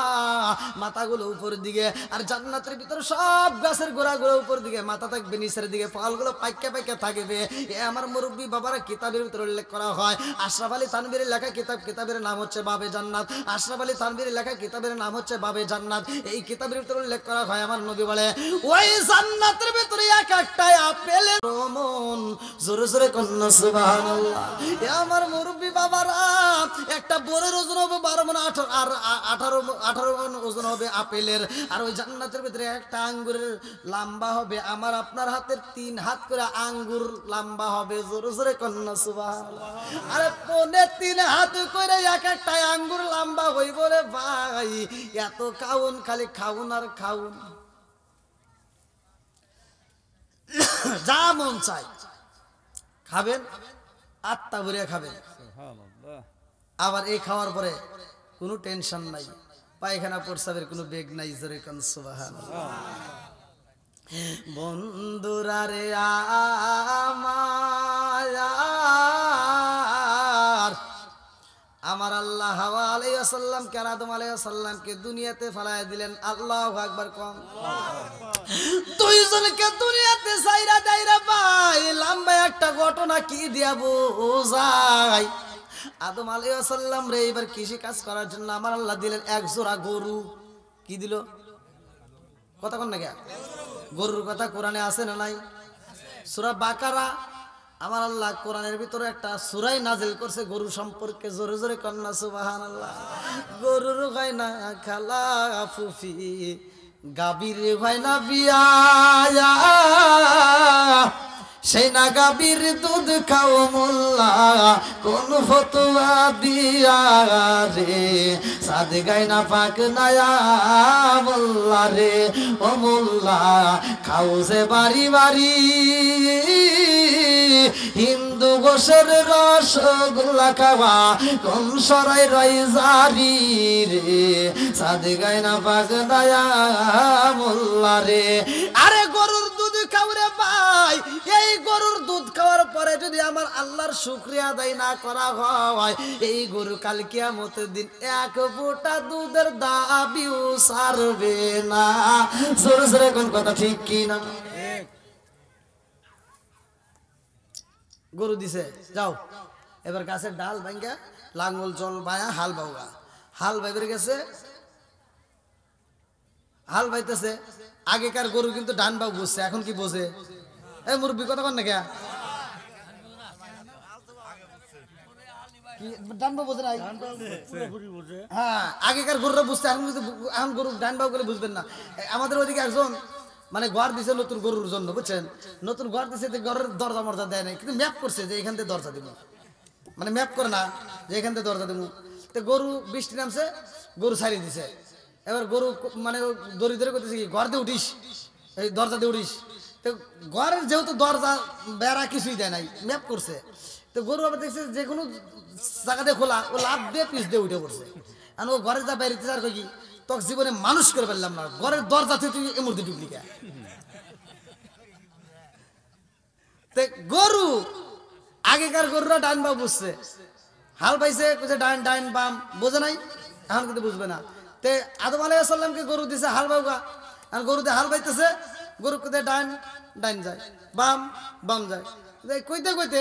A: মাথাগুলো উপরের দিকে, আর জান্নাতের ভিতরে সব গাছের গোড়াগুলো উপর দিকে, মাথা থাকবে নিচের দিকে, ফলগুলো পাইকা পাইকা থাকবে। এ আমার মুরব্বী বাবারা কিতাবের ভিতরে উল্লেখ করা হয়। আশরাফ আলী তানভীরের লেখা কিতাব, কিতাবের নাম হচ্ছে বাবে জান্নাত। আশরাফ আলী তানভীরের লেখা কিতাবের নাম হচ্ছে বাবে জান্নাত। এই কিতাবের ভিতরে উল্লেখ করা হয় আমার নবী বলে ওই জান্নাতের ভিতরে এক একটা আপেলের মন। জোরে জোরে কন্যা সুবহানাল্লাহ। এ আমার মুরব্বী বাবারা, একটা বড়ের ওজন হবে 12 মণ, আর 18 মণ ওজন হবে আপেলের। আর ওই জান্নাতের ভিতরে একটা আঙ্গুরের লম্বা হবে আমার আপনার হাতের 3 হাত করে আঙ্গুর লম্বা হবে। জোরে জোরে কন্যা সুবহানাল্লাহ। আরে 3.5 হাত করে এক একটা আঙ্গুর লম্বা হই বলে ভাই এত খাউন, খালি খাউন আর খাউন। যা মন চাই খাবেন, আত্মা ভরে খাবেন।
B: সুবহানাল্লাহ।
A: আবার এই খাওয়ার পরে কোনো টেনশন নাই, পায়খানা প্রস্রাবের কোনো বেগ নাই। জোরে কোন সুবহানাল্লাহ। বন্ধুরা রে আমার আল্লাহ হাওয়া আলাইহিস সালাম কে আদম আলাইহিস সালামকে দুনিয়াতে ফলায় দিলেন। আল্লাহু আকবার কম। দুইজনকে দুনিয়াতে সাইরা দাইরা ভাই লম্বা একটা ঘটনা কি দিয়া বোঝাই। আদম আলাইহিস সালাম রে এবার কৃষি কাজ করার জন্য আমার আল্লাহ দিলেন এক জোড়া গরু। কি দিল? কথা কোন না কে? গরুর কথা কোরআনে আছে না নাই? সূরা বাকারা আমার আল্লাহ কোরআনের ভিতরে একটা সূরাই নাজিল করছে গরু সম্পর্কে। জোরে জোরে কন্যা সুবহানাল্লাহ। গরুর হয় না খালা ফুফি, গাভীর হয় না বিয়া, সেই না গাভীর দুধ খাও মোল্লা, কোন ফতুয়া দিয়া রে, সাদে গাই না পাক নায়া মোল্লা রে। ও মোল্লা খাও যে বাড়ি বাড়ি, হিন্দু গোশের রসগোল্লা খাওয়া কোন সরাই রই জারি রে, সাদে গাই না পাক নায়া মোল্লা রে। আরে গরুর দুধ খাও রে ভাই, এই গরুর দুধ খাওয়ার পরে যদি আমার আল্লাহর শুকরিয়া আদায় না করা হয়, এই গরু কাল কিয়ামতের দিন এক ফোঁটা দুধের দাবিও সারবে না। জোরে জোরে কোন কথা ঠিক কি না? গরু দিছে যাও, এবার গাছের ডাল ভাঙ্গা লাঙ্গল জল বায়া হাল বাউগা। হাল বাইবের গেছে, হাল বাইতেছে। আগেকার গরু কিন্তু ডান বাউ বুঝছে, এখন কি বোঝে? এই মুরব্বী কথা কন না কে? ডান বাউ বোঝে না? হ্যাঁ, আগেকার গরুরা বুঝছে, এখন গরু ডান বাউ করে বুঝবেন না। আমাদের ওইদিকে একজন মানে ঘর দিছে নতুন গরুর জন্য, বুঝছেন? নতুন ঘর দিছে, ঘরের দরজা মরজা দেয় নাই, কিন্তু ম্যাপ করছে যে এখান থেকে দরজা দিব, মানে ম্যাপ করে না যে এখান থেকে দরজা দিব। তো গরু বৃষ্টি নামছে, গরু ছাড়িয়ে দিছে। এবার গরু মানে দড়ি ধরে করতেছে কি, ঘর দিয়ে উঠিস, এই দরজা দিয়ে উঠিস। তো ঘরের যেহেতু দরজা বেড়া কিছুই দেয় নাই, ম্যাপ করছে। তো গরু আবার দেখছে যে কোনো জায়গাতে খোলা, ও লাভ দিয়ে পিস দিয়ে উঠে পড়ছে। আর ও ঘরে যা বেরিয়েছে আর কি, তোকে জীবনে মানুষ করে ফেললাম না, ঘরের দরজা থেকে তুই এ মুহূর্তে ঢুকলি কে? গরু আগেকার গরুরা ডান বাম বুঝছে, হাল পাইছে ডান ডান বাম বোঝে নাই, এখন কিন্তু বুঝবে না। তে আদম আলাইহিস সালামকে গরু দিছে হাল বাউগা, আর গরুতে হাল বাইতেছে, গরু কোথায় ডান ডান যায়, বাম বাম যায়, কইতে কইতে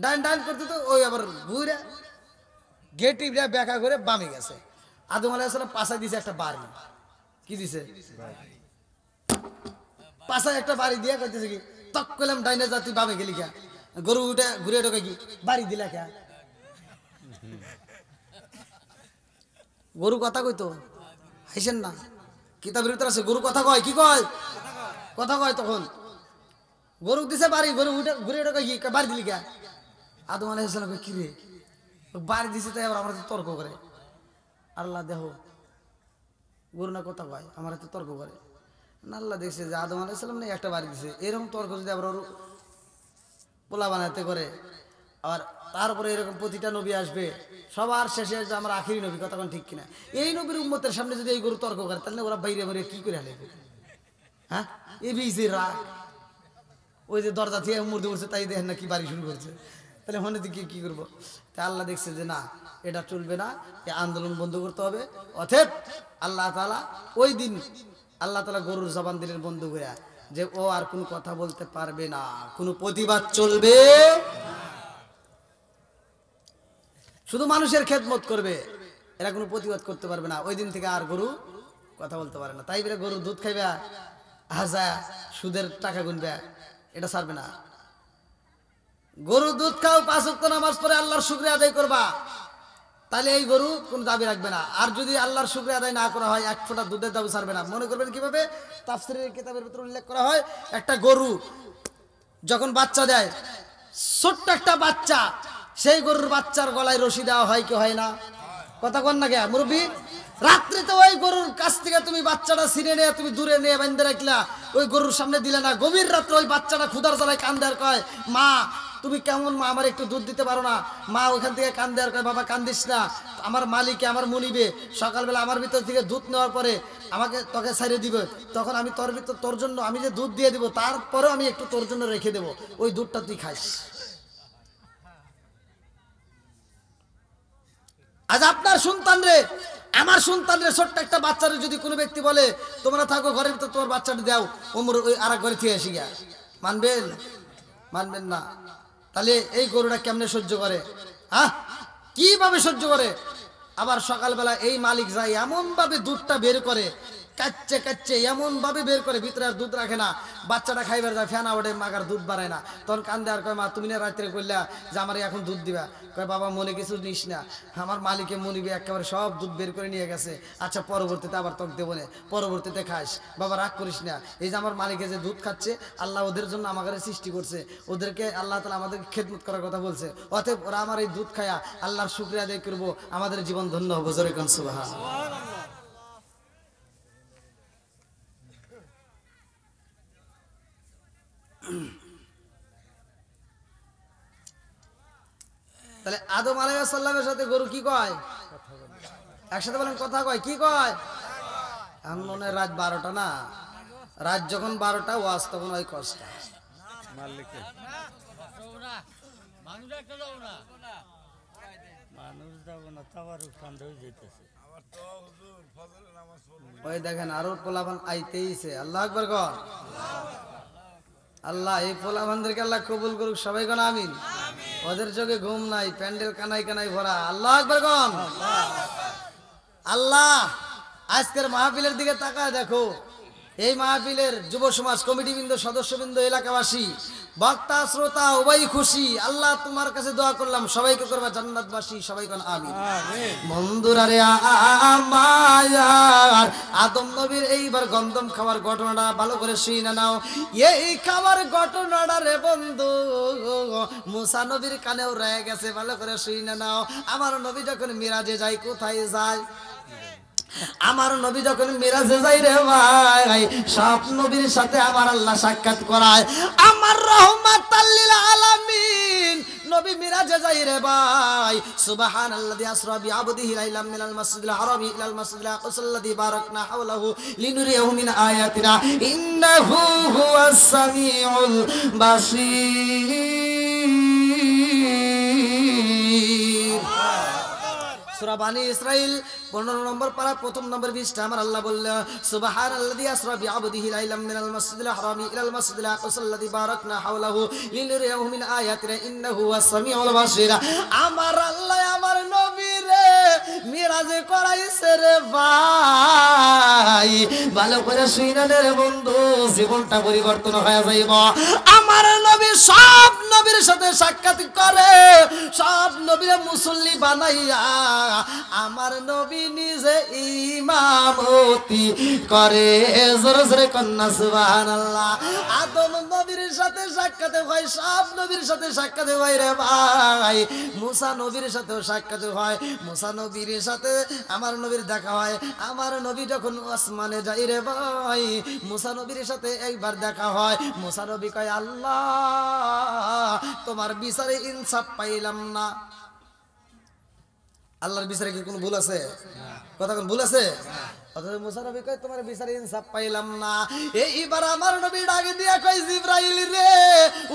A: ডান ডান করতে তো ওই আবার ঘুরে গেটি ব্যাখ্যা করে বামে গেছে। আদম আলাইহিস সালাম পাশায় দিছে একটা বাড়ি। কি দিছে? পাশায় একটা বাড়ি দিয়ে কইতেছে কি, তক কইলাম ডাইনে যা, তুই বামে গেলি কে? গরু উঠে ঘুরে ঢোকে কি বাড়ি দিলা কে? গরু কথা কইতো হাইছেন না, কিতাবের ভিতরে আছে গরু কথা কয়। কি কয়? কথা কয়। তখন গরু দিছে বাড়ি, গরু উঠে ঘুরে ঢোকে কি বাড়ি দিলি কে? আদম আলাইহিস সালাম কই কি রে বাড়ি দিছে, তাই আবার আমরা তর্ক করে। আল্লাহ দেহ গরু না কথা কয়, আমার হাতে তর্ক করে না। আল্লাহ দেখছে যে আদম আলাইহিস সালাম নেই একটা বাড়ি দিছে, এরকম তর্ক যদি আবার ওর পোলা বানাতে করে, আর তারপরে এরকম প্রতিটা নবী আসবে, সবার শেষে আসবে আমার আখিরি নবী, কথা কোন ঠিক কিনা? এই নবীর উম্মতের সামনে যদি এই গরু তর্ক করে, তাহলে ওরা বাইরে বাইরে কি করে হালে? হ্যাঁ, এই বিজের রাগ, ওই যে দরজা থেকে মুর্দি উঠছে তাই দেখেন না কি বাড়ি শুরু করছে, তাহলে মনে দিকে কি করবো? তা আল্লাহ দেখছে যে না, এটা চলবে না, এই আন্দোলন বন্ধ করতে হবে। অতএব আল্লাহ তাআলা ওই দিন আল্লাহ তাআলা গরুর জবান দিলেন বন্ধ করে, যে ও আর কোনো কথা বলতে পারবে না, কোনো প্রতিবাদ চলবে, শুধু মানুষের খেদমত করবে, এরা কোনো প্রতিবাদ করতে পারবে না। ওই দিন থেকে আর গরু কথা বলতে পারে না। তাই বেরে গরু দুধ খাইবে, হাজা সুদের টাকা গুনবে, এটা ছাড়বে না। গরু দুধ খাও, 5 ওয়াক্ত নামাজ পড়ে আল্লাহর শুকরিয়া আদায় করবা, তাহলে এই গরু কোনো দাবি রাখবে না। আর যদি আল্লাহর শুকরিয়া আদায় না করা হয়, 1 ফোঁটা দুধের দাবি ছাড়বে না। মনে করবেন কিভাবে? তাফসীরের কিতাবের ভিতরে উল্লেখ করা হয়, একটা গরু যখন বাচ্চা দেয়, ছোট্ট একটা বাচ্চা, সেই গরুর বাচ্চার গলায় রশি দেওয়া হয় কি হয় না? কথা কন না কে মুরব্বী? রাত্রিতে ওই গরুর কাছ থেকে তুমি বাচ্চাটা ছিঁড়ে নিয়ে তুমি দূরে নিয়ে বেঁধে রাখলা, ওই গরুর সামনে দিলে না, গভীর রাত্রে ওই বাচ্চাটা ক্ষুধার জ্বালায় কান্দে আর কয়, মা তুমি কেমন মা, আমার একটু দুধ দিতে পারো না? মা ওইখান থেকে কান্দে আর কয়, বাবা কান্দিস না, আমার মালিকে আমার মুনিবে সকালবেলা আমার ভিতর থেকে দুধ নেওয়ার পরে আমাকে তোকে ছাড়িয়ে দিবে, তখন আমি তোর ভিতর তোর জন্য আমি যে দুধ দিয়ে দিব, তারপরেও আমি একটু তোর জন্য রেখে দেবো, ওই দুধটা তুই খাইস। আজ আপনার সন্তান রে, আমার সন্তান রে, ছোট্ট একটা বাচ্চারে যদি কোনো ব্যক্তি বলে তোমরা থাকো ঘরের ভিতর, তোমার বাচ্চাটা দাও ওমর ওই আর এক ঘরে থেকে আসি গিয়া, মানবেন? মানবেন না। তাহলে এই গরুটা কেমনে সহ্য করে? হ্যাঁ, কিভাবে সহ্য করে? আবার সকালবেলা এই মালিক যায় এমন ভাবে দুধটা বের করে, কাচ্চে কাচ্চে এমন ভাবে বের করে, ভিতরে আর দুধ রাখে না, বাচ্চাটা খাইবার যায়, ফেনা ওঠে, মাগার দুধ বাড়ায় না, তখন কান্দে আর কয়, মা তুমি না রাত্রে করলা যে আমার এখন দুধ দিবা? কয়, বাবা মনে কিছু নিস না, আমার মালিকে মনিবে একেবারে সব দুধ বের করে নিয়ে গেছে, আচ্ছা পরবর্তীতে আবার তোকে দেবো না, পরবর্তীতে খাস, বাবা রাগ করিস না, এই যে আমার মালিকে যে দুধ খাচ্ছে, আল্লাহ ওদের জন্য আমাদের সৃষ্টি করছে, ওদেরকে আল্লাহ তাআলা আমাদেরকে খেদমত করার কথা বলছে, অতএব ওরা আমার এই দুধ খায়া আল্লাহর শুকরিয়া আদায় করবো, আমাদের জীবন ধন্য হবো। জোরে কোন সুবহানাল্লাহ। তাহলে আদম আলাইহিস সালামের সাথে গরু কি কয়? একসাথে বলেন, কথা কয়, কি কয়? এখন মনে হয় রাত 12টা না, রাত যখন 12টা ওয়াজ তখন ওই কষ্ট
B: মালিকে
A: ওই দেখেন আরো পোলাপান আইতেইছে। আল্লাহ আকবার কর। আল্লাহ এই পোলাপানদেরকে আল্লাহ কবুল করুক, সবাই কোন আমিন। ওদের চোখে ঘুম নাই, প্যান্ডেল কানাই কানাই ভরা। আল্লাহ আকবার কোন। আল্লাহ আজকের মাহফিলের দিকে তাকায় দেখো, এই মাহফিলের যুব সমাজ কমিটিবৃন্দ, সদস্যবৃন্দ, এলাকাবাসী, বক্তা শ্রোতা উভয় খুশি। আল্লাহ তোমার কাছে দোয়া করলাম, সবাইকে করবা জান্নাতবাসী, সবাই কোন আমিন। বন্ধুরা রে আমার, আদম নবীর এইবার গন্ধম খাওয়ার ঘটনাটা ভালো করে শুনে নাও। এই খাওয়ার ঘটনাটা রে বন্ধু মুসা নবীর কানেও রয়ে গেছে, ভালো করে শুনে নাও। আমার নবী যখন মিরাজে যায়, কোথায় যায়? আমার নবী যখন মিরাজে যাই রে ভাই, সব নবীর সাথে আমার আল্লাহ সাক্ষাৎ করায়। আমার রহমাতাল লিল আলামিন নবী মিরাজে যাই রে ভাই। সুবহানাল্লাযী আসরা বিআবদিহি লাইলাম মিনাল মাসজিদিল হারামি ইলাল মাসজিদিল আকসাল্লাযী বারাকনা হাওলাহু লিনুরিয়াহু মিন আয়াতিনা ইন্নাহু হুয়াস সামিউল বাসীর। সূরা বানী ইসরাইল 15 নম্বর পারা 1ম নম্বর 20টা আমার আল্লাহ বললেন, সুবহানাল্লাযী আসরা বিআবদিহি লাইলাম মিনাল মাসজিদিল হারামি ইলাল মাসজিদিল আকসাল্লাযী বারাকনা হাওলাহু লিনুরিয়াহু মিন আয়াতিনা ইন্নাহু হুয়াস সামিউল বাসীর। আমার আল্লাহ আমার নবীরে মিরাজে করাইছে রে ভাই, ভালো করে শুইনা রে বন্ধু, জীবনটা পরিবর্তন হয়ে যাইব। আমার নবী সব নবীর সাথে সাক্ষাৎ করে, সব নবীরে মুসল্লি বানাইয়া আমার নবী নিজে ইমামতি করে। জোরে জোরে কন্যা সুবহানাল্লাহ। আদম নবীর সাথে সাক্ষাৎ হয়, সব নবীর সাথে সাক্ষাৎ হয় রে ভাই। মুসা নবীর সাথেও সাক্ষাৎ হয়, মুসা নবীর সাথে আমার নবীর দেখা হয়। আমার নবী যখন আসমানে যাই রে ভাই, মুসা নবীর সাথে একবার দেখা হয়। মুসা নবী কয়, আল্লাহ তোমার বিচারে ইনসাফ পাইলাম না। আল্লাহর বিচারে কি কোনো ভুল আছে? কথা কোন ভুল আছে? অথচ মুসা নবী কয়, তোমার বিচারে ইনসাফ পাইলাম না। এইবার আমার নবী ডাকে দিয়া কয়, জিবরাইল রে,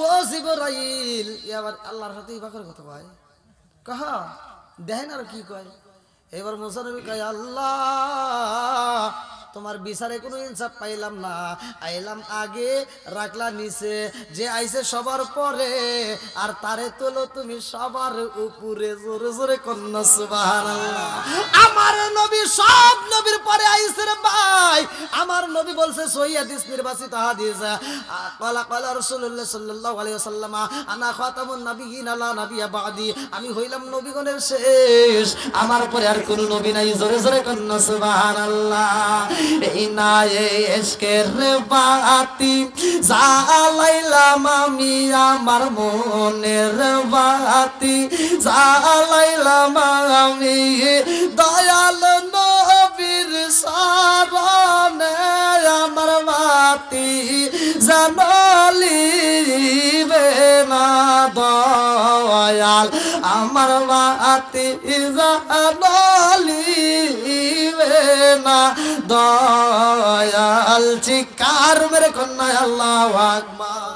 A: ও জিবরাইল। এবার আল্লাহর সাথে ইবাকের কথা কয়, কাহা দেখেন আর কি কয়। এবার মুসা নবী কয়, আল্লাহ তোমার বিচারে কোনো ইনসাফ পাইলাম না। আইলাম আগে, রাখলা নিচে, যে আইছে সবার পরে, আর তারে তোলো তুমি সবার উপরে। জোরে জোরে কন্যা সুবহানাল্লাহ। আমার নবী সব নবীর পরে আইছে রে ভাই। আমার নবী বলছে, সহিহ হাদিস, নির্বাচিত হাদিস, ক্বালা ক্বালা রাসূলুল্লাহ সাল্লাল্লাহু আলাইহি ওয়াসাল্লাম, আনা খাতামুন নাবিয়্যিন লা নাবিয়্যা বা'দি। আমি হইলাম নবীগণের শেষ, আমার পরে আর কোন নবী নাই। জোরে জোরে কন্যা সুবহানাল্লাহ। এই না এশকের বাতি জ্বালাইলাম আমি, আমার মনের বাতি জ্বালাইলাম আমি, দয়াল নবীর শরণে আমার বাতি জানলিবে না দয়াল, আমার বাতি জানলিবে না দয়াল। চিৎকার মেরে কন্যা আল্লাহু আকবার।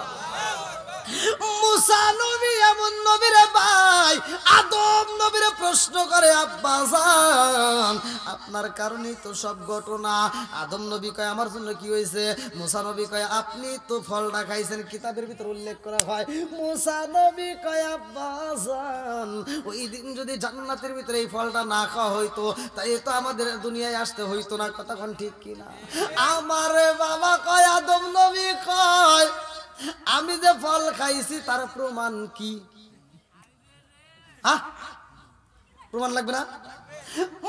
A: মুসা নবী এমন নবী রে ভাই, আদম নবীরে প্রশ্ন করে, আব্বা জান আপনার কারণেই তো সব ঘটনা। আদম নবী কয়, আমার জন্য কি হয়েছে? মুসা নবী কয়, আপনি তো ফলটা খাইছেন, কিতাবের ভিতর উল্লেখ করা হয়। মুসা নবী কয়, আব্বা জান ওই দিন যদি জান্নাতের ভিতরে এই ফলটা না খাওয়া হইতো, তাই তো আমাদের দুনিয়ায় আসতে হইতো না। কথা কোন ঠিক কিনা? আমার বাবা কয়, আদম নবী কয়, আমি যে ফল খাইছি তার প্রমাণ কি? প্রমাণ লাগবে না?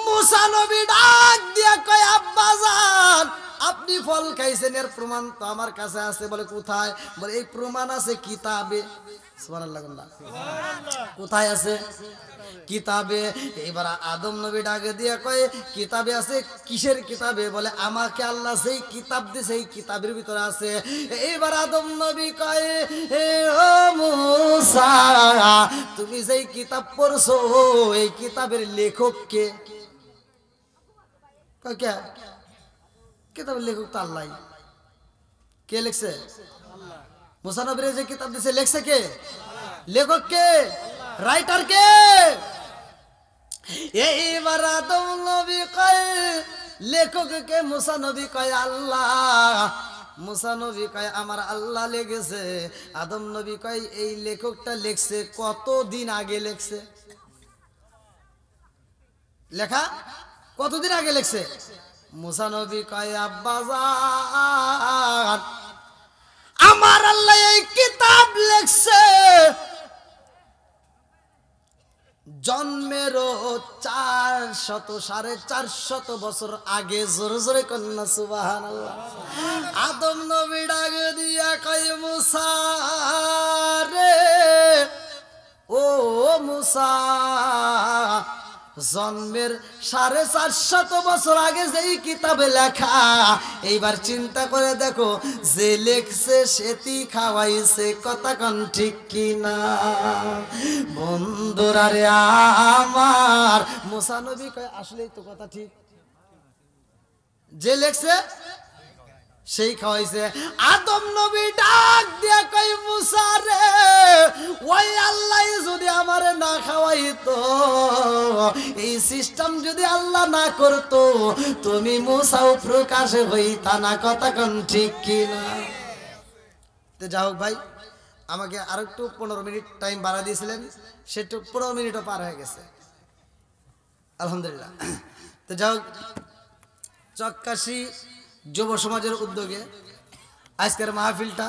A: মুসা নবী ডাক দিয়া কয়, আব্বা জান আপনি ফল খাইছেন, এর প্রমাণ তো আমার কাছে আছে। বলে কোথায়? বলে এই প্রমাণ আছে কিতাবে। সুবহানাল্লাহ। কোথায় আছে? কিতাবে। এবার আদম নবী ডাকে দিয়ে কয়, কিতাবে আছে। কিসের কিতাবে? বলে আমাকে আল্লাহ সেই কিতাব দিয়ে, সেই কিতাবের ভিতরে আছে। এবার আদম নবী কয়, ও মুসা তুমি যেই কিতাব পড়ছো, এই কিতাবের লেখক কে? কয় কে? কিতাবের লেখক তো আল্লাহ। কে লিখছে? মুসা নবীর যে কিতাব দিছে লেখছে কে? লেখক কে? রাইটার কে? এইবার আদম নবী কয়, লেখক কে? মুসা নবী কয়, আল্লাহ। মুসা নবী কয়, আমার আল্লাহ লেগেছে। আদম নবী কয়, এই লেখকটা লেখছে কতদিন আগে লেখছে? লেখা কতদিন আগে লেখছে? মুসা নবী কয়, আব্বা জান আমার আল্লাহ এই কিতাব লেখছে জন্মেরও 400-450 বছর আগে। জোরে জোরে কন্যা সুবহানাল্লাহ। আদম নবী ডাক দিয়া কয়, মুসা রে, ও মুসা জন্মের 450 বছর আগে যেই কিতাবে লেখা, এইবার চিন্তা করে দেখো, যে লেখছে সেটি খাওয়াইছে। কথা কোন ঠিক কিনা বন্ধুরা রে আমার? মুসা নবী কয়, আসলেই তো কথা ঠিক, যে লেখছে সেই খাওয়াইছে। আদম নবী ডাক দিয়া কই, মুসা রে, ওই আল্লাহ যদি আমারে না খাওয়াইতো, এই সিস্টেম যদি আল্লাহ না করতো, তুমি মুসাও প্রকাশে হইতা না। কথা কোন ঠিক কিনা? তো যাই হোক ভাই, আমাকে আর একটু 15 মিনিট টাইম বাড়া দিয়েছিলেন, সেটা 15 মিনিটও পার হয়ে গেছে আলহামদুলিল্লাহ। তো যাই হোক, চক্কাশি যুব সমাজের উদ্যোগে আজকের মাহফিলটা,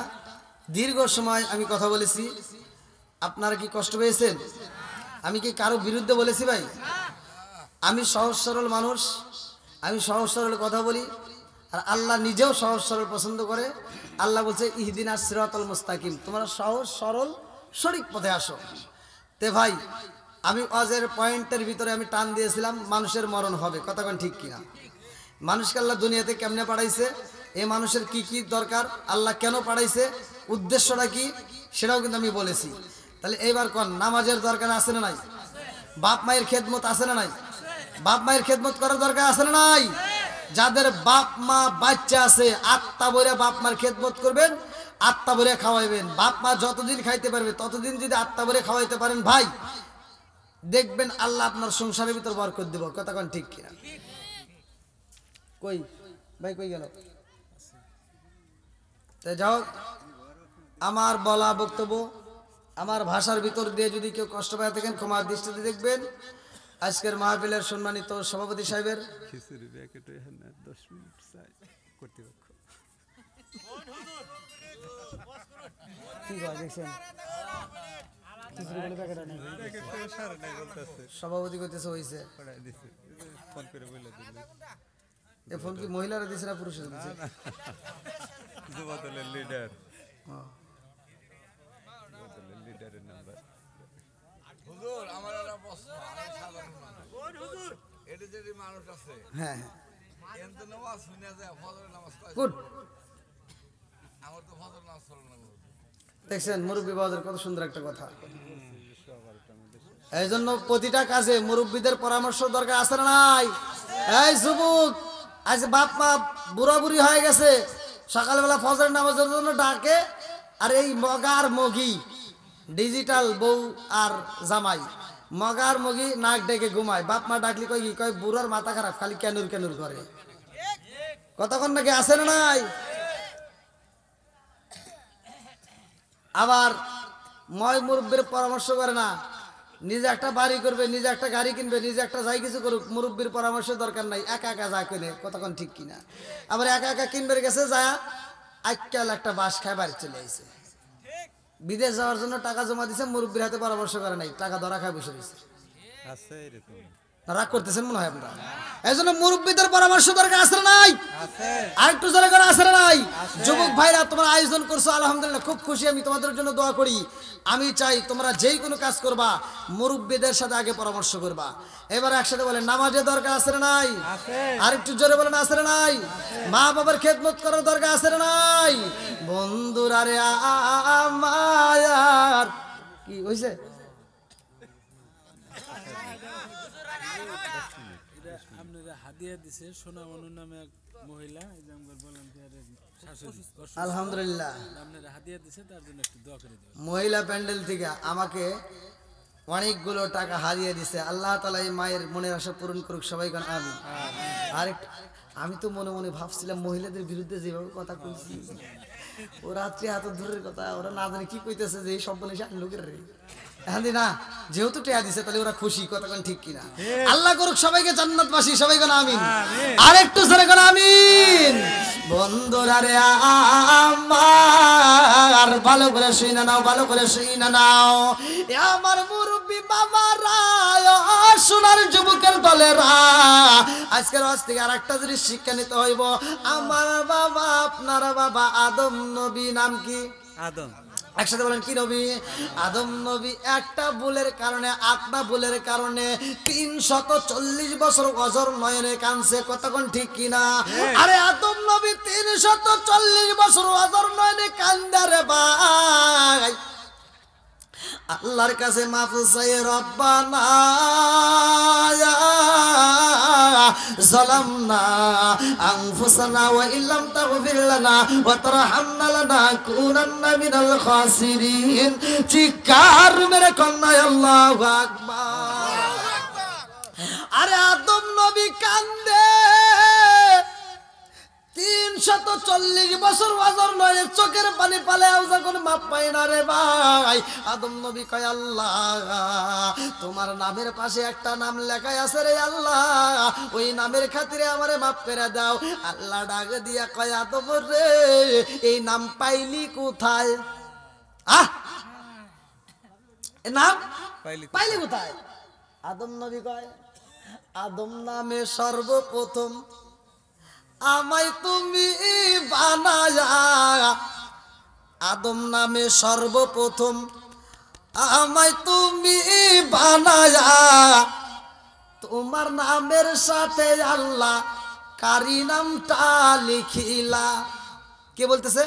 A: দীর্ঘ সময় আমি কথা বলেছি, আপনারা কি কষ্ট পেয়েছেন? আমি কি কারো বিরুদ্ধে বলেছি ভাই? আমি সহজ সরল মানুষ, আমি সহজ সরল কথা বলি। আর আল্লাহ নিজেও সহজ সরল পছন্দ করে। আল্লাহ বলছে ইহদিনাস সিরাতাল মুস্তাকিম, তোমরা সহজ সরল সঠিক পথে আসো। তে ভাই আমি ওয়াজের পয়েন্টের ভিতরে আমি টান দিয়েছিলাম মানুষের মরণ হবে, কথা কোন ঠিক কিনা? মানুষকে আল্লাহ দুনিয়াতে কেমনে পাঠাইছে, এই মানুষের কি কি দরকার, আল্লাহ কেন পাঠাইছে, উদ্দেশ্যটা কি, সেটাও কিন্তু আমি বলেছি। তাহলে এইবার কোন নামাজের দরকার আছে না নাই? বাপ মায়ের খেদমত আছে না নাই? বাপ মায়ের খেদমত করার দরকার আছে না নাই? যাদের বাপ মা বাচ্চা আছে আত্মা বইরা বাপ মার খেদমত করবেন, আত্মা ভরে খাওয়াইবেন। বাপ মা যতদিন খাইতে পারবে ততদিন যদি আত্মা ভরে খাওয়াইতে পারেন ভাই, দেখবেন আল্লাহ আপনার সংসারের ভিতর বরকত দেব, কথা কোন ঠিক কিনা? কই ভাই কই গেল? যাও, আমার বলা বক্তব্য আমার ভাষার ভিতর দিয়ে যদি কেউ কষ্ট পায় থাকেন ক্ষমার দৃষ্টিতে দেখবেন। আজকের মাহফিলের সম্মানিত সভাপতি সাহেবের
B: খিচুড়ি প্যাকেট এখানে 10 মিনিট চাই কর্তৃপক্ষ।
A: কি কয় দেখছেন? খিচুড়ি কোনো প্যাকেট আনে
B: প্যাকেট তো সারা নাই বলতেছে,
A: সভাপতি করতেছে হইছে।
B: পড়াই দিছে, ফোন করে বলে দিল।
A: এই ফোন কি মহিলারা দিছে না পুরুষরা দিছে?
B: যুব দলের লিডার,
A: হ্যাঁ।
B: যুব দলের লিডারের নাম্বার।
C: হুজুর আমার একটা প্রশ্ন, আমি সাধারণ মানুষ। হুজুর এটা যে মানুষ আছে
A: হ্যাঁ
C: এত নামাজ শুনে যায় ফজরের নামাজ কয়?
A: গুড।
C: আমার তো ফজর নামাজ চলে না।
A: দেখছেন মুরব্বী বাবাদের কত সুন্দর একটা কথা। এই জন্য প্রতিটা কাজে মুরব্বীদের পরামর্শ দরকার আছে না নাই? এই যুবক, আজ বাপ মা বুড়া বুড়ি হয়ে গেছে, সকালবেলা ফজরের নামাজের জন্য ডাকে, আর এই মগার মগি ডিজিটাল বউ আর জামাই মগার মগি নাক ডেকে ঘুমায়। বাপ মা ডাকলি কয় কি কয় বুড়ার মাথা খারাপ, খালি ক্যানুর ক্যানুর করে। কতক্ষণ নাকি আছে না নাই? আবার ময় মুরব্বীর পরামর্শ করে না, নিজে একটা বাড়ি করবে, নিজে একটা গাড়ি কিনবে, নিজে একটা যাই কিছু করুক, মুরব্বীর পরামর্শ দরকার নাই, একা একা যা কিনে, কতক্ষণ ঠিক কিনা? আবার একা একা কিনবে গেছে, যা আজকাল একটা বাস খায় বাড়ি চলে আসছে। বিদেশ যাওয়ার জন্য টাকা জমা দিছে, মুরব্বীর হাতে পরামর্শ করে নাই, টাকা ধরা খায় বসে রয়েছে।
B: আছে এরকম,
A: রাগ করতেছেন মনে হয় আপনারা। এই জন্য মুরব্বীদের পরামর্শ দরকার আছে না নাই? আর একটু জোরে করে আছে না নাই? যুবক ভাইরা তোমরা আয়োজন করছো, আলহামদুলিল্লাহ, খুব খুশি আমি, তোমাদের জন্য দোয়া করি। আমি চাই তোমরা যেই কোনো কাজ করবা মুরব্বীদের সাথে আগে পরামর্শ করবা। এবার একসাথে বলেন নামাজের দরকার আছে না নাই? আর একটু জোরে বলেন আছে না নাই? মা বাবার খেদমত করার দরকার আছে না নাই? বন্ধুরা রে আমার কি হইছে?
D: আপনারা হাদিয়া দিছে সোনামনুর নামে এক মহিলা, এই যে আমার ভলান্টিয়ারের শাশুড়ি,
A: আলহামদুলিল্লাহ,
D: আপনারা হাদিয়া দিছে, তার জন্য একটু দোয়া করে দেবেন।
A: মহিলা প্যান্ডেল থেকে আমাকে অনেকগুলো টাকা হারিয়ে দিছে। আল্লাহ তাআলা এই মায়ের মনের আশা পূরণ করুক, সবাই গান আমি। আরেক আমি তো মনে মনে ভাবছিলাম মহিলাদের বিরুদ্ধে যেভাবে কথা কইছি, ও রাত্রি হাত ধরের কথা, ওরা না জানে কি কইতেছে যে এই সব বলে লোকের রে। এখন না যেহেতু টেয়া দিছে তাহলে ওরা খুশি, কতক্ষণ ঠিক কিনা? আল্লাহ করুক সবাইকে জান্নাতবাসী, সবাই গান আমিন। আরেকটু জোরে গান আমিন। বন্ধুরা রে আমার ভালো করে শুই না নাও, ভালো করে শুই না নাও, এ আমার মুরব্বী বাবারা, সোনার যুবকের দলেরা, আজকের আজ থেকে আর একটা জিনিস শিক্ষা নিতে হইব। আমার বাবা আপনার বাবা আদম নবী, নাম কি?
B: আদম।
A: একসাথে বলেন কি নবী? আদম নবী একটা ভুলের কারণে, আত্মা ভুলের কারণে 340 বছর অজর নয়নে কানছে, কতক্ষণ ঠিক কিনা? আরে আদম নবী 340 বছর অজর নয়নে কান্দারে ভাই, আল্লাহর কাছে মাফ চাই, রব্বানা যালামনা আনফুসানা ওয়া ইল্লাম তাগফির লানা ওয়া তারহামনা লানাকুনান্না মিনাল খাসিরিন। চিৎকার মেরে কন্যা আল্লাহু আকবার। আরে আদম নবী কান্দে 340 বছর ওয়াজর নয়, চোখের পানি পালে যখন মাপ পাই না রে ভাই। আদম নবী কয় আল্লাহ তোমার নামের পাশে একটা নাম লেখাই আছে রে আল্লাহ, ওই নামের খাতিরে আমারে মাফ করে দাও। আল্লাহ ডাক দিয়া কয় আদম রে এই নাম পাইলি কোথায়? এ নাম পাইলি কোথায়? আদম নবী কয় আদম নামে সর্বপ্রথম আমায় তুমি বানায়া আদম নামে সর্বপ্রথম আমায় তুমি বানায়া তোমার নামের সাথে আল্লাহ কারি নামটা লিখিলা। কে বলতেছে?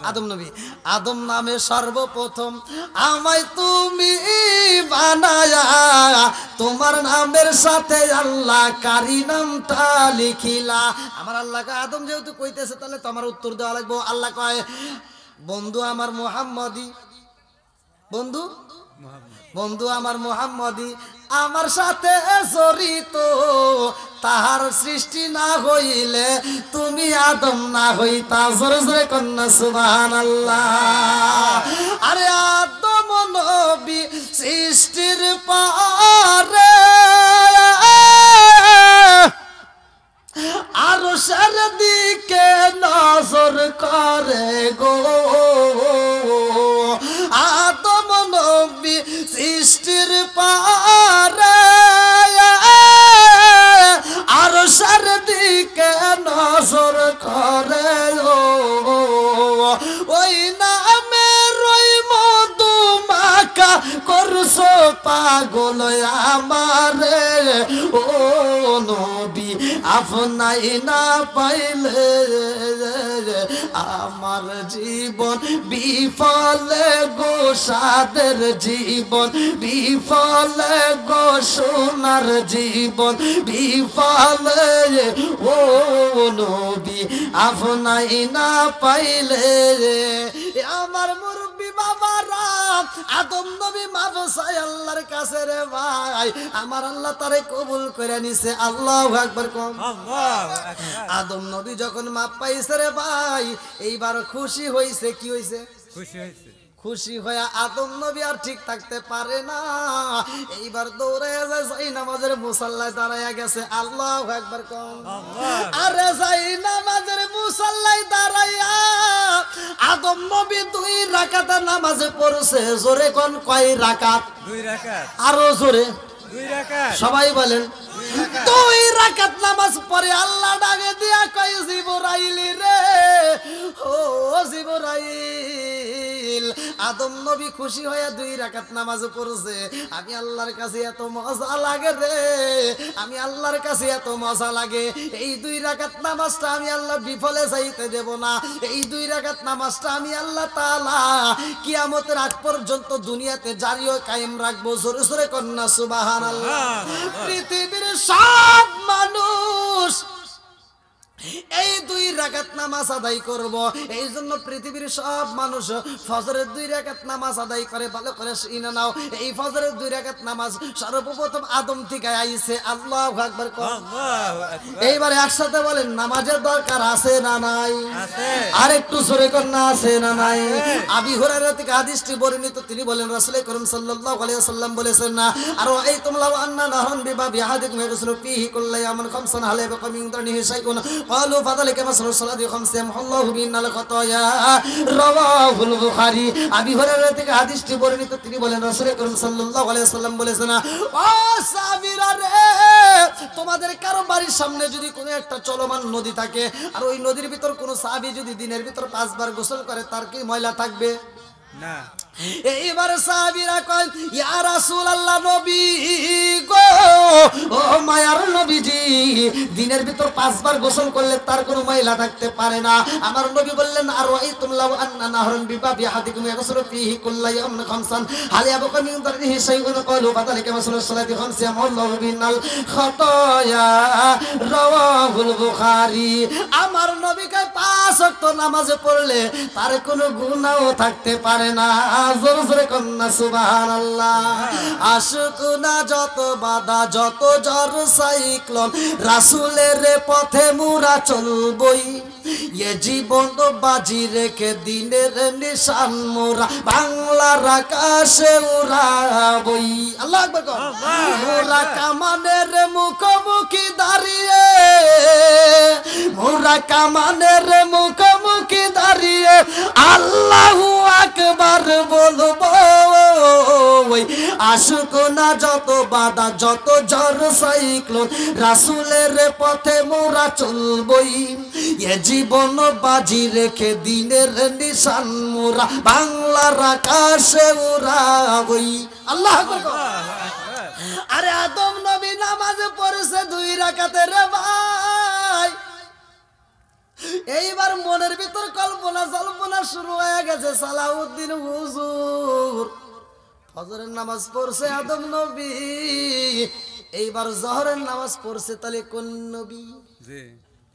A: আদম নবী। আদম নামে সর্বপ্রথম আমায় তুমি বানায়া তোমার নামের সাথে আল্লাহ কারি নামটা লিখিলা। আমার আল্লাহকে আদম যেহেতু কইতেছে তাহলে তো আমার উত্তর দেওয়া লাগবে। আল্লাহ কয় বন্ধু আমার মুহাম্মদী, বন্ধু বন্ধু আমার মুহাম্মদী আমার সাথে জড়িত, তাহার সৃষ্টি না হইলে তুমি আদম না হইতা। জোরে জোরে কন্যা সুবহানাল্লাহ। আরে আদম নবী সৃষ্টির পারে আরশের দিকে নজর করে গো, আদম নবী সৃষ্টির পারে আরশের দিকে নজর করে গো, ওই নামের ওই মধু মাখা করছো পাগল আমারে ও নবী আপনাই না পাইলে আমার জীবন বিফলে গো, সাদের জীবন বিফলে গো, সোনার জীবন বিফলে ও নবী আপনাই না পাইলে। আমার মুরব্বী বাবারা আদম নবী মাবসায় আল্লাহর কাছে রে ভাই, আমার আল্লাহ তারে কবুল করে নিছে। আল্লাহু আকবার কোন। আদম নবী যখন মাপ পাইছে রে ভাই এইবার খুশি হইছে। কি হইছে?
B: খুশি হয়েছে।
A: খুশি হয়ে আদম নবী আর ঠিক থাকতে পারে না, এইবার দৌড়াইয়া যায় যাই নামাজের মুসাল্লায় দাঁড়াইয়া গেছে। আল্লাহু আকবার কোন। আরে যাই নামাজের মুসাল্লায় দাঁড়াইয়া আদম নবী 2 রাকাত নামাজে পড়ছে। জোরে কোন কয় রাকাত?
B: 2 রাকাত।
A: আরো জোরে
B: 2 রাকাত।
A: সবাই বলেন 2 রাকাত নামাজ পড়ে আল্লাহ ডাকে দিয়া কয় জিবরাইল রে ও জিবরাইল, আদম নবী খুশি হয়ে 2 রাকাত নামাজ পড়ছে। আমি আল্লাহর কাছে এত মজা লাগে রে, আমি আল্লাহর কাছে এত মজা লাগে। এই 2 রাকাত নামাজটা আমি আল্লাহ বিফলে যাইতে দেব না। এই 2 রাকাত নামাজটা আমি আল্লাহ তাআলা কিয়ামতের আগ পর্যন্ত দুনিয়াতে জারি ও কায়েম রাখবো। জোরে জোরে কন্যা সুবহানাল্লাহ। পৃথিবীর সব মানুষ এই 2 রাকাত নামাজ আদায় করব। এই জন্য পৃথিবীর সব মানুষ ফজরের 2 রাকাত নামাজ আদায় করে। ভালো করে শুনে নাও, এই ফজরের 2 রাকাত নামাজ সর্বপ্রথম আদম থেকে আইছে। আল্লাহু আকবার। এইবারে একসাথে বলেন নামাজের দরকার আছে না নাই?
B: আছে।
A: আর একটু জোরে কর না আছে না নাই? আবি হুরায়রা থেকে হাদিসটি বর্ণিত, তিনি বলেন রাসূল করিম সাল্লাল্লাহু আলাইহি ওয়াসাল্লাম বলেছেন না আর এই তোমরা আন্না নাহন বিবাবি হাদিকুম ইয়াসলু ফিহি কুল্লা ইয়ামান খামসান হালাবা কামিন তানিহি শাইকুন ক্বালু ফাযালিকা মাসরু সালাতি খামসাম আল্লাহু বিনাল খাতায়া রাওয়াহুল বুখারী। আবি হুরায়রা থেকে হাদিসটি বর্ণিত, তিনি বলেন রাসূল করিম সাল্লাল্লাহু আলাইহি ওয়াসাল্লাম বলেছেন ও সাহাবীরা রে, তোমাদের কারো বাড়ির সামনে যদি কোনো একটা চলমান নদী থাকে আর ওই নদীর ভিতর কোনো সাহাবী যদি দিনের ভিতর 5 বার গোসল করে, তার কি ময়লা থাকবে?
B: না।
A: এইবার সাহাবীরা কয় ইয়া রাসূলুল্লাহ নবী গো, ও মায়ার নবীজি, দিনের ভিতর 5 বার গোসল করলে তার কোনো ময়লা থাকতে পারে না। আমার নবী বললেন আর রাআইতুম লাউ আন্না নাহরুন বিবাবি আহাদিকুম ইয়াগসুলু ফিহি কুল্লা ইয়াউমিন খামসান হাল ইয়াবকা মিন দারিহি শাইউন ক্বালু ফাযালিকা মাসলু সালাতি খামসাম আল্লাহু বিনাল খাতায়া রাওয়াহুল বুখারী। আমার নবী কয় 5 ওয়াক্ত নামাজ পড়লে তার কোনো গুনাহও থাকতে পারে না। জোরে জোরে কন্যা সুবহানাল্লাহ। আশুকুনা যত বাধা যত ঝড় সাইক্লোন রাসূলের পথে মুরা চলবই, এ জীবন বাজি রেখে দিনের নিশান মোরা বাংলার আকাশে উড়াবই। আল্লাহু আকবার। মোরা কামানের মুখোমুখি দাঁড়িয়ে, মোরা কামানের মুখোমুখি দাঁড়িয়ে আল্লাহু আকবার বলবো ওই আসুক না যত বাধা যত ঝড় সাইক্লোন রাসূলের পথে মোরা চলবই এ জীবন বাজি রেখে দিনের নিশান মোরা বাংলার আকাশে উড়াবই। আল্লাহু আকবার। আরে আদম নবী নামাজ পড়ছে 2 রাকাতে রে ভাই, এইবার মনের ভিতর কল্পনা শুরু হয়ে গেছে। সালাউদ্দিন হুজুর ফজরের নামাজ পড়ছে আদম নবী, এইবার জোহরের নামাজ পড়ছে, তাহলে কোন নবী?
B: জি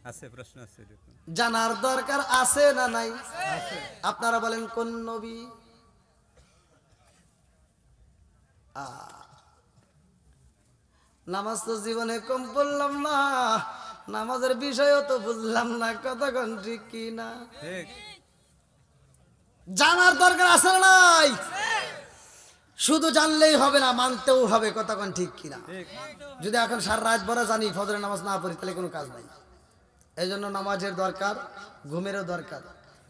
B: আছে, প্রশ্ন আছে দেখুন।
A: জানার দরকার আছে না নাই? আপনারা বলেন কোন নবী? নামাজ তো জীবনে কম পড়লাম না, নামাজের বিষয়ও তো বুঝলাম না, কতক্ষণ ঠিক কি না?
B: ঠিক।
A: জানার দরকার আছে না নাই? শুধু জানলেই হবে না, মানতেও হবে, কতক্ষণ ঠিক কিনা? যদি এখন সারা রাত ভরা জানি ফজরের নামাজ না পড়ি তাহলে কোনো কাজ নাই। এই জন্য নামাজের দরকার, ঘুমেরও দরকার।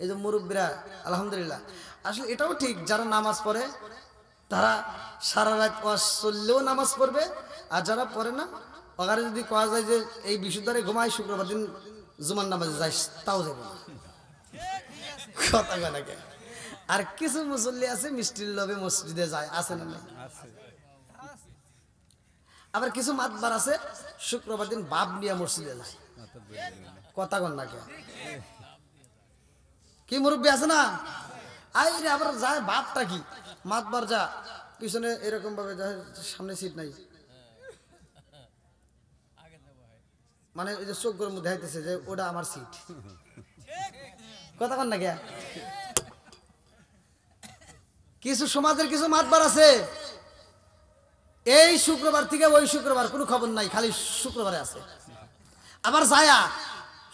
A: এই যে মুরব্বীরা আলহামদুলিল্লাহ, আসলে এটাও ঠিক, যারা নামাজ পড়ে তারা সারা রাত ওয়াজ চললেও নামাজ পড়বে, আর যারা পড়ে না ওখানে যদি কোয়া যায় যে এই বিশুদ্ধারে ঘুমায় শুক্রবার দিন জুমার নামাজে যাই, তাও যাবে না, কথা নাকি? আর কিছু মুসল্লি আছে মিষ্টির লোভে মসজিদে যায়, আছে না নাই? আবার কিছু মাতবার আছে শুক্রবার দিন বাপ নিয়ে মসজিদে যায়, কথা কন নাকি? কি মুরব্বী আছে না? আই রে আবার যায় বাপটা কি মাতবার যা পিছনে এরকম ভাবে যায়, সামনে সিট নাই, মানে ওই যে চোখ করে মধ্যে হাইতেছে যে ওটা আমার সিট, কথা কন নাকি? কিছু সমাজের কিছু মাতবার আছে এই শুক্রবার থেকে ওই শুক্রবার কোনো খবর নাই, খালি শুক্রবারে আছে। আবার যায়া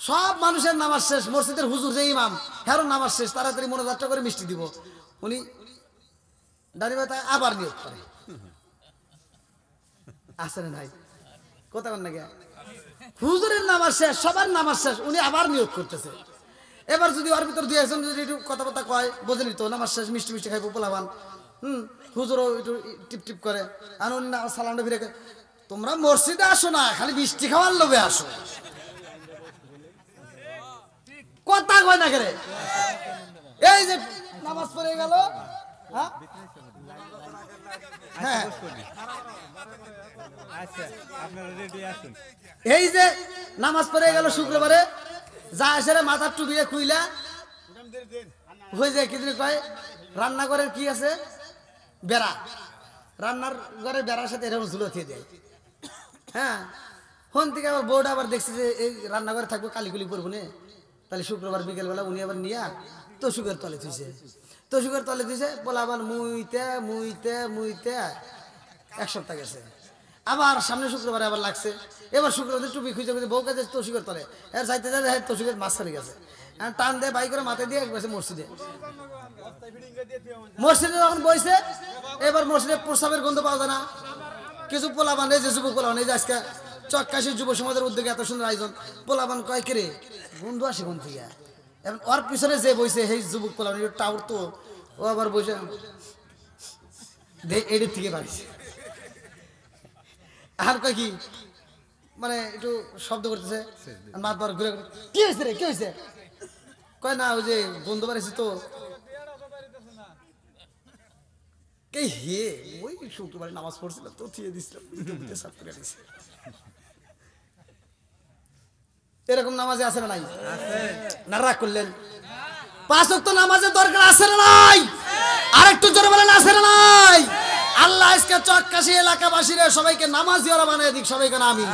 A: সব মানুষের নামাজ শেষ, মসজিদের হুজুর যে ইমাম হেরো নামাজ শেষ, তাড়াতাড়ি মনোযাত্রা করে মিষ্টি দিব, উনি দাঁড়িয়ে আবার নিয়োগ করে, আছে না নাই? কথা কন নাকি? হুজুরের নামাজ শেষ, সবার নামাজ শেষ, উনি আবার নিয়োগ করতেছে। এবার যদি ওর ভিতর 2-1 যদি একটু কথাবার্তা কয়, বোঝেনি তো নামাজ শেষ, মিষ্টি মিষ্টি খাইবো পোলাবান, হুজুরও একটু টিপ টিপ করে, আর উনি সালামটা ফিরে, তোমরা মসজিদে আসো না, খালি মিষ্টি খাওয়ার লোভে আসো, কথা কয় না করে? এই যে নামাজ পড়ে গেল, হ্যাঁ হ্যাঁ,
B: আচ্ছা আপনারা রেডি আসুন।
A: এই যে নামাজ পড়ে গেল শুক্রবারে, যা এসে মাথার টুপিয়ে খুইলা হয়ে যায় কি কয় রান্নাঘরের কি আছে বেড়া, রান্নার ঘরে বেড়ার সাথে এরকম ঝুলো দিয়ে দেয়। হ্যাঁ, হন থেকে আবার বউটা আবার দেখছে যে এই রান্নাঘরে থাকবো, কালিকুলি করবো না, তাহলে শুক্রবার বিকেলবেলা উনি আবার নিয়া তসুকের তলে থুইছে, তসুকের তলে থুইছে, বলে আবার মুইতে মুইতে মুইতে 1 সপ্তাহ গেছে। আবার সামনে শুক্রবারে আবার লাগছে, এবার শুক্রবার টুপি খুঁজে খুঁজে বউ কাছে তসুকের তলে, এর যাইতে যাইতে তসুকের মাঝখানে গেছে, টান দিয়ে বাই করে মাথায় দিয়ে গেছে মসজিদে। মসজিদে যখন বইছে, এবার মসজিদে প্রস্রাবের গন্ধ পাওয়া যায় না, কিছু পোলাবান, এই যে যুবক পোলাবান, এই যে আজকে চক্কাশি যুব সমাজের উদ্যোগে এত সুন্দর আয়োজন, পোলাবান কয় কিরে বন্ধু আসে কোন থেকে, এখন ওর পিছনে যে বইছে সেই যুবক পোলাবান টাউর তো, ও আবার বইছে এডির থেকে বাড়িছে, আর কয় কি মানে একটু শব্দ করতেছে, মাতবার ঘুরে কি হয়েছে রে, কি হয়েছে, কয় না ওই যে বন্ধু বাড়িছি তো, হে ওই শুক্রবারে নামাজ পড়ছিল তো থিয়ে দিছিল, এরকম নামাজে আছে না নাই? না রাগ করলেন? 5 ওয়াক্ত নামাজের দরকার আছে না নাই? আরেকটু জোরে বলেন আছে না নাই? আল্লাহ আজকে চক্কাশি এলাকাবাসীরা সবাইকে নামাজি ওরা বানিয়ে দিক, সবাইকে আমিন।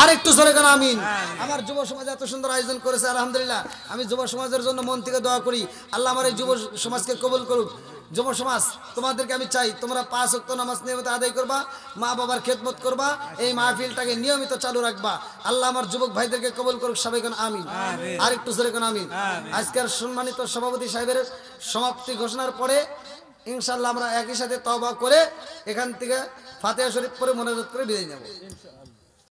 A: আর একটু জোরে করে আমিন। আমার যুব সমাজ এত সুন্দর আয়োজন করেছে আলহামদুলিল্লাহ, আমি যুব সমাজের জন্য মন থেকে দোয়া করি, আল্লাহ আমার এই যুব সমাজকে কবুল করুক। যুব সমাজ তোমাদেরকে আমি চাই তোমরা 5 ওয়াক্ত নামাজ নিয়মিত আদায় করবা, মা বাবার খেদমত করবা, এই মাহফিলটাকে নিয়মিত চালু রাখবা। আল্লাহ আমার যুবক ভাইদেরকে কবুল করুক, সবাইকে আমিন। আর একটু জোরে করে আমিন। আজকের সম্মানিত সভাপতি সাহেবের সমাপ্তি ঘোষণার পরে ইনশাআল্লাহ আমরা একই সাথে তওবা করে এখান থেকে ফাতিহা শরীফ পড়ে মোনাজাত করে বিদায় নেব।